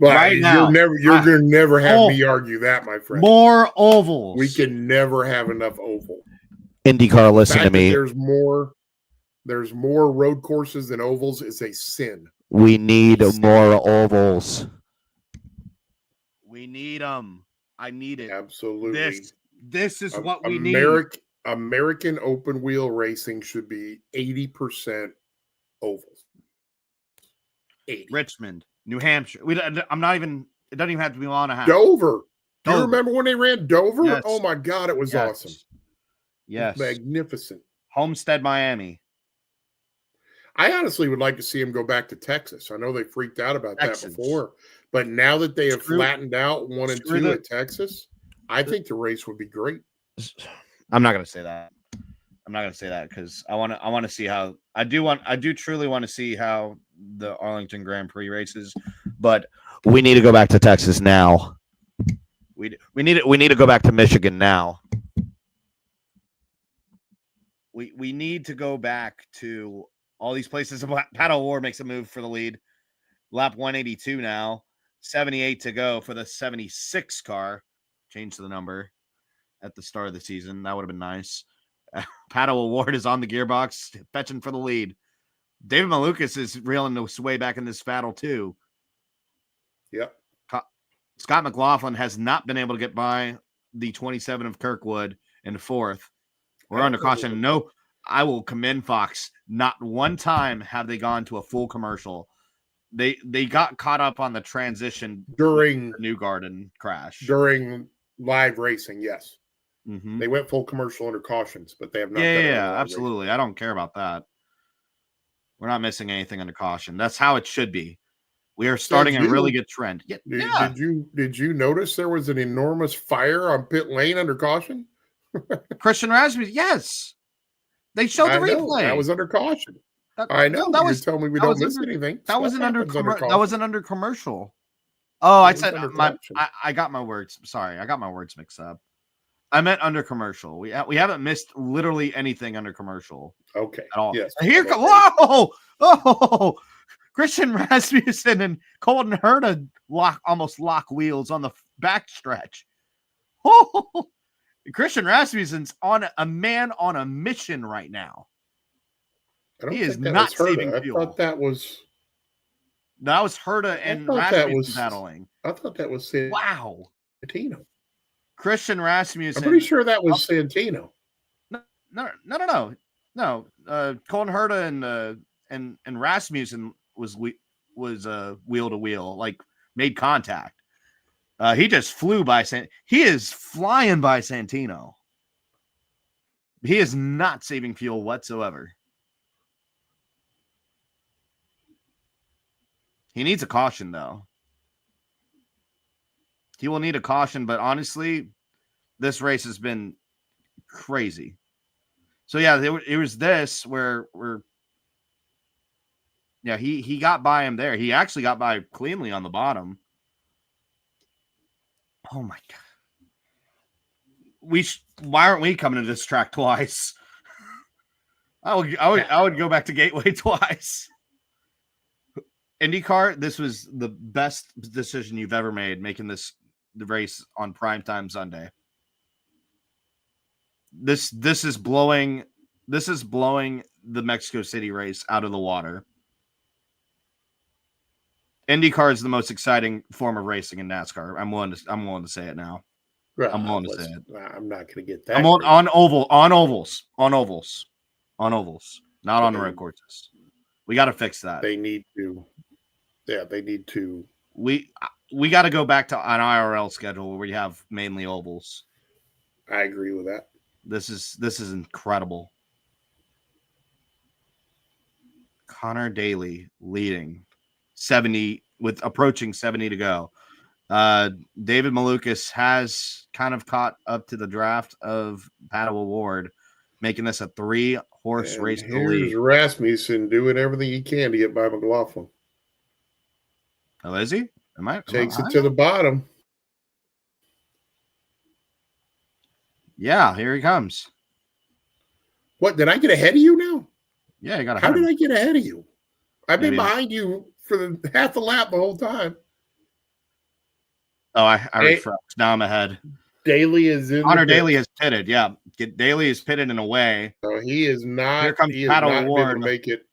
But right now, you're gonna never have me argue that, my friend. More ovals. We can never have enough oval. IndyCar, The listen to fact that me. there's more road courses than ovals is a sin. We need more ovals. We need them. I need it. Absolutely. This is what we need. American open wheel racing should be 80% ovals. 80. Richmond, New Hampshire. I'm not even. It doesn't even have to be a mile and a half. Dover. Do you Dover. remember when they ran Dover? Yes. Oh my God, it was awesome. Yes. Magnificent. Homestead, Miami. I honestly would like to see him go back to Texas. I know they freaked out about that before, but now that they have flattened out 1 and 2 at Texas, I think the race would be great. I'm not going to say that. I'm not going to say that because I want to see how I do truly want to see how the Arlington Grand Prix races, but we need to go back to Texas now. We need to go back to Michigan now. We need to go back to all these places. Pat O'Ward makes a move for the lead. Lap 182 now. 78 to go for the 76 car. Change the number at the start of the season. That would have been nice. Pat O'Ward is on the gearbox, fetching for the lead. David Malukas is reeling his way back in this battle, too. Yep. Scott McLaughlin has not been able to get by the 27 of Kirkwood in fourth. We're under caution. No, I will commend Fox. Not one time have they gone to a full commercial. They got caught up on the transition during the New Garden crash. During live racing, yes. Mm-hmm. They went full commercial under cautions, but they have not. Yeah, absolutely. Racing. I don't care about that. We're not missing anything under caution. That's how it should be. We are starting a really good trend. Did you notice there was an enormous fire on pit lane under caution? Christian Rasmussen, yes. They showed the replay. That was under caution. I know. That was telling me we don't miss anything. That wasn't under commercial. Oh, I said I got my words. Sorry, I got my words mixed up. I meant under commercial. We haven't missed literally anything under commercial. Okay. At all. Yes. Here come. Whoa! Oh! Christian Rasmussen and Colton Herta almost lock wheels on the backstretch. Oh! Christian Rasmussen's on a mission right now. He is not saving fuel. I thought that was Herta and Rasmussen battling. I thought that was Santino. Christian Rasmussen. I'm pretty sure that was Santino. No. Colton Herta and Rasmussen was wheel to wheel, like made contact. He just flew by he is flying by Santino. He is not saving fuel whatsoever. He needs a caution, though. He will need a caution, but honestly, this race has been crazy. So, yeah, it was this where he got by him there. He actually got by cleanly on the bottom. Oh, my God. Why aren't we coming to this track twice? I would go back to Gateway twice. IndyCar, this was the best decision you've ever made, making the race on primetime Sunday. This is blowing the Mexico City race out of the water. IndyCar is the most exciting form of racing in NASCAR. I'm willing to say it now. Right. I'm willing to say it. I'm not going to get that. I'm on ovals, not on the road courses. We got to fix that. They need to. Yeah, they need to. We got to go back to an IRL schedule where we have mainly ovals. I agree with that. This is incredible. Connor Daly leading 70 with approaching 70 to go. David Malukas has kind of caught up to the draft of Pat O'Ward, making this a 3-horse race to the lead. Here's Rasmussen doing everything he can to get by McLaughlin. Oh, is he? Takes it to the bottom. Yeah, here he comes. What, did I get ahead of you now? Yeah, you got How did I get ahead of you? I've been behind you for the half the lap the whole time. Oh, I refreshed. Now I'm ahead. Daly is in. Connor Daly has pitted. Yeah, Daly is pitted in a way. So he is not. Here comes he is Paddle not Award. going to make it.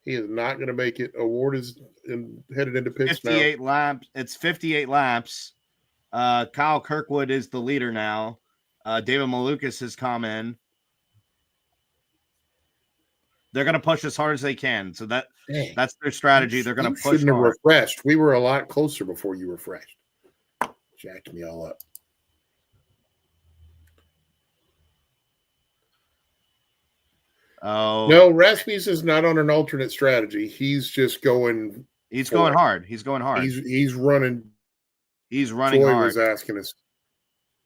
He is not going to make it. Award is headed into pits 58 now. laps. It's 58 laps. Kyle Kirkwood is the leader now. David Malukas has come in. They're going to push as hard as they can. So that's their strategy. They're going to push shouldn't have hard. refreshed. We were a lot closer before you refreshed. Jacked me all up. Oh no, Rasmus is not on an alternate strategy. He's just going. He's going hard. He's going hard. He's running. He's running Joy hard. was asking us.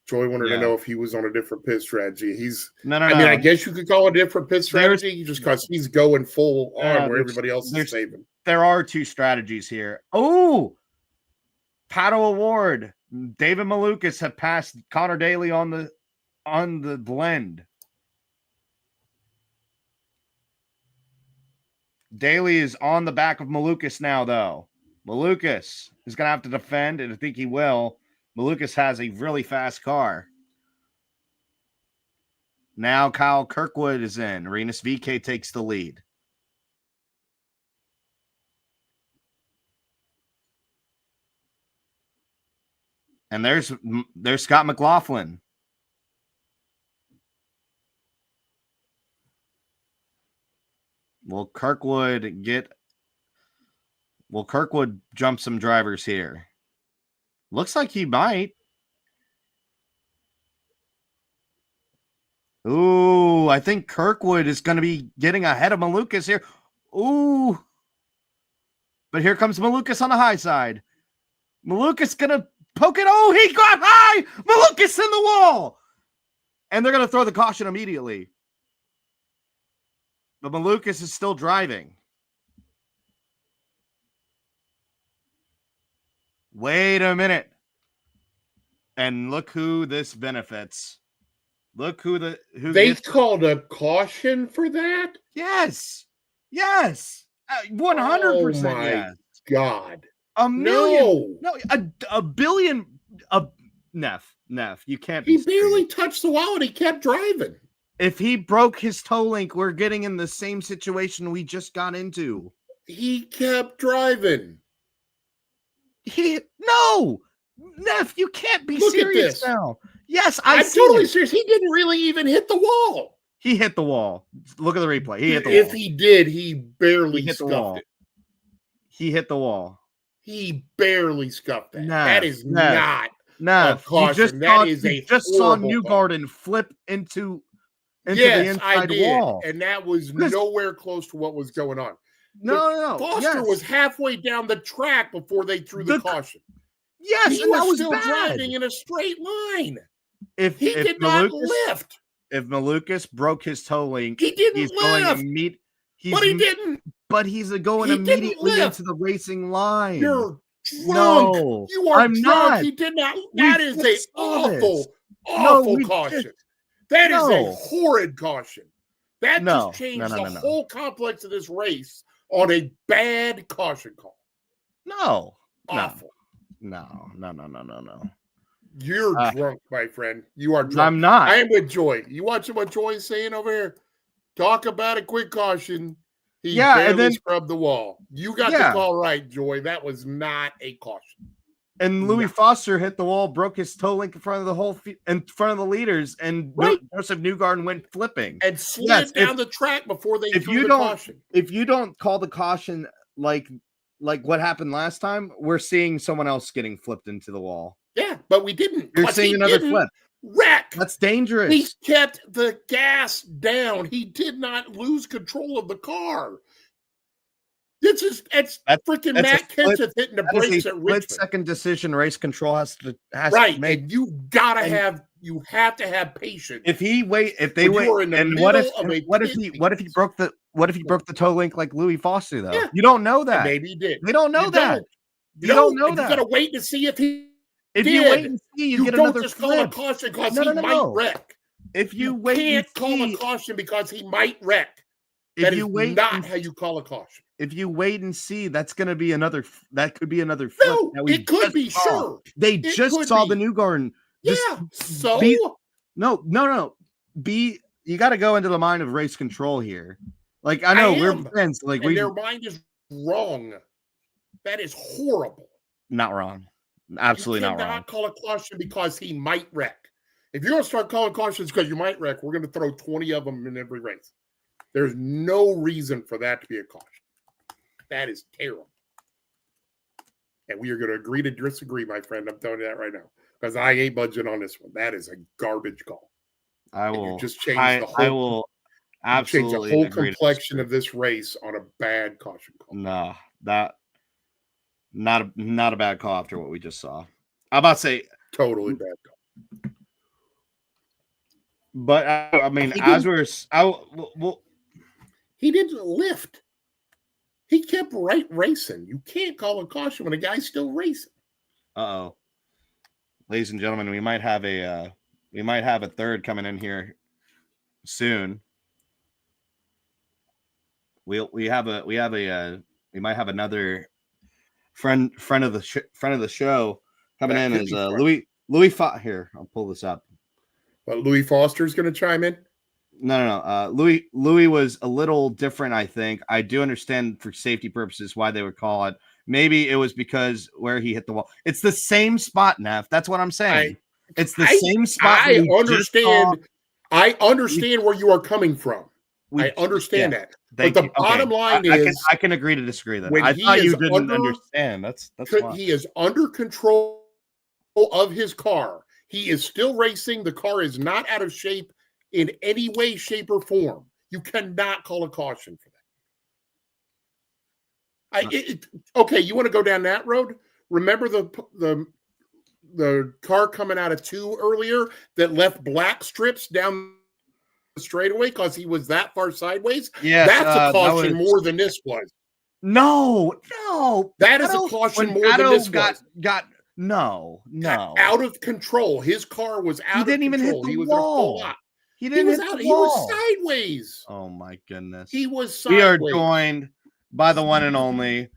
Joy wanted to know if he was on a different pit strategy. No. I mean, I guess you could call it a different pit strategy just because he's going full on where everybody else is saving. There are two strategies here. Oh, Paddle Award. David Malukas have passed Connor Daly on the blend. Daly is on the back of Malukas now, though. Malukas is going to have to defend, and I think he will. Malukas has a really fast car. Now Kyle Kirkwood is in. Rinus VK takes the lead. And there's Scott McLaughlin. Will Kirkwood jump some drivers here? Looks like he might. Ooh, I think Kirkwood is going to be getting ahead of Malukas here. Ooh. But here comes Malukas on the high side. Malukas going to poke it. Oh, he got high. Malukas in the wall. And they're going to throw the caution immediately. But Malukas is still driving. Wait a minute. And look who this benefits. Look who they called a caution for that? Yes. 100%. Oh my God. A million. No, a billion. Neff, you can't be. He barely touched the wall and he kept driving. If he broke his toe link, we're getting in the same situation we just got into. He kept driving. No, Neff, you can't be serious now. Yes, I'm totally serious. He didn't really even hit the wall. He hit the wall. Look at the replay. He hit the wall. If he did, he barely hit the scuffed wall. it. He hit the wall. He barely scuffed that. Nah, that is not a caution. You just saw Newgarden flip into the inside wall. And that was nowhere close to what was going on. No. Foster was halfway down the track before they threw the caution. Yes, he was still driving in a straight line. If he did not lift. If Malukas broke his toe link, he didn't lift. But he didn't. But he's going immediately into the racing line. You're drunk. No, you are I'm drunk. not. He did not. That is a awful caution. That is a horrid caution. That just changed the whole complex of this race on a bad caution call. No. Awful. No. You're drunk, my friend. You are drunk. I'm not. I am with Joy. You watching what Joy's saying over here? Talk about a quick caution. He barely scrubbed the wall. You got the call right, Joy. That was not a caution. And Louis Foster hit the wall, broke his toe link in front of the leaders, and Joseph Newgarden went flipping and slid down the track before they threw the caution. If you don't call the caution like what happened last time, we're seeing someone else getting flipped into the wall. Yeah, but we didn't. You're seeing another flip. Wreck. That's dangerous. He kept the gas down. He did not lose control of the car. It's freaking Matt Kenseth hitting the brakes at Richmond. Split-second decision. Race control has to make. And you have to have patience. If they wait, and what if he broke the toe link like Louis Foster though? Yeah. You don't know that. And maybe he did. They don't know that. You don't know that. You gotta wait to see if he. If you wait and see, you get another just call a caution because he might wreck. If you can't call a caution because he might wreck. That is not how you call a caution. if you wait and see, that could be another flip. No, that we it could just be, saw. sure. They It just could saw be. the new garden. Yeah. So No. You got to go into the mind of race control here. Like I know we're friends. Like their mind is wrong. That is horrible. Not wrong. Absolutely not wrong. You cannot call a caution because he might wreck. If you're going to start calling cautions because you might wreck, we're going to throw 20 of them in every race. There's no reason for that to be a caution. That is terrible. And we are going to agree to disagree, my friend. I'm telling you that right now. Because I ain't budging on this one. That is a garbage call. I will you just change the whole, I will absolutely change the whole complexion of this race on a bad caution call. No, not a bad call after what we just saw. I'm about to say totally bad call. But I mean, he didn't lift. He kept racing. You can't call a caution when a guy's still racing. Uh-oh. Ladies and gentlemen, we might have a third coming in here soon. We might have another friend of the show coming in as Louis here. I'll pull this up. Well, Louis Foster's going to chime in. No. Louis was a little different, I think. I do understand for safety purposes why they would call it. Maybe it was because where he hit the wall. It's the same spot, Neff. That's what I'm saying. It's the same spot. I understand where you are coming from. I understand that. But the bottom line is, I can agree to disagree. Then I thought you didn't understand. That's why. He is under control of his car. He is still racing. The car is not out of shape in any way, shape, or form. You cannot call a caution for that. Okay, you want to go down that road? Remember the car coming out of 2 earlier that left black strips down the straightaway because he was that far sideways? Yeah, that's a caution more than this was. No. That is a caution more than this was. No. Out of control. His car was out of control. He didn't even hit the wall. He was sideways. Oh my goodness. He was sideways. We are joined by the one and only.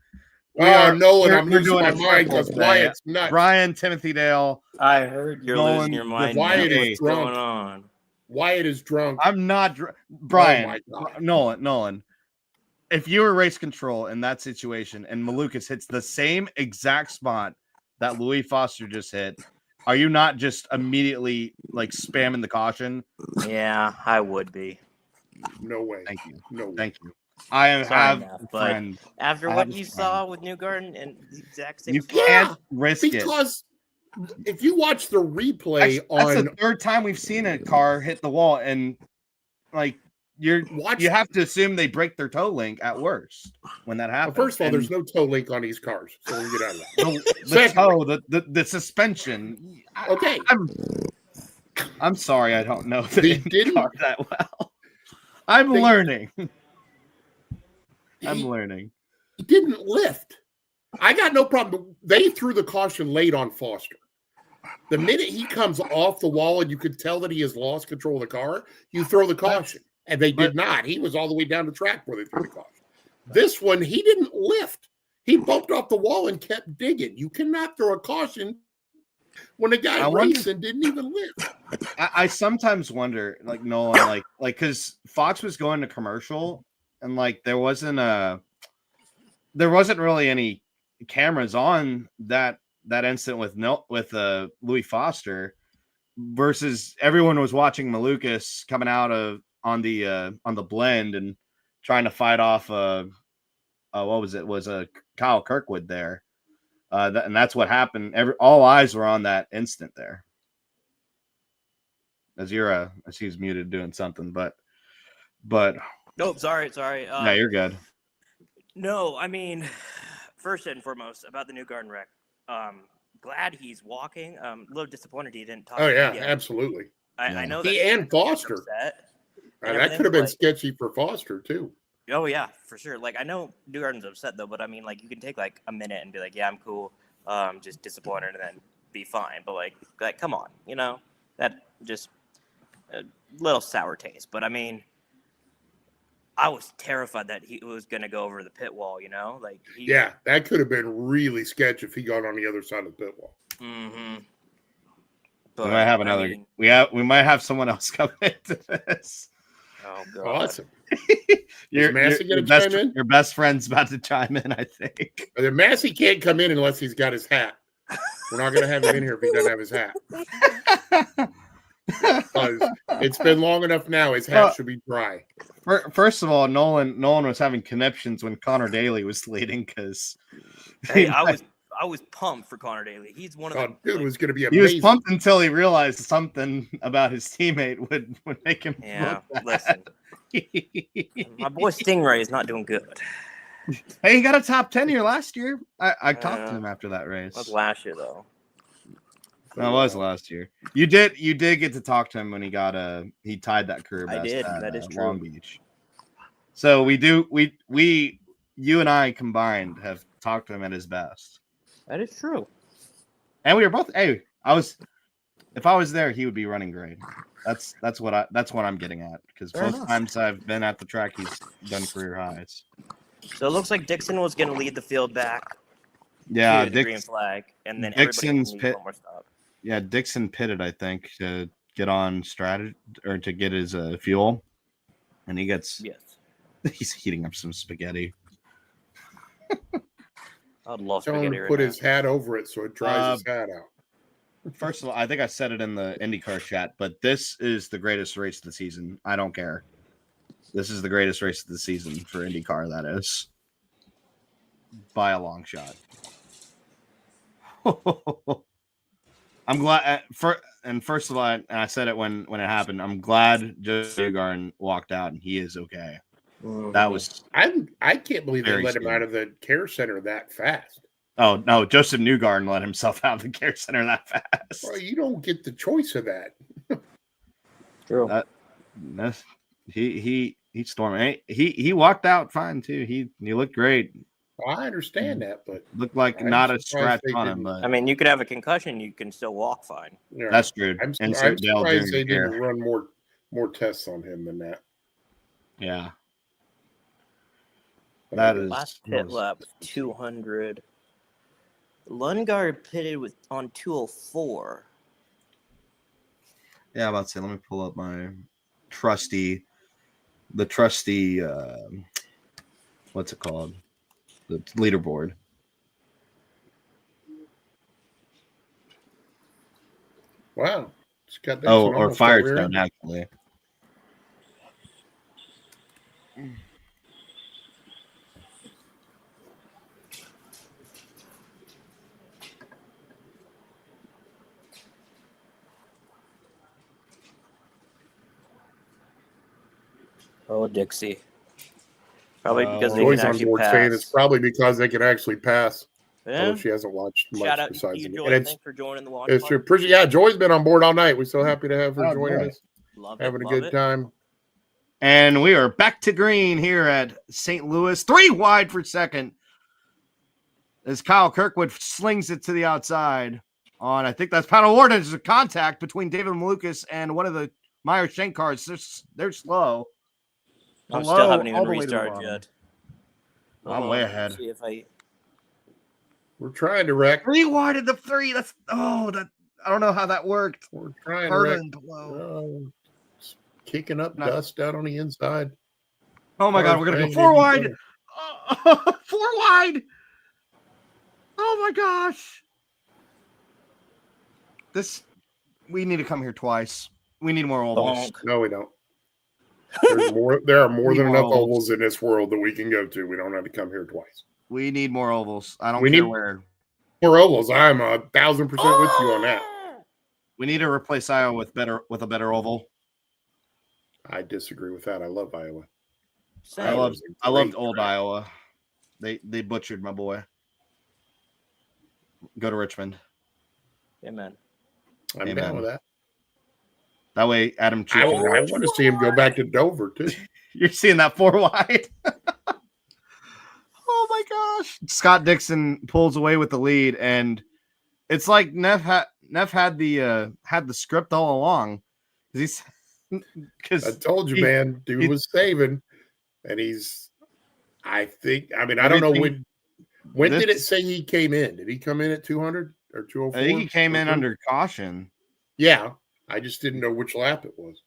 I'm losing my mind because Wyatt's nuts. Brian Timothy Dale. I heard you're losing your mind. Wyatt is drunk. What's going on? Wyatt is drunk. I'm not Brian. Nolan. If you were race control in that situation and Malukas hits the same exact spot that Louis Foster just hit, are you not just immediately like spamming the caution? Yeah, I would be. No way. Thank you. No way. Thank you. I have a friend. After what you saw with Newgarden and the exact same, you can't risk it because if you watch the replay that's the third time we've seen a car hit the wall, and like you have to assume they break their toe link at worst when that happens. Well, first of all, there's no toe link on these cars, so we get out of that. The suspension. Okay, I'm sorry, I don't know the IndyCar that well. I'm learning. He didn't lift. I got no problem. They threw the caution late on Foster. The minute he comes off the wall and you could tell that he has lost control of the car, you throw the caution. And they did not. He was all the way down the track where they threw the caution. This one, he didn't lift. He bumped off the wall and kept digging. You cannot throw a caution when the guy racing didn't even lift. I sometimes wonder, like Nolan, like because Fox was going to commercial and like there wasn't really any cameras on that incident with Louis Foster versus everyone was watching Malukas coming out on the blend and trying to fight off what was it? Was Kyle Kirkwood there. And that's what happened. All eyes were on that instant there. As he's muted doing something, but no, sorry. No, you're good. No, I mean, first and foremost about the Newgarden wreck. Glad he's walking. A little disappointed he didn't talk. Oh yeah, absolutely. I know that he and Foster. That could have been sketchy for Foster too. Oh yeah, for sure. Like I know Newgarden's upset though, but I mean, like you can take like a minute and be like, "Yeah, I'm cool," just disappointed, and then be fine. But like, come on, that just a little sour taste. But I mean, I was terrified that he was going to go over the pit wall, you know? Like, Yeah, that could have been really sketchy if he got on the other side of the pit wall. Mm-hmm. We might have another. We might have someone else come into this. Oh God! Awesome. Your best friend's about to chime in, I think. Massey can't come in unless he's got his hat. We're not going to have him in here if he doesn't have his hat. It's been long enough now. His hat should be dry. First of all, Nolan was having conniptions when Connor Daly was leading because I was pumped for Connor Daly. He's one of the dude was going to be amazing. He was pumped until he realized something about his teammate would make him. Yeah, listen. My boy Stingray is not doing good. Hey, he got a top 10 here last year. I talked to him after that race. That was last year though. That was last year. You did get to talk to him when he tied that career best. I did. At, that is true. Long Beach. So you and I combined have talked to him at his best. That is true. And we were both. Hey, if I was there, he would be running great. That's what I'm getting at because both times I've been at the track, he's done career highs. So it looks like Dixon was going to lead the field back. Yeah, to the green flag, and then Dixon's pit. One more stop. Yeah, Dixon pitted, I think, to get on strategy or to get his fuel, and he gets. Yes. He's heating up some spaghetti. I'd love Someone spaghetti. Put his hat over it so it dries his hat out. First of all, I think I said it in the IndyCar chat, but this is the greatest race of the season. I don't care. This is the greatest race of the season for IndyCar. That is by a long shot. I'm glad. First of all, I said it when it happened. I'm glad Joseph Newgarden walked out and he is okay. That was. I can't believe they let him scary. out of the care center that fast. Oh no, Joseph Newgarden let himself out of the care center that fast. Well, you don't get the choice of that. True. He stormed. He walked out fine too. He looked great. Well, I understand that, but Looked like not a scratch on him. But I mean, you could have a concussion, you can still walk fine. yeah, that's true. I'm surprised they didn't run more tests on him than that. Yeah. That is last pit lap 200. Lundgaard pitted on 204. Yeah, I'm about to say, let me pull up my trusty what's it called? The leaderboard. Wow. It's got that or Firestone, actually. Oh, Dixie. Probably because they Joy's can on actually board pass. saying it's probably because they can actually pass. Yeah. Although she hasn't watched much Shout out besides to you, it. Joy. And Thanks for joining the watch. it's pretty. Yeah, Joy's been on board all night. We're so happy to have her joining us. Having a good time. And we are back to green here at St. Louis. 3 wide for second. As Kyle Kirkwood slings it to the outside on, I think that's Paddle Ward. There's a contact between David Malukas and one of the Meyer Shank cars. They're slow. I still haven't even restarted yet. I'm way ahead. See if We're trying to wreck. 3 wide at the 3. I don't know how that worked. We're trying Harder to wreck. and below. Kicking up dust out on the inside. Oh my God, we're gonna go 4 wide. 4 wide. Oh my gosh. We need to come here twice. We need more ovals. No, we don't. There are more than enough ovals in this world that we can go to. We don't have to come here twice. We need more ovals. I don't care where. More ovals. I'm 1,000% with you on that. We need to replace Iowa with a better oval. I disagree with that. I love Iowa. I loved old Iowa. They butchered my boy. Go to Richmond. Amen. I'm down with that. That way, Adam. I want to see him go back to Dover too. You're seeing that 4 wide. Oh my gosh! Scott Dixon pulls away with the lead, and it's like Neff had the script all along. Because I told you, man, dude was saving, and I don't know when did it say he came in? Did he come in at 200 or 204? I think he came in under caution. Yeah, I just didn't know which lap it was.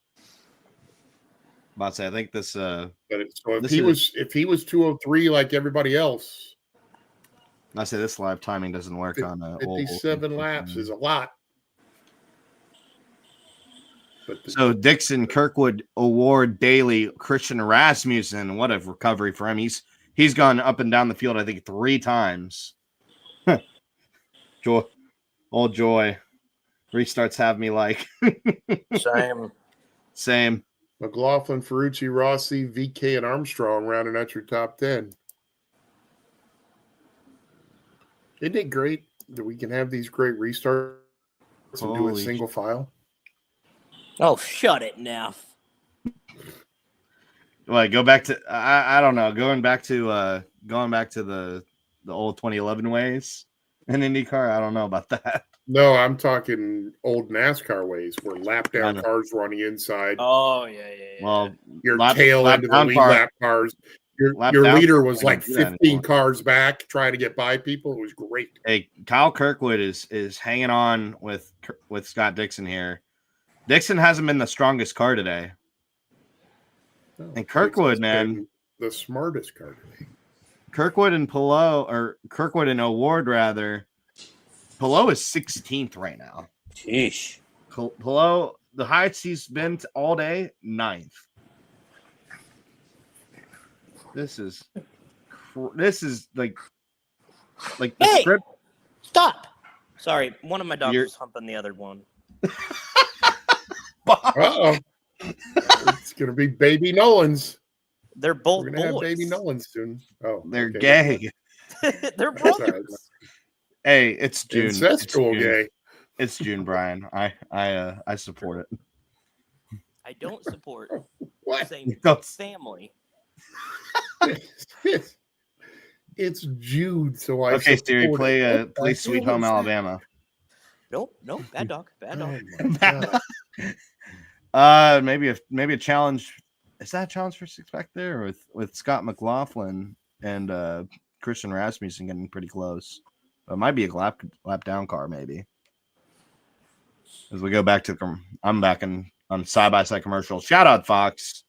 About to say, I think this. But if he was 203 like everybody else, I say this live timing doesn't work on 57 laps is a lot. So Dixon, Kirkwood, Award, Daly, Christian Rasmussen. What a recovery for him. He's gone up and down the field, I think, 3 times. Joy. Old Joy. Restarts have me like. Same. McLaughlin, Ferrucci, Rossi, VK, and Armstrong rounding out your top 10. Isn't it great that we can have these great restarts and do a single file? Oh, shut it, Neff. Well, go back to I don't know. Going back to the old 2011 ways in IndyCar. I don't know about that. No, I'm talking old NASCAR ways where lap down cars were on the inside. Oh yeah. Well, your tail into the lead lap cars. Your leader was like 15 cars back trying to get by people. It was great. Hey, Kyle Kirkwood is hanging on with Scott Dixon here. Dixon hasn't been the strongest car today. No, and Kirkwood, man, the smartest car today. Kirkwood and Award rather. Pillow is 16th right now. Sheesh. Pillow, the highest he's been all day, 9th. This is like the script. Stop. Sorry, one of my dogs was humping the other one. Uh-oh. It's gonna be baby Nolans. They're both We're gonna have boys. baby Nolans soon. Oh, they're gay. They're brothers. Hey, it's June. Incestual gay. It's June, Brian. I support it. I don't support What? same family. It's Jude, so I okay, Siri, support it. play Sweet Home Alabama. Nope, bad dog. Maybe a challenge. Is that a challenge for six back there with Scott McLaughlin and Christian Rasmussen getting pretty close? It might be a lap down car, maybe. As we go back to I'm back on side by side commercial. Shout out Fox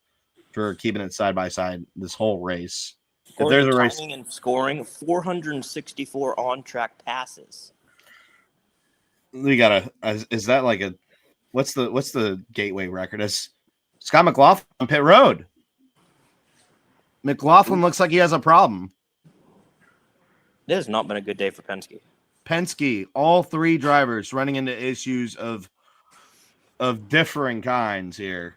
for keeping it side by side this whole race. If there's a race and scoring 464 on track passes. We gotta. Is that like a? What's the gateway record? Is Scott McLaughlin on pit road? McLaughlin looks like he has a problem. It has not been a good day for Penske. Penske, all 3 drivers running into issues of differing kinds here.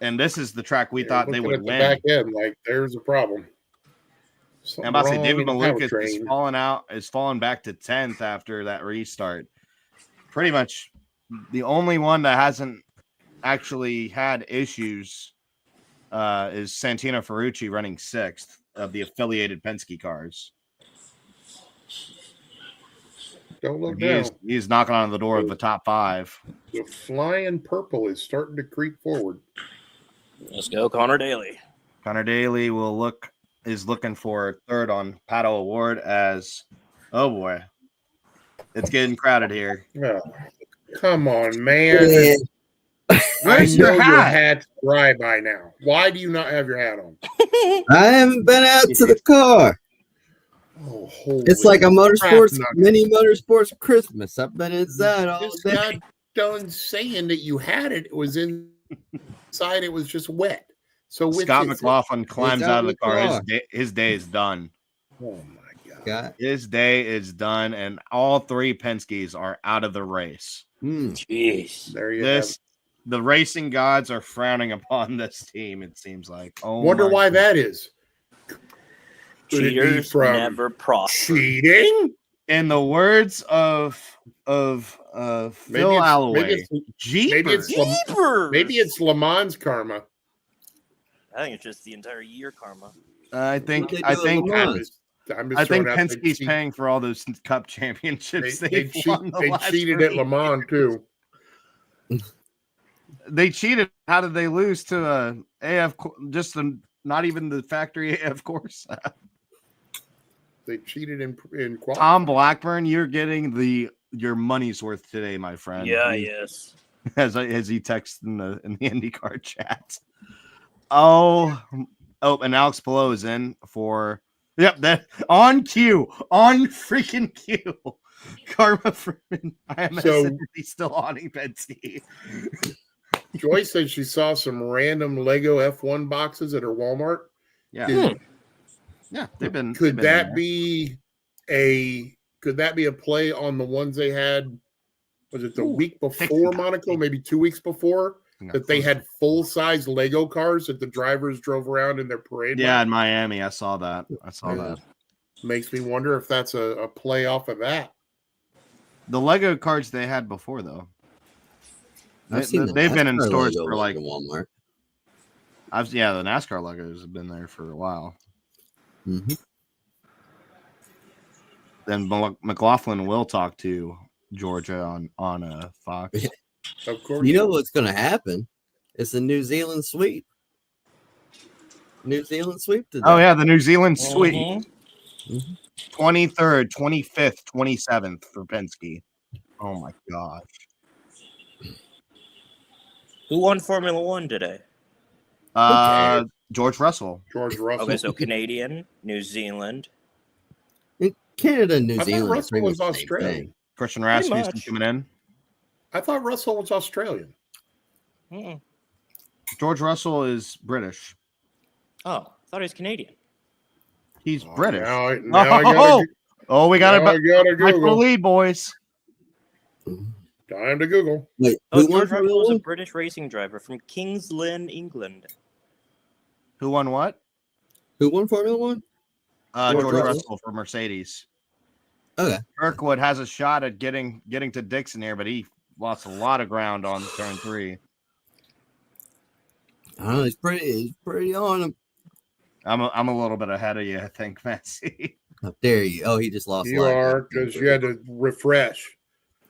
And this is the track we thought they would win. Back end, like there's a problem. I'm about to say David Malukas is falling back to 10th after that restart. Pretty much the only one that hasn't actually had issues is Santino Ferrucci running 6th of the affiliated Penske cars. Don't look down. He's knocking on the door of the top 5. The flying purple is starting to creep forward. Let's go, Connor Daly. Connor Daly is looking for 3rd on Pato Award as, oh boy, it's getting crowded here. Oh, come on, man. Where's your hat? Your hat's dry by now. Why do you not have your hat on? I haven't been out to the car. Oh, it's like a mini motorsports Christmas. I've been inside all Just day. got done saying that you had it. It was inside. It was just wet. So Scott McLaughlin climbs out of the car. His day is done. Oh my God. His day is done, and all 3 Penskes are out of the race. Jeez. There you go. The racing gods are frowning upon this team, it seems like. Wonder why that is. Cheaters never prosper. Cheating? In the words of Phil Alloway, maybe it's Le Mans karma. I think it's just the entire year karma. I think Penske's paying for all those cup championships. They cheated at Le Mans too. They cheated. How did they lose to AF? Not even the factory AF course. They cheated in qualifying. Tom Blackburn, you're getting your money's worth today, my friend. Yeah, yes. As he texts in the IndyCar chat. Oh, and Alex Palou is in for that on cue, on freaking cue. Karma Freeman, IMS So- he's still haunting Penske. Joy said she saw some random Lego F1 boxes at her Walmart. Yeah, yeah, they've been. Could they've that been be a play on the ones they had? Was it the week before Dixon. Monaco? Maybe 2 weeks before that they had full-size Lego cars that the drivers drove around in their parade. Yeah, lot? in Miami, I saw that. That. Makes me wonder if that's a play off of that. The Lego cards they had before, though. I've seen They've been in NASCAR stores logo for like at Walmart. the NASCAR logos have been there for a while. Mm-hmm. Then McLaughlin will talk to Georgia on Fox. Of course. You know what's going to happen? It's the New Zealand sweep. New Zealand sweep today. Oh yeah, the New Zealand sweep. Mhm. 23rd, 25th, 27th for Penske. Oh my gosh. Who won Formula One today? George Russell. George Russell. Okay, so Canadian, New Zealand. Canada and New I thought Zealand. are Russell pretty was much the same Australian. thing. Christian Pretty Rasmussen much. coming in. I thought Russell was Australian. Mm-mm. George Russell is British. Oh, I thought he was Canadian. He's British. Now I gotta, We got now I gotta back for the Google. lead, boys. Time to Google. Wait, Oh, who won George Russell Formula was a One? British racing driver from Kings Lynn, England. Who won what? Who won Formula One? George Russell. Russell for Mercedes. Okay. Kirkwood has a shot at getting to Dixon here, but he lost a lot of ground on turn 3. I don't know. He's pretty on him. I'm a little bit ahead of you, I think, Messi. How dare you? Oh, he just lost. You live. are, because you had to refresh.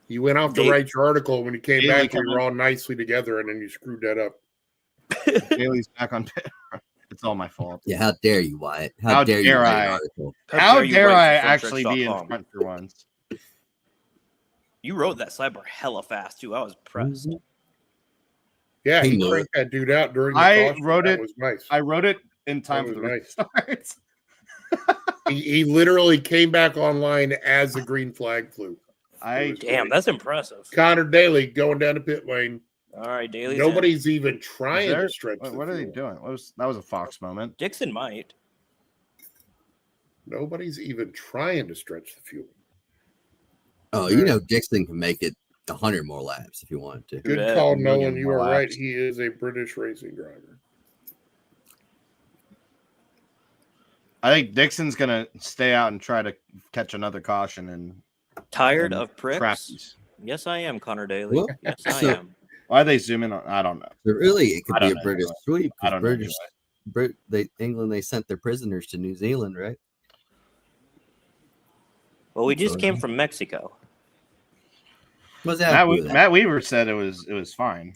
You went off to Dave- write your article. When you came Daily back, we coming- were all nicely together, and then you screwed that up. Bailey's back on pit. It's all my fault. Yeah, how dare you, Wyatt? How dare you dare write I? an article? How you dare write I for actually be in Frontstretch.com? front for once? You wrote that sidebar hella fast too. I was impressed. Yeah, He he knew cranked that dude out during the I caution. wrote That it- was nice. I wrote it in time That for the was restart. He literally came back online as the green flag flew. Damn, that's impressive. Connor Daly going down the pit lane. All right, Daly. Nobody's even trying there- to stretch. What, the what are they fuel. doing? That was a Fox moment. Dixon might. Nobody's even trying to stretch the fuel. Oh, you know Dixon can make it 100 more laps if you wanted to. Good that. call, Million Nolan. You more are right. laps. He is a British racing driver. I think Dixon's gonna stay out and try to catch another caution and Tired of pricks? trappies. Yes, I am, Connor Daly. Well, Yes, I so- am. Why are they zooming on? I don't know. So really, it could I be don't a know British anyway. sweep. I don't know British, England, they sent their prisoners to New Zealand, right? Well, we just So- came from Mexico. What's that? to do with that? Matt Weaver said it was fine,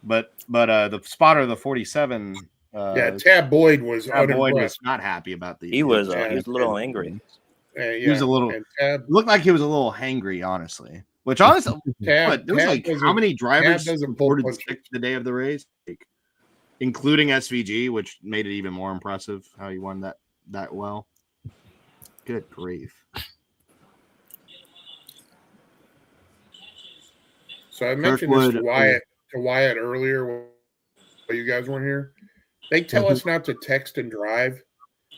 but the spotter of the 47. Yeah, Tab Boyd was Boyd was unimpressed. not happy about the. He was Yeah, a little angry. He was a little- And Tab, Looked like he was a little hangry, honestly. Which honestly, Tab, there was Tab like doesn't- how many drivers doesn't pull reported punches. sick the day of the race, like, including SVG, which made it even more impressive how he won that well. Good grief! So I mentioned this Kirkwood- to Wyatt earlier while you guys weren't here. They tell us not to text and drive.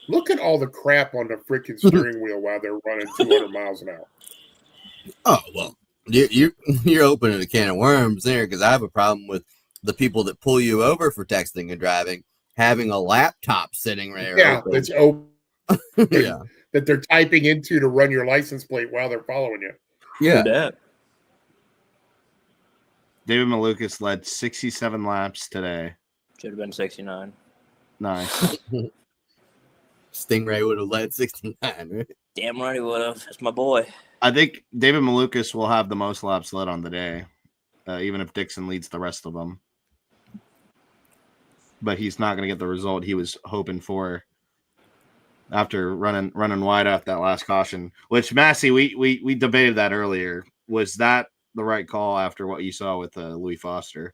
Look at all the crap on the freaking steering wheel while they're running 200 miles an hour. Oh well, you're opening a can of worms there because I have a problem with the people that pull you over for texting and driving having a laptop sitting there. Yeah, open. that's open yeah, that they're typing into to run your license plate while they're following you. yeah. That. David Malukas led 67 laps today. Should have been 69. Nice. Stingray would have led 69, right? Damn right he would have. That's my boy. I think David Malukas will have the most laps led on the day. even if Dixon leads the rest of them. But he's not going to get the result he was hoping for after running wide off that last caution. Which, Massey, we debated that earlier. Was that the right call after what you saw with Louis Foster?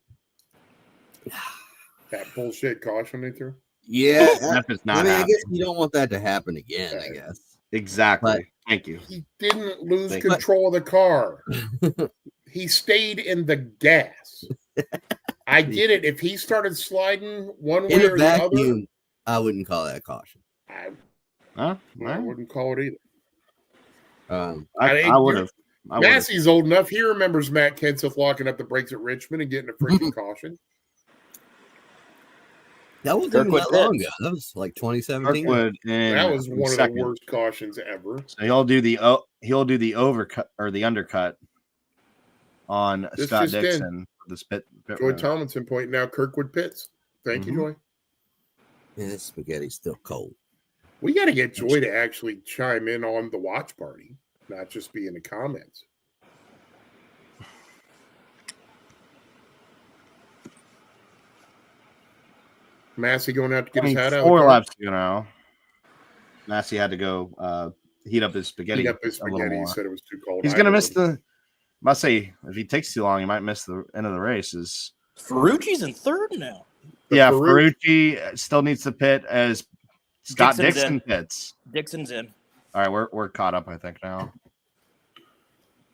That bullshit caution they threw. Yeah, Neff is not I mean, I happy. guess you don't want that to happen again. I guess Exactly. But- Thank you. He didn't lose Thank you. control of the car. He stayed in the gas. I get it. If he started sliding one in way a or the other, vacuum, I wouldn't call that caution. I Huh? wouldn't call it either. I would have. Massey's old enough. He remembers Matt Kenseth locking up the brakes at Richmond and getting a freaking caution. That wasn't even that long ago. That was like 2017. Kirkwood That was one of the worst cautions ever. So he'll do the overcut or the undercut on This Scott just Dixon. The pit Joy road. Tomlinson pointing out Kirkwood pits. Thank you, Joy. Man, this spaghetti's still cold. We got to get Joy to actually chime in on the watch party, not just be in the comments. Massey going out to get his hat out. 4 laps ago now. Massey had to go heat up his spaghetti. He got his a little spaghetti. He more. said it was too cold. He's gonna miss the. Must say, if he takes too long, he might miss the end of the races. Ferrucci's in third now. Yeah, Ferrucci- Ferrucci still needs to pit as Scott Dixon's Dixon in. pits. Dixon's in. All right, we're caught up, I think now.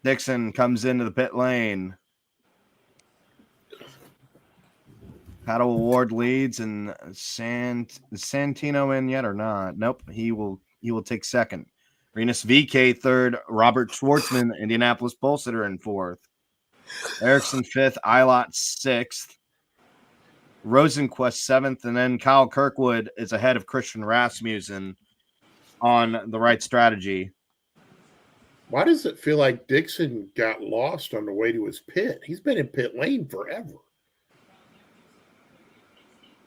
Dixon comes into the pit lane. Paddle Award leads, and Santino in yet or not? Nope. He will take second. Renus VK third. Robert Schwartzman, Indianapolis pole sitter, in fourth. Erickson fifth. Eilot sixth. Rosenquist seventh, and then Kyle Kirkwood is ahead of Christian Rasmussen on the right strategy. Why does it feel like Dixon got lost on the way to his pit? He's been in pit lane forever.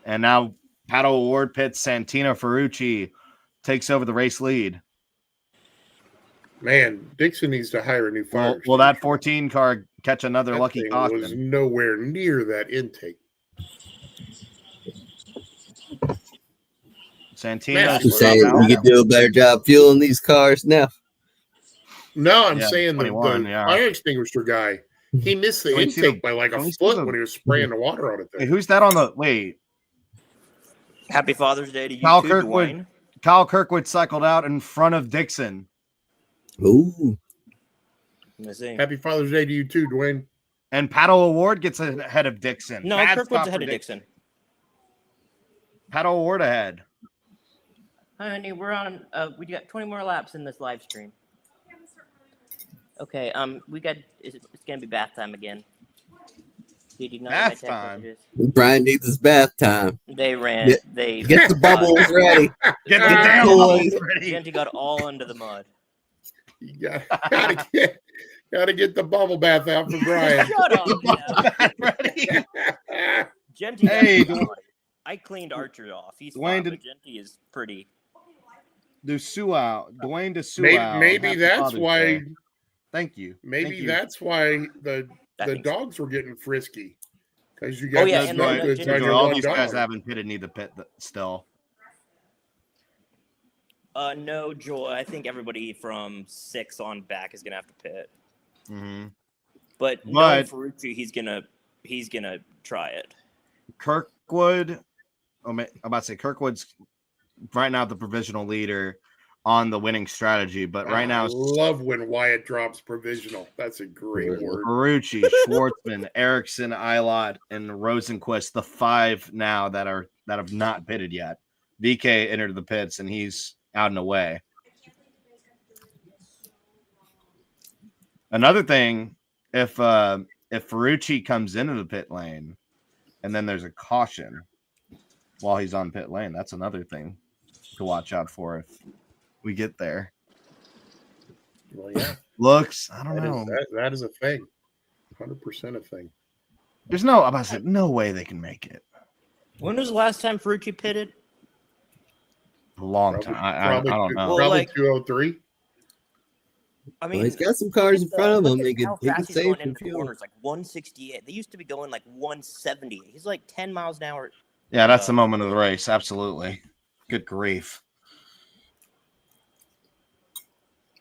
And now Paddle Award pits. Santino Ferrucci takes over the race lead. Man, Dixon needs to hire a new fire. Will that 14 car catch another That lucky thing caution? was nowhere near that intake. Santino. You say we could do a better job fueling these cars now. No, I'm Yeah, saying the 21, yeah. fire extinguisher guy. He missed the Can we see the- intake by like can a we see foot the- when he was spraying the water on it. Hey, who's that on the wait? Happy Father's Day to you Kyle too, Kirkwood. Dwayne. Kyle Kirkwood cycled out in front of Dixon. Ooh, Let me see. Happy Father's Day to you too, Dwayne. And Paddle Award gets ahead of Dixon. No, Bad Kirkwood's stop ahead for of Dixon. Paddle Award ahead. Honey, we're on. We got 20 more laps in this live stream. Okay. We got. It's gonna be bath time again. Did you know my Bath text time? messages? Brian needs his bath time. They ran. Yeah. They Get the bubbles ready. Get the Ah, damn boy. bubbles ready. Genty got all under the mud. You gotta get the bubble bath out for Brian. Shut up. man. ready. Genty. Hey, I cleaned Archer off. He's Dwayne, fine, but Genty is pretty. Dwayne DeSuau. Maybe Happy that's Father's why. Day. Thank you. Thank Maybe you. that's why the That makes dogs were getting frisky because you got yeah, those and no then goods Ginger on your all one these guys dog. that haven't pitted need to pit still. No, Joy. I think everybody from 6 on back is gonna have to pit. Mm-hmm. But no, But- Ferrucci, he's gonna try it. Kirkwood. I'm about to say Kirkwood's right now the provisional leader on the winning strategy, but right now I love when Wyatt drops provisional. That's a great word. Ferrucci, Schwartzman, Erickson, Eilot, and Rosenquist, the 5 now that have not pitted yet. VK entered the pits and he's out and away. Another thing, if Ferrucci comes into the pit lane and then there's a caution while he's on pit lane, that's another thing to watch out for if we get there. Well, yeah, Looks, I don't know. that is a thing. 100% a thing. There's no way they can make it. When was the last time Ferrucci pitted? A long time. I don't know. Well, Probably like- 203. I Well, mean, he's got some cars in front of him. look He at could, how he could fast he's save going some into the fuel. corners, like 168. They used to be going like 170. He's like 10 miles an hour. Yeah, that's the moment of the race. Absolutely. Good grief.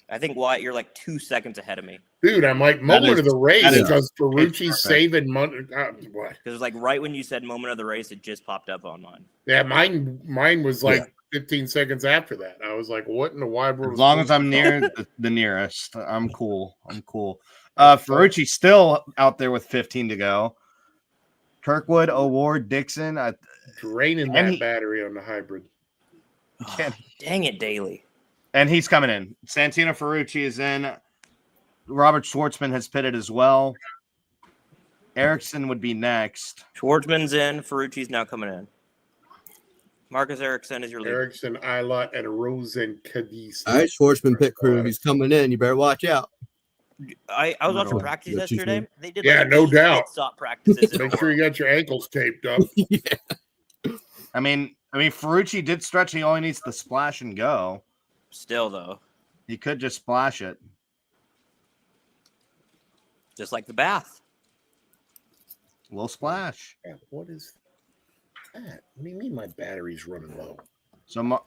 I think, Wyatt, you're like 2 seconds ahead of me. Dude, I'm like moment of the race is because pitch Ferrucci's perfect. saving money. What? Because like right when you said moment of the race, it just popped up on mine. Yeah, mine was like 15 seconds after that. I was like, what in the wide world? As long as I'm near the nearest, I'm cool. Ferrucci's still out there with 15 to go. Kirkwood, O'Ward, Dixon. draining that battery on the hybrid. Dang it, Daly. And he's coming in. Santino Ferrucci is in. Robert Schwartzman has pitted as well. Erickson would be next. Schwartzman's in. Ferrucci's now coming in. Marcus Erickson is your lead. Erickson, Ilott, and Rosen Cadiz. All right, Schwartzman pit crew. He's coming in. You better watch out. I was watching practice That's yesterday. true. They did no doubt. Stop practices. Make sure you got your ankles taped up. I mean, Ferrucci did stretch. He only needs to splash and go. Still though, He could just splash it. just like the bath. A little splash. What is that? What do you mean my battery's running low? So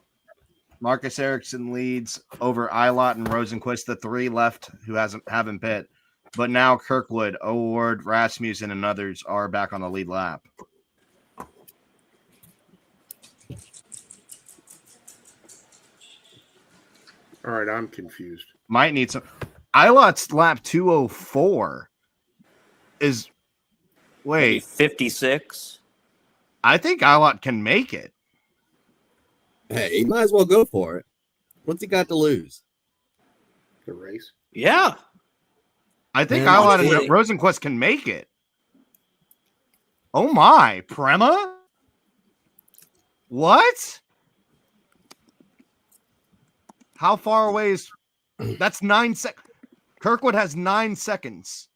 Marcus Erickson leads over Ilott and Rosenquist, the three left who haven't pit. But now Kirkwood, O'Ward, Rasmussen, and others are back on the lead lap. All right, I'm confused. Might need some. Ilott's lap 204 is. Wait, 56. I think Ilott can make it. Hey, he might as well go for it. What's he got to lose? The race. Yeah. I think Man, Ilott and honestly. Rosenquist can make it. Oh my, Prema? What? How far away is that's 9 seconds? Kirkwood has 9 seconds.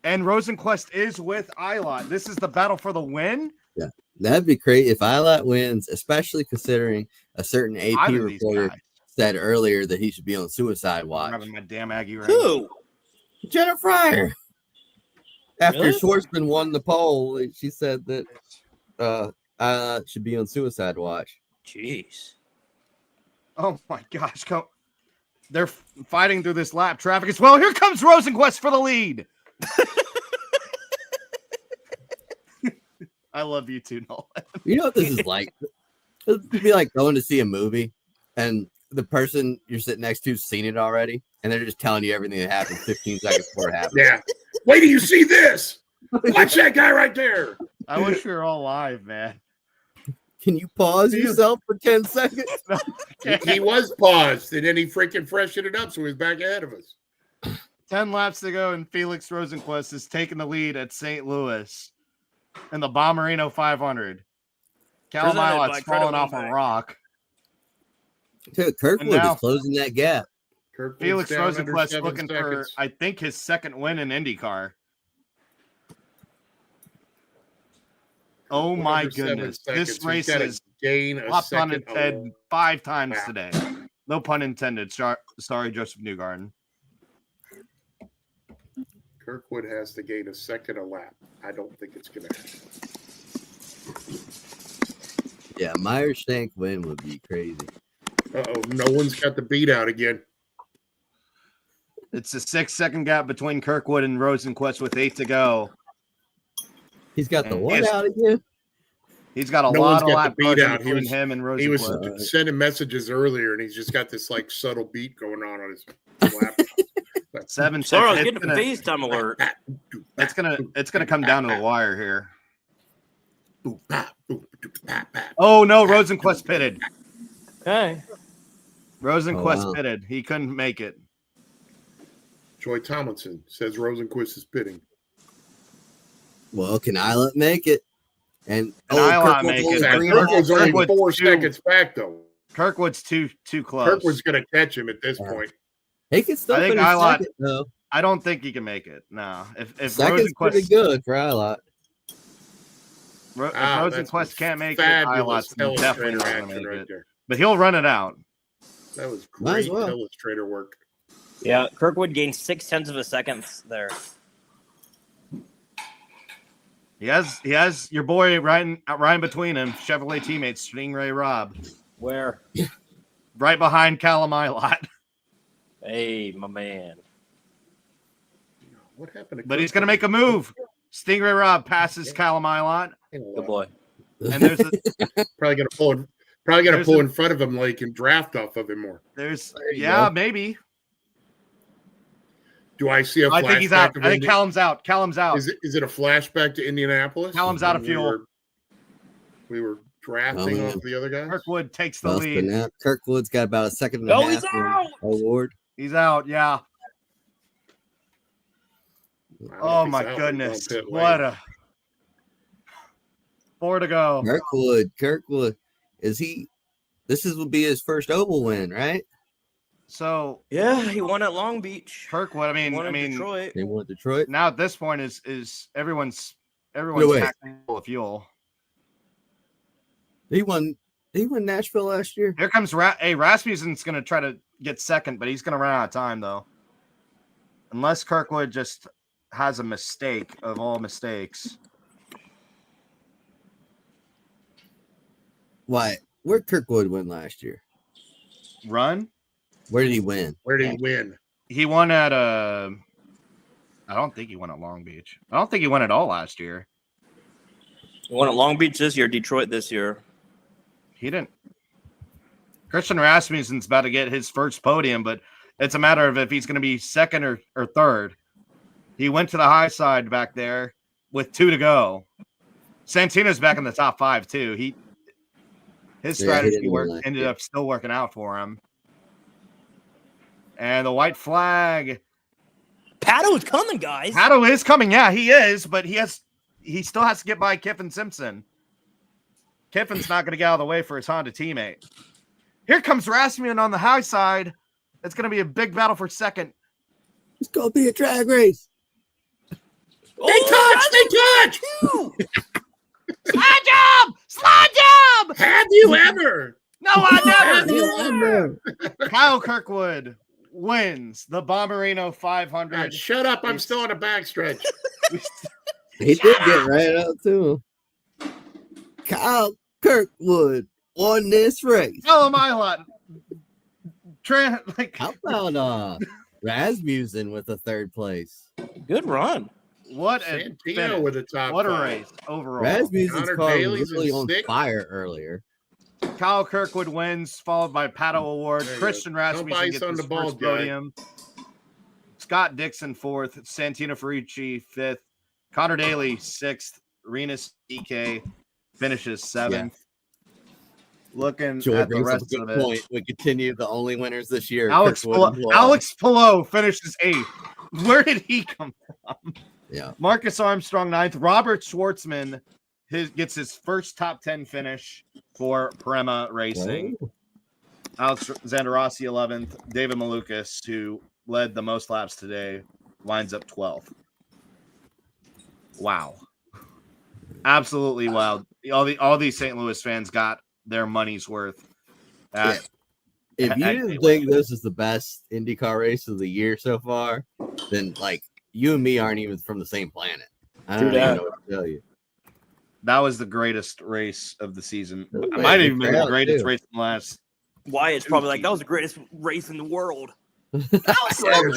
And Rosenquist is with Ilott. This is the battle for the win. Yeah, that'd be great if Ilott wins, especially considering a certain AP Either of these reporter guys. said earlier that he should be on suicide I'm watch. having my damn Aggie right. Who? Jenna Fryer. After Really? Schwartzman won the poll, she said that Ilott should be on suicide watch. Jeez. Oh my gosh. They're fighting through this lap traffic as well. Here comes Rosenquist for the lead. I love you too, Nolan. You know what this is like? It'd be like going to see a movie and the person you're sitting next to's seen it already, and they're just telling you everything that happened 15 seconds before it happened. Yeah. Wait till you see this. Watch that guy right there. I wish we were all live, man. Can you pause yourself for 10 seconds? He was paused, and then he freaking freshened it up, so he was back ahead of us. 10 laps to go, and Felix Rosenquist is taking the lead at St. Louis in the Bommarito 500. Callum Presented by Ilott's Credit falling off a One Bank. rock. Dude, Kirkwood now- is closing that gap. Kirkwood's Felix down under Rosenquist 7 looking for, seconds. I think, his second win in IndyCar. Oh my Under 7 goodness. seconds. This He's race gotta has gain a flopped on its second head alone. 5 times Wow. today. No pun intended. Sorry, Joseph Newgarden. Kirkwood has to gain a second a lap. I don't think it's going to happen. Yeah, Meyer Shank win would be crazy. Uh-oh, no one's got the beat out again. It's a 6-second gap between Kirkwood and Rosenquist with 8 to go. He's got the And what his- out again? He's got a No lot one's of got lap the beat margin out. He between was- him and He was Rosenquist. sending messages earlier, and he's just got this like subtle beat going on his laptop. 7 Sorry, I was seconds. getting a FaceTime alert. It's gonna come down to the wire here. Boop, bop, boop, doop, bop, bop. Oh no, Rosenquist pitted. Okay. Rosenquist Oh, wow. pitted. He couldn't make it. Joy Tomlinson says Rosenquist is pitting. Well, can Ilott make it? And Ilott Kirkwood's make only it. Now, 300 Kirkwood's only Kirkwood's 4 two- seconds back, though. Kirkwood's too close. Kirkwood's going to catch him at this Yeah. point. He can still I think finish Ilott- second, though. I don't think he can make it. No. If Second's pretty Rosenquist good for Ilott. if That's Rosenquist can't make it, fabulous Ilott's definitely illustrator not gonna action make right it. there. But he'll run it out. That was Might as great well. illustrator work. Yeah, Kirkwood gained 0.6 of a second there. He has your boy right between him, Chevrolet teammates, Stingray Rob, Where? right behind Callum Ilott. Hey, my man. What happened to But he's going to make a move. Stingray Rob passes Callum Ilott. Good boy. And there's a, Probably gonna pull There's in front of him like and draft off of him more. there's There you yeah, go. maybe. Do I see a I think he's out. flashback of I think Callum's out. Callum's out. Is it a flashback to Indianapolis? Callum's out of when fuel. We were drafting Oh, off the other guys. Kirkwood takes the Well, lead. now Kirkwood's got about a second and a Oh, half he's out! award. He's out. Yeah. I don't know Oh if he's my out, he's on goodness. pit lane. What a 4 to go. Kirkwood, this will be his first oval win, right? So Yeah, he won at Long Beach. Kirkwood, He won I in mean, Detroit. They won Detroit. now at this point is everyone's wait. packing full of fuel. He won Nashville last year. Here comes Rasmussen's going to try to get second, but he's going to run out of time though. Unless Kirkwood just has a mistake of all mistakes. Why? Where Kirkwood win last year? Run? Where did he win? Where did he win? He won at I don't think he won at Long Beach. I don't think he won at all last year. He won at Long Beach this year, Detroit this year. He didn't. Christian Rasmussen's about to get his first podium, but it's a matter of if he's going to be second or third. He went to the high side back there with 2 to go. Santino's back in the top 5 too. His Yeah, he strategy didn't win last ended year. up still working out for him. And the white flag. Pato's coming, guys. Pato is coming. Yeah, he is, but he still has to get by Kiffin Simpson. Kiffin's not going to get out of the way for his Honda teammate. Here comes Rasmussen on the high side. It's going to be a big battle for second. It's gonna be a drag race. They touch! Slide job! Slide job! Have you ever? No, I never. Never. Kyle Kirkwood wins the Bommarito 500. God, shut up. I'm still on the backstretch. He did get right up to him. Kyle Kirkwood won this race. Oh, my lot. How about Rasmussen with a third place? Good run. What a Santino finish. with a top What a 5. race overall. Rasmussen's Connor car was Daly's really in on 6th. fire earlier. Kyle Kirkwood wins, followed by Pato Award. There you Christian go. Rasmussen Nobody's gets on his the ball, first guy. podium. Scott Dixon 4th. Santino Ferrucci 5th. Connor Daly 6th. Renus EK finishes 7th. Looking Joel at the brings up a rest good of it. point. We continue the only winners this year. Alex Kirkwood and Blois. Pillow finishes 8th. Where did he come from? Yeah. Marcus Armstrong 9th. Robert Schwartzman gets his first top 10 finish for Prema Racing. Oh. Alex Zanderossi 11th. David Malukas, who led the most laps today, lines up 12th. Wow. Absolutely wild. All these St. Louis fans got their money's worth. If you didn't think this is the best IndyCar race of the year so far, then like you and me aren't even from the same planet. I don't even know what to tell you. That was the greatest race of the season. Oh, It man, might even been the crowd, greatest too. race in the last. Wyatt's probably like, that was the greatest race in the world. Greatest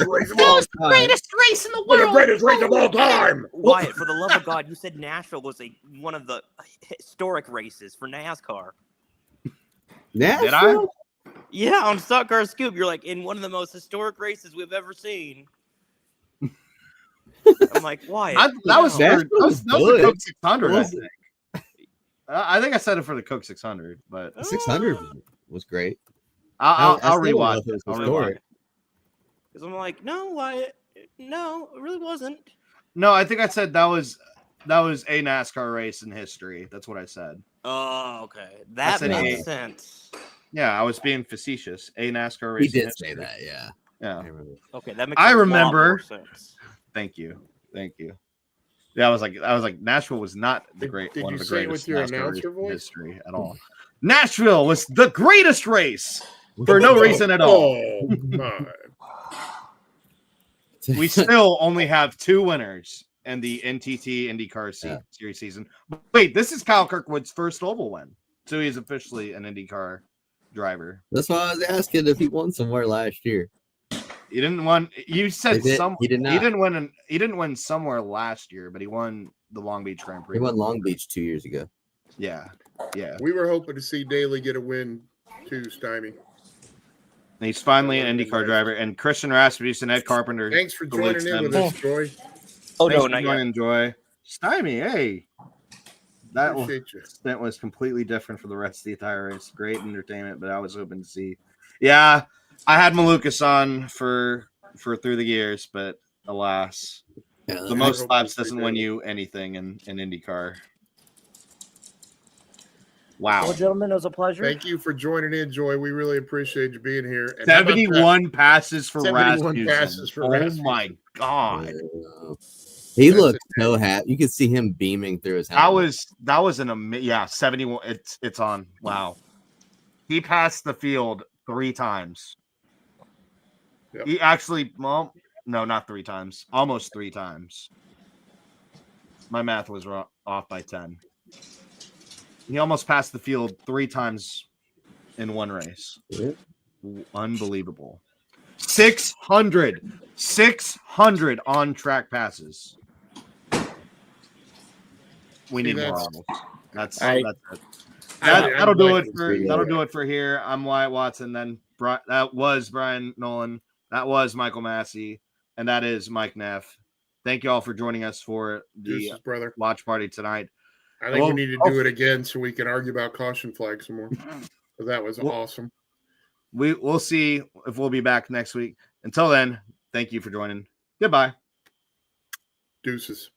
race of all time. race in the The greatest race of all time. Wyatt, for the love of God, you said Nashville was one of the historic races for NASCAR. Did I? Yeah, on Stock Car Scoop, you're like, in one of the most historic races we've ever seen. I'm like, Wyatt. That was Nashville was the good. Coke 600, I Was think. I think I said it for the Coke 600, but 600 was great. I'll I still don't know rewatch if it was it. I'll historic. rewatch it. Because I'm like, no, Wyatt. No, it really wasn't. No, I think I said that was a NASCAR race in history. That's what I said. Oh, okay. That said makes eight. sense. Yeah, I was being facetious. A NASCAR He race. in did history. say that, yeah. Yeah. I remember. Okay, that makes I a lot remember. more sense. Thank you. Yeah, I was like, Nashville was not the Did one you of the say it greatest with your NASCAR announcer races in voice? history at all. Nashville was the greatest race for no reason at all. Oh my! We still only have 2 winners in the NTT IndyCar Series season. But wait, this is Kyle Kirkwood's first oval win, so he's officially an IndyCar driver. That's why I was asking if he won somewhere last year. He didn't win. You said He did not. He didn't win. He didn't win somewhere last year, but he won the Long Beach Grand Prix. He won Long Beach 2 years ago. Yeah. We were hoping to see Daly get a win too, Stymie. And he's finally an IndyCar driver. And Christian Rasmussen, Ed Carpenter. Thanks for joining in with us, Joy. Oh Thanks no, for not yet. joining, Joy. Stymie, hey. That Appreciate you. stint was completely different for the rest of the entire race. Great entertainment, but I was hoping to see. Yeah, I had Malukas on for through the years, but alas, Yeah, the most laps doesn't win you anything in IndyCar. Wow. Well, gentlemen, it was a pleasure. Thank you for joining in, Joy. We really appreciate you being here. And how about that? 71 passes for 71 Rasmussen. passes for Rasmussen. my God. He That's looked so happy. You could see him beaming through his helmet. That was an amazing 71. It's on. Wow. He passed the field 3 times. Yep. He actually, well, no, not 3 times. Almost 3 times. My math was off by 10. He almost passed the field 3 times in one race. Yep. Unbelievable. 600 on track passes. We need more almost. That's it. That'll do it for here. I'm Wyatt Watson. Then that was Brian Nolan. That was Michael Massey, and that is Mike Neff. Thank you all for joining us for the Deuces, brother. watch party tonight. I think we need to do it again so we can argue about caution flags some more. So that was awesome. We'll see if we'll be back next week. Until then, thank you for joining. Goodbye. Deuces.